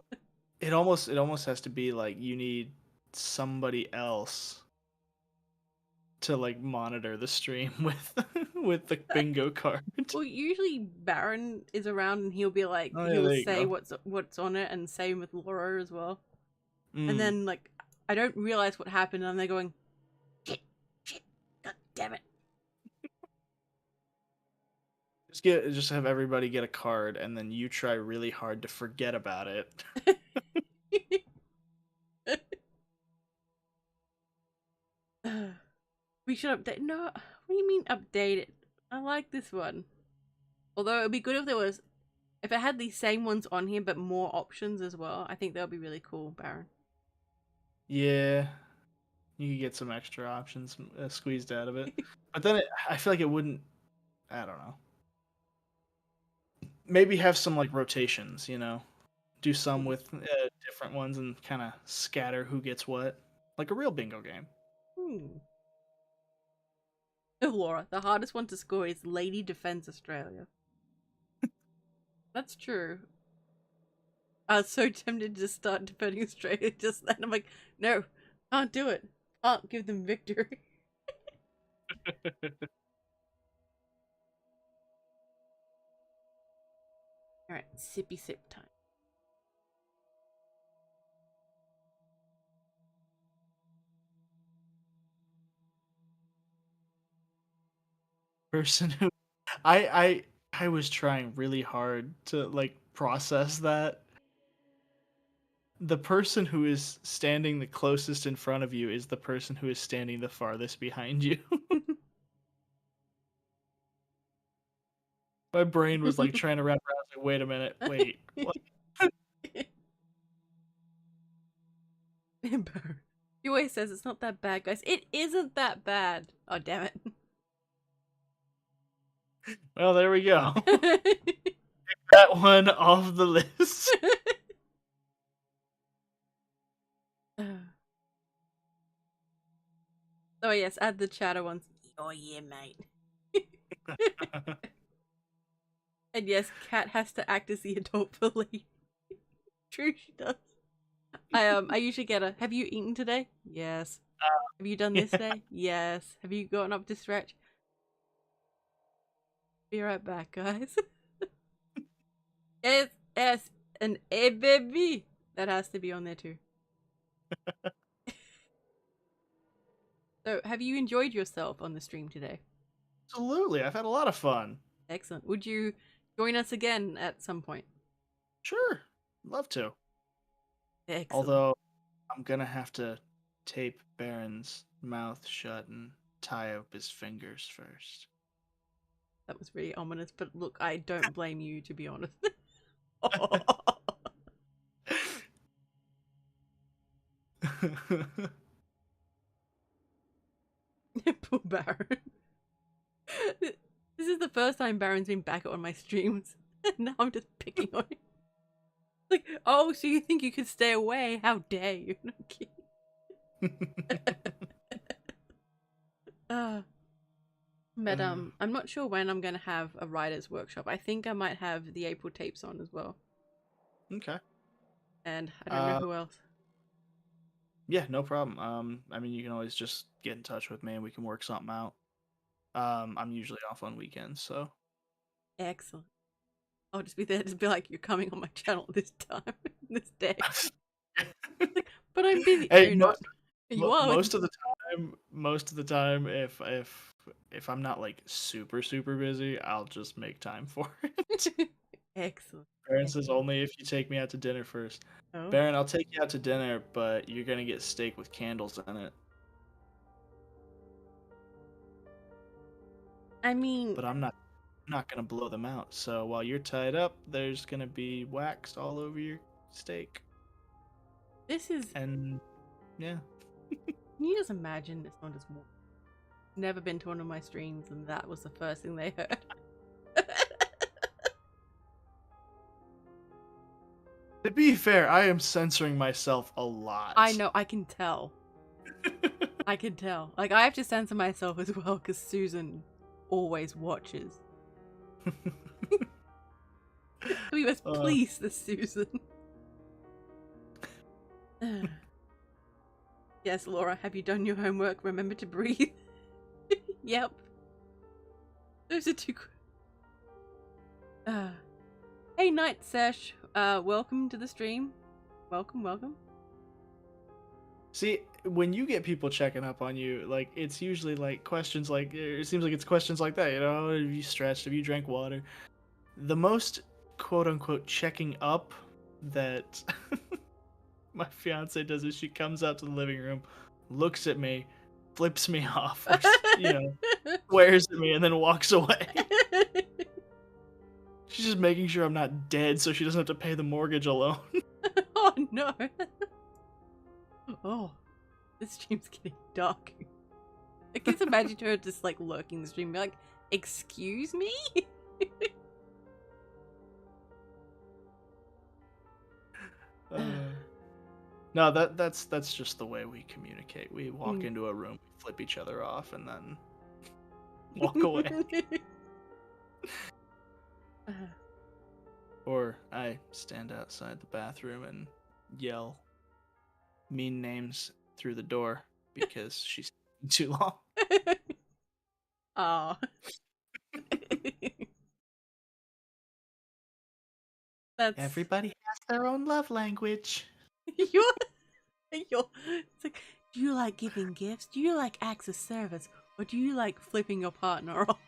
it almost has to be like you need somebody else to like monitor the stream with the bingo card. Well, usually Baron is around and he'll be like, Oh, yeah, he'll there you say go. what's on it, and same with Laura as well. Mm. And then, like, I don't realize what happened, and they're going, shit, god damn it. Just have everybody get a card, and then you try really hard to forget about it. We should update. No, what do you mean update it? I like this one. Although it would be good if if it had these same ones on here, but more options as well. I think that would be really cool, Baron. Yeah, you could get some extra options squeezed out of it, but then I feel like it wouldn't. I don't know. Maybe have some like rotations, do some with different ones and kind of scatter who gets what, like a real bingo game. Oh, Laura, the hardest one to score is Lady Defends Australia. That's true. I was so tempted to start defending Australia just then. I'm like, no, can't do it. Can't give them victory. Alright, sippy sip time. Person who I was trying really hard to like process that. The person who is standing the closest in front of you is the person who is standing the farthest behind you. My brain was like trying to wrap around. Like, wait a minute, wait. What? He always says it's not that bad, guys. It isn't that bad. Oh, damn it. Well, there we go. Pick that one off the list. Oh, yes, add the chatter ones. Oh, yeah, mate. And yes, Kat has to act as the adult for Lee. True, she does. I usually get a, have you eaten today? Yes. Have you done this today? Yes. Have you gotten up to stretch? Be right back, guys. Yes, yes, and a baby. That has to be on there too. So, have you enjoyed yourself on the stream today? Absolutely, I've had a lot of fun. Excellent. Would you join us again at some point? Sure, love to. Excellent. Although I'm gonna have to tape Baron's mouth shut and tie up his fingers first. That was really ominous, but look, I don't blame you, to be honest. Poor Baron. This is the first time Baron's been back on my streams. And now I'm just picking on him. Like, oh, so you think you could stay away? How dare you? No, I'm kidding. But I'm not sure when I'm gonna have a writer's workshop. I think I might have the April tapes on as well. Okay. And I don't know who else. Yeah, no problem. I mean, you can always just get in touch with me and we can work something out. I'm usually off on weekends, so. Excellent. I'll just be there to be like, you're coming on my channel this time, this day. Like, but I'm busy. Hey, no, you're not. You are. Most of the time, if I'm not like super busy, I'll just make time for it. Excellent. Baron says only if you take me out to dinner first. Oh. Baron, I'll take you out to dinner, but you're gonna get steak with candles in it. I mean, But I'm not gonna blow them out. So while you're tied up, there's gonna be wax all over your steak. this is. And yeah. Can you just imagine this one just never been to one of my streams and that was the first thing they heard? To be fair, I am censoring myself a lot. I know, I can tell. I can tell. Like, I have to censor myself as well because Susan always watches. We must please the Susan. Yes, Laura, have you done your homework? Remember to breathe. Yep. Those are two. Hey, Night Sesh. Welcome to the stream. Welcome. See, when you get people checking up on you, like, it's usually like questions like, it seems like it's questions like that, you know, have you stretched, have you drank water? The most quote-unquote checking up that my fiance does is she comes out to the living room, looks at me, flips me off, or, you know, swears at me, and then walks away. She's just making sure I'm not dead so she doesn't have to pay the mortgage alone. Oh, no. Oh, this stream's getting dark. I can just imagine her just like lurking the stream, be like, "Excuse me." No, that's just the way we communicate. We walk into a room, flip each other off, and then walk away. Or I stand outside the bathroom and yell mean names through the door because she's too long. Oh. That's... Everybody has their own love language. It's like, do you like giving gifts? Do you like acts of service? Or do you like flipping your partner off?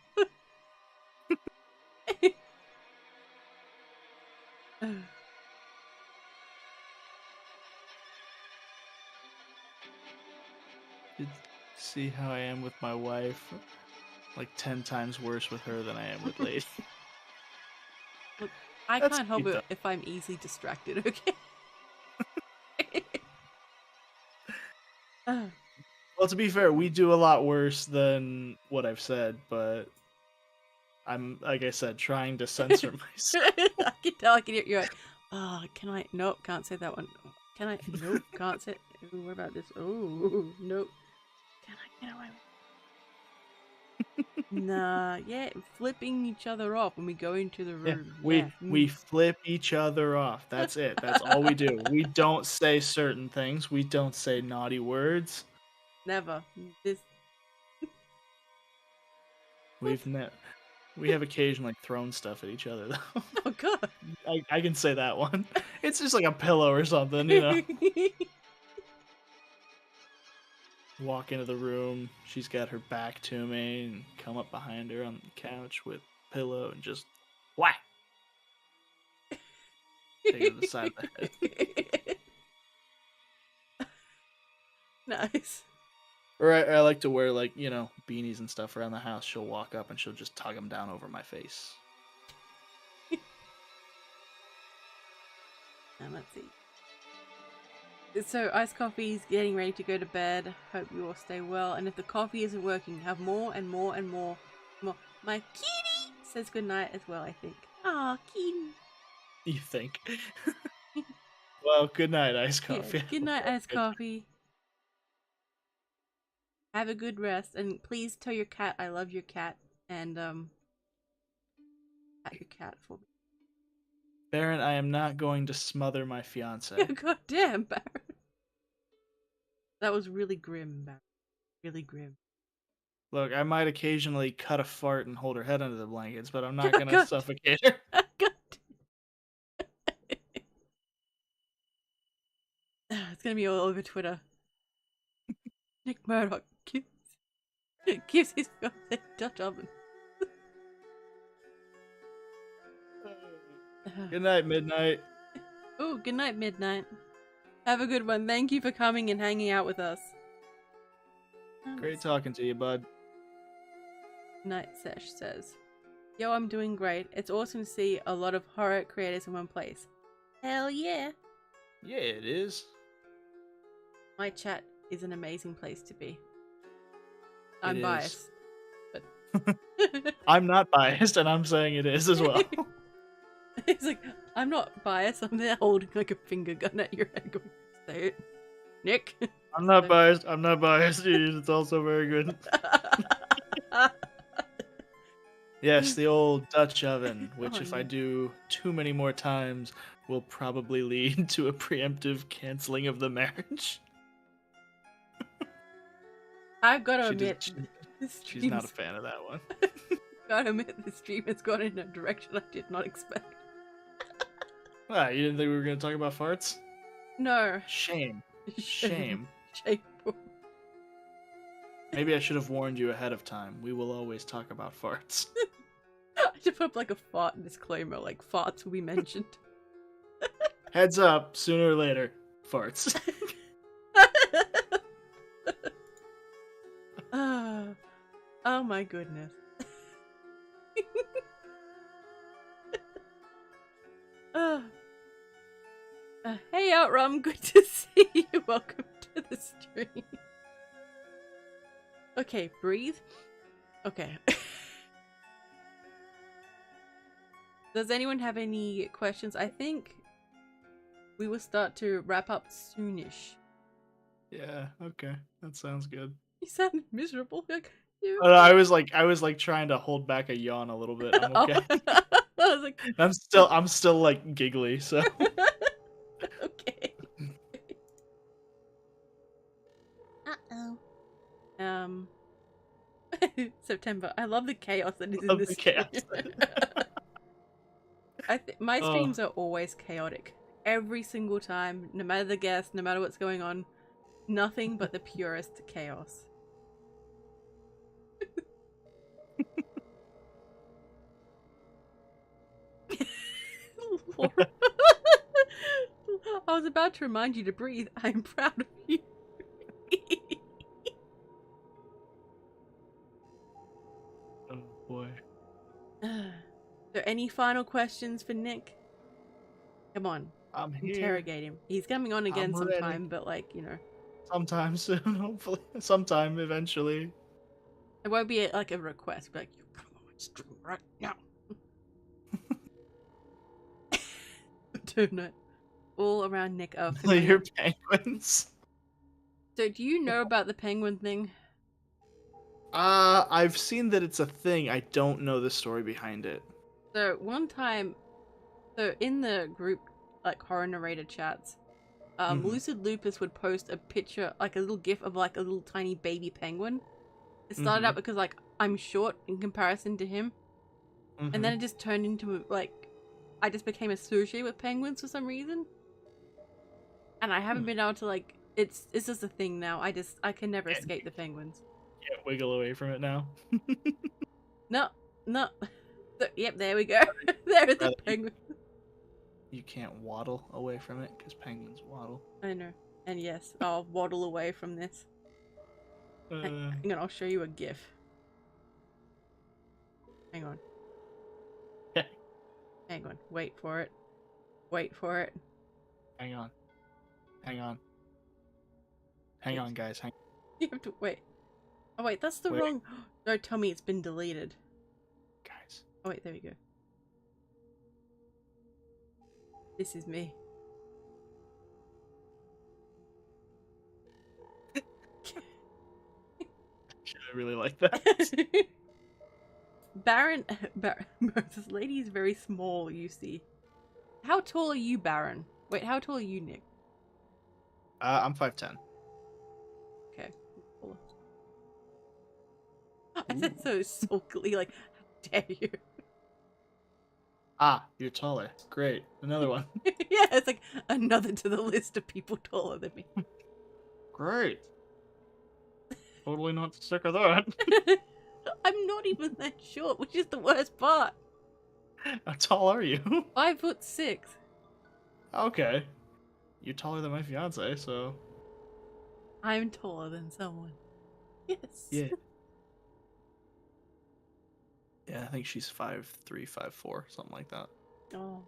See how I am with my wife? Like 10 times worse with her than I am with Lady. Look, I can't help it if I'm easily distracted, okay? Well, to be fair, we do a lot worse than what I've said, but I'm, like I said, trying to censor myself. I can tell, I can hear you like, oh, can I? Nope, can't say that one. Can I? Nope, can't say. Ooh, what about this? Oh, nope. Can I get away with? Nah, yeah, flipping each other off when we go into the room. Yeah, we flip each other off. That's it. That's all we do. We don't say certain things. We don't say naughty words. Never. This. We have occasionally thrown stuff at each other though. Oh god. I can say that one. It's just like a pillow or something, you know. Walk into the room, she's got her back to me, and come up behind her on the couch with a pillow and just whack. Take her to the side of the head. Nice. Or I like to wear, like, you know, beanies and stuff around the house. She'll walk up and she'll just tug them down over my face. Now let's see. So, iced coffee's getting ready to go to bed. Hope you all stay well. And if the coffee isn't working, have more and more and more. My kitty says goodnight as well, I think. Aw, kitty. You think? Well, good night, iced coffee. Yeah, good night, iced coffee. Have a good rest, and please tell your cat I love your cat, and pat your cat for me. Baron, I am not going to smother my fiance. God damn, Baron. That was really grim, Baron. Really grim. Look, I might occasionally cut a fart and hold her head under the blankets, but I'm not gonna suffocate her. God. It's gonna be all over Twitter. N.Murdock gives his fiance Dutch oven. Good night, Midnight. Oh, good night, Midnight. Have a good one. Thank you for coming and hanging out with us. Great talking to you, bud. Night Sesh says, yo, I'm doing great. It's awesome to see a lot of horror creators in one place. Hell yeah. Yeah, it is. My chat is an amazing place to be. I'm biased. But I'm not biased, and I'm saying it is as well. It's like, I'm not biased. I'm there holding like a finger gun at your head going, say it. Nick. I'm not biased. I'm not biased. It's also very good. Yes, the old Dutch oven, which if I do too many more times, will probably lead to a preemptive canceling of the marriage. I've got to admit, she's not a fan of that one. Gotta admit, the stream has gone in a direction I did not expect. Ah, you didn't think we were going to talk about farts? No. Shame. Shame. Shameful. Maybe I should have warned you ahead of time. We will always talk about farts. I should put up like a fart disclaimer, like farts will be mentioned. Heads up, sooner or later, farts. Oh my goodness. Hey Outrum, good to see you. Welcome to the stream. Okay, breathe. Okay. Does anyone have any questions? I think we will start to wrap up soonish. Yeah, okay. That sounds good. You sound miserable. Like, I was like trying to hold back a yawn a little bit. I'm okay. I was like, I'm still like giggly, so okay. Uh-oh. September. I love the chaos that is in this stream. My streams are always chaotic. Every single time, no matter the guest, no matter what's going on, nothing but the purest chaos. Laura. I was about to remind you to breathe. I'm proud of you. Oh boy. So any final questions for Nick? Come on. I'm here. Interrogate him. He's coming on again sometime, but like, you know. Sometime soon, hopefully. Sometime eventually. It won't be like a request, but like, you come on stream right now. Doing it all around Nick. Oh, your penguins. So do you know about the penguin thing? I've seen that it's a thing. I don't know the story behind it. So one time, so in the group, like horror narrator chats, Lucid Lupus would post a picture, like a little gif of like a little tiny baby penguin. It started out because like I'm short in comparison to him, and then it just turned into like I just became associated with penguins for some reason, and I haven't been able to like it's just a thing now. I can never escape the penguins. Can't wiggle away from it now. No. So, yep, there we go. There is the penguin. You can't waddle away from it because penguins waddle. I know. And yes, I'll waddle away from this. Hang on, I'll show you a gif. Hang on. Okay. Hang on. Wait for it. Wait for it. Hang on. Hang on. Hang on, guys. Hang. You have to wait. Oh wait, that's the wrong. Don't tell me it's been deleted. Oh wait, there we go. This is me. I really like that. Baron, this lady is very small, you see. How tall are you, Baron? Wait, how tall are you, Nick? I'm 5'10". Okay. I said so sulkily, like, how dare you? Ah, you're taller. Great. Another one. Yeah, it's like another to the list of people taller than me. Great. Totally not sick of that. I'm not even that short, which is the worst part. How tall are you? 5'6". Okay. You're taller than my fiance, so. I'm taller than someone. Yes. Yeah. Yeah, I think she's 5'3", 5'4", something like that. Oh.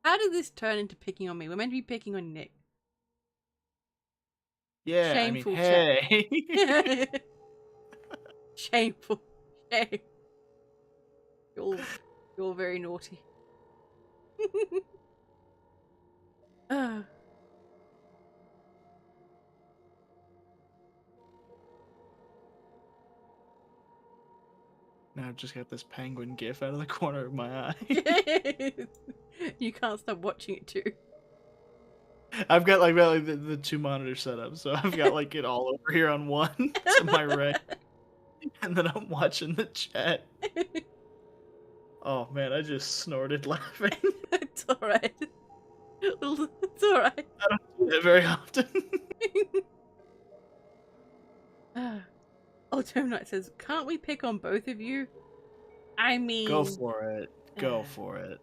How did this turn into picking on me? We're meant to be picking on Nick. Yeah, Shameful I mean, hey. Shameful. Shame. You're very naughty. Ah. Now I've just got this penguin gif out of the corner of my eye. You can't stop watching it too. I've got like the two monitor setup, so I've got like it all over here on one to my right, and then I'm watching the chat. Oh man, I just snorted laughing. It's alright. It's alright. I don't do that very often. Ultimate Knight says, can't we pick on both of you? I mean... Go for it. Go for it.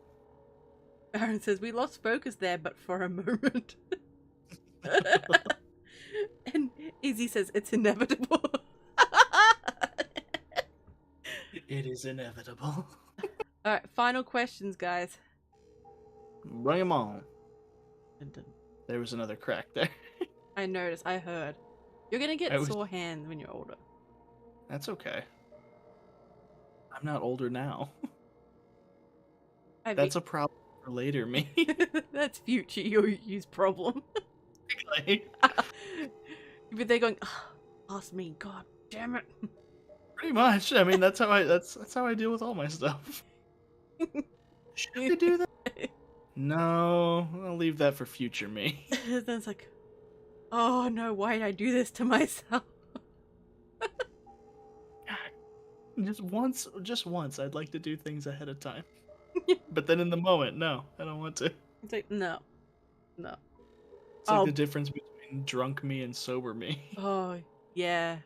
Baron says, we lost focus there, but for a moment. And Izzy says, it's inevitable. It is inevitable. Alright, final questions, guys. Bring them on. Dun, dun. There was another crack there. I noticed, I heard. You're gonna get sore hands when you're older. That's okay. I'm not older now. That's a problem for later me. That's future you's problem. But they're going, oh, past me, god damn it. Pretty much. I mean, that's how I deal with all my stuff. Should I do that? No, I'll leave that for future me. Then it's like, oh no, why did I do this to myself? Just once, I'd like to do things ahead of time. But then in the moment, no, I don't want to. It's like, no. It's like the difference between drunk me and sober me. Oh, yeah.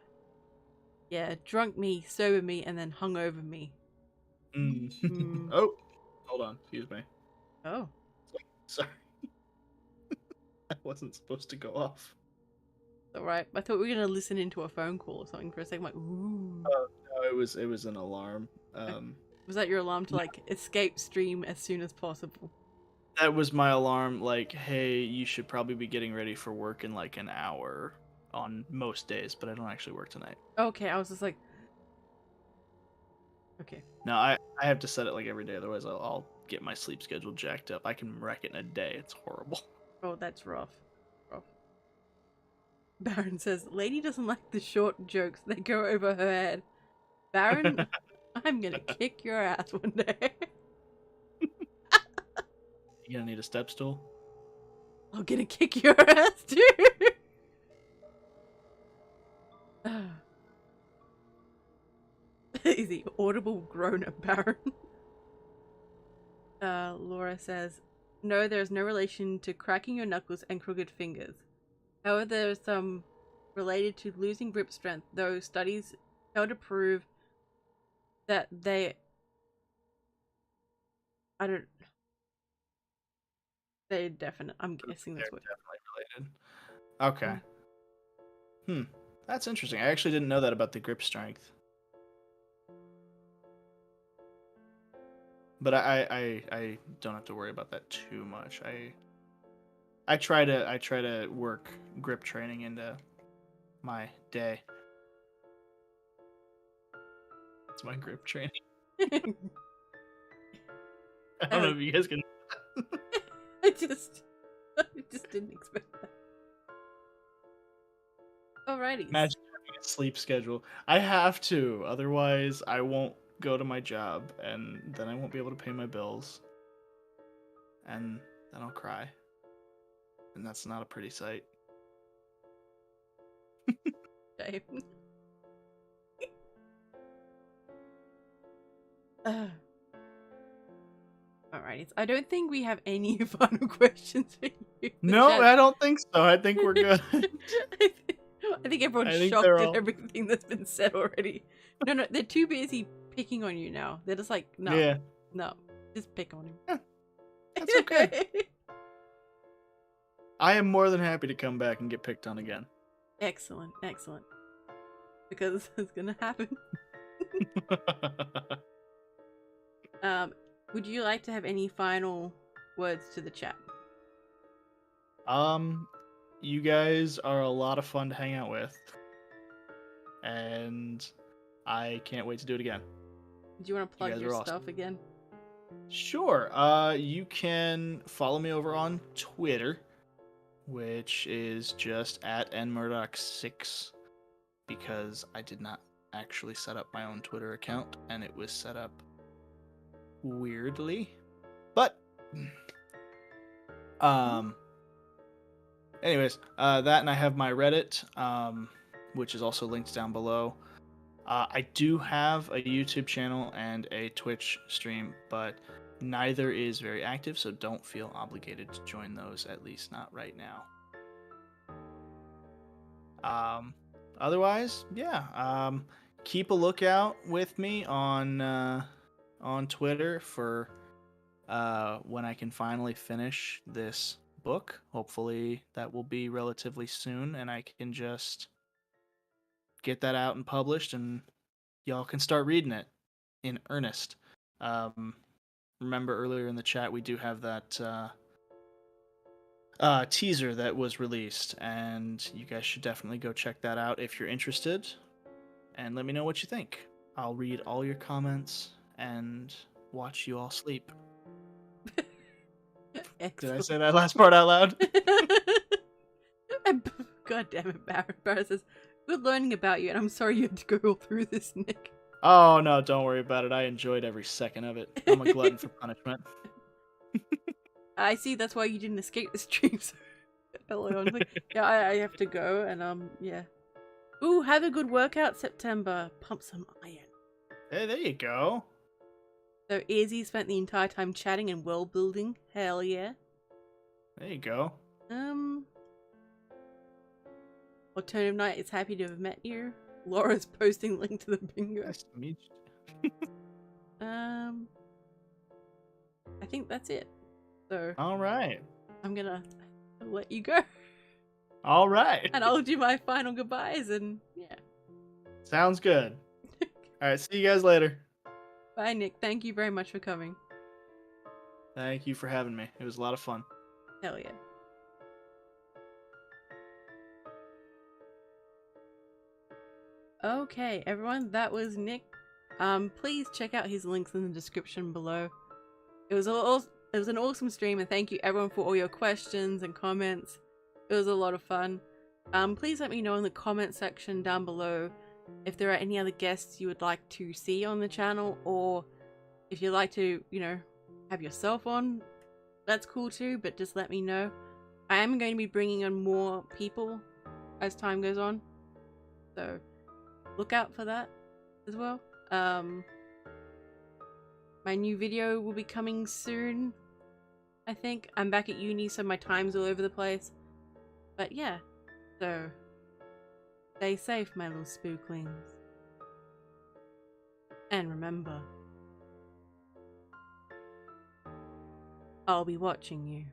Yeah, drunk me, sober me, and then hungover me. Oh, hold on, excuse me. Oh. Sorry. I wasn't supposed to go off. Alright, I thought we were going to listen into a phone call or something for a second, like, ooh. Oh, no, it was an alarm. Was that your alarm to, like, escape stream as soon as possible? That was my alarm, like, hey, you should probably be getting ready for work in, like, an hour on most days, but I don't actually work tonight. Okay, I was just like... Okay. No, I have to set it, like, every day, otherwise I'll get my sleep schedule jacked up. I can wreck it in a day. It's horrible. Oh, that's rough. Baron says, lady doesn't like the short jokes. They go over her head. Baron, I'm gonna kick your ass one day. You gonna need a step stool? I'm gonna kick your ass too. Is the audible groan of Baron? Laura says, no, there is no relation to cracking your knuckles and crooked fingers. However, there is some related to losing grip strength, though studies fail to prove that they... They're definite. I'm guessing that's what... Definitely related. Okay. That's interesting. I actually didn't know that about the grip strength. But I don't have to worry about that too much. I try to work grip training into my day. That's my grip training. I don't know if you guys can. I just didn't expect that. Alrighty. Imagine having a sleep schedule. I have to, otherwise I won't go to my job, and then I won't be able to pay my bills, and then I'll cry, and that's not a pretty sight. Shame. Alrighty. I don't think we have any final questions for you. No, I don't think so. I think we're good. I think everyone's shocked at everything that's been said already. No, they're too busy picking on you now. They're just like, no, just pick on him. Yeah, that's okay. I am more than happy to come back and get picked on again. Excellent. Because it's gonna happen. Would you like to have any final words to the chat? You guys are a lot of fun to hang out with, and I can't wait to do it again. Do you want to plug your stuff again? Sure. You can follow me over on Twitter, which is just at N.Murdock6, because I did not actually set up my own Twitter account, and it was set up weirdly. But anyways, that, and I have my Reddit, which is also linked down below. I do have a YouTube channel and a Twitch stream, but neither is very active, so don't feel obligated to join those, at least not right now. Otherwise, yeah, keep a lookout with me on Twitter for when I can finally finish this book. Hopefully that will be relatively soon, and I can just get that out and published, and y'all can start reading it in earnest. Remember earlier in the chat, we do have that teaser that was released, and you guys should definitely go check that out if you're interested, and let me know what you think. I'll read all your comments and watch you all sleep. Did I say that last part out loud? God damn it, Barrett says, good learning about you, and I'm sorry you had to go all through this, Nick. Oh, no, don't worry about it. I enjoyed every second of it. I'm a glutton for punishment. I see, that's why you didn't escape the stream so early on. Like, yeah, I have to go, and yeah. Ooh, have a good workout, September. Pump some iron. Hey, there you go. So Izzy spent the entire time chatting and world building. Hell yeah. There you go. Alternative Night is happy to have met you. Laura's posting link to the bingo. Nice to meet you. I think that's it. So all right. I'm gonna let you go. All right. And I'll do my final goodbyes, and yeah. Sounds good. All right, see you guys later. Bye, Nick. Thank you very much for coming. Thank you for having me. It was a lot of fun. Hell yeah. Okay, everyone, that was Nick. Please check out his links in the description below. It was an awesome stream, and thank you everyone for all your questions and comments. It was a lot of fun. Please let me know in the comment section down below if there are any other guests you would like to see on the channel, or if you'd like to, you know, have yourself on, that's cool too, but just let me know. I am going to be bringing on more people as time goes on, so look out for that as well. My new video will be coming soon, I think. I'm back at uni, so my time's all over the place. But yeah, so stay safe, my little spooklings. And remember, I'll be watching you.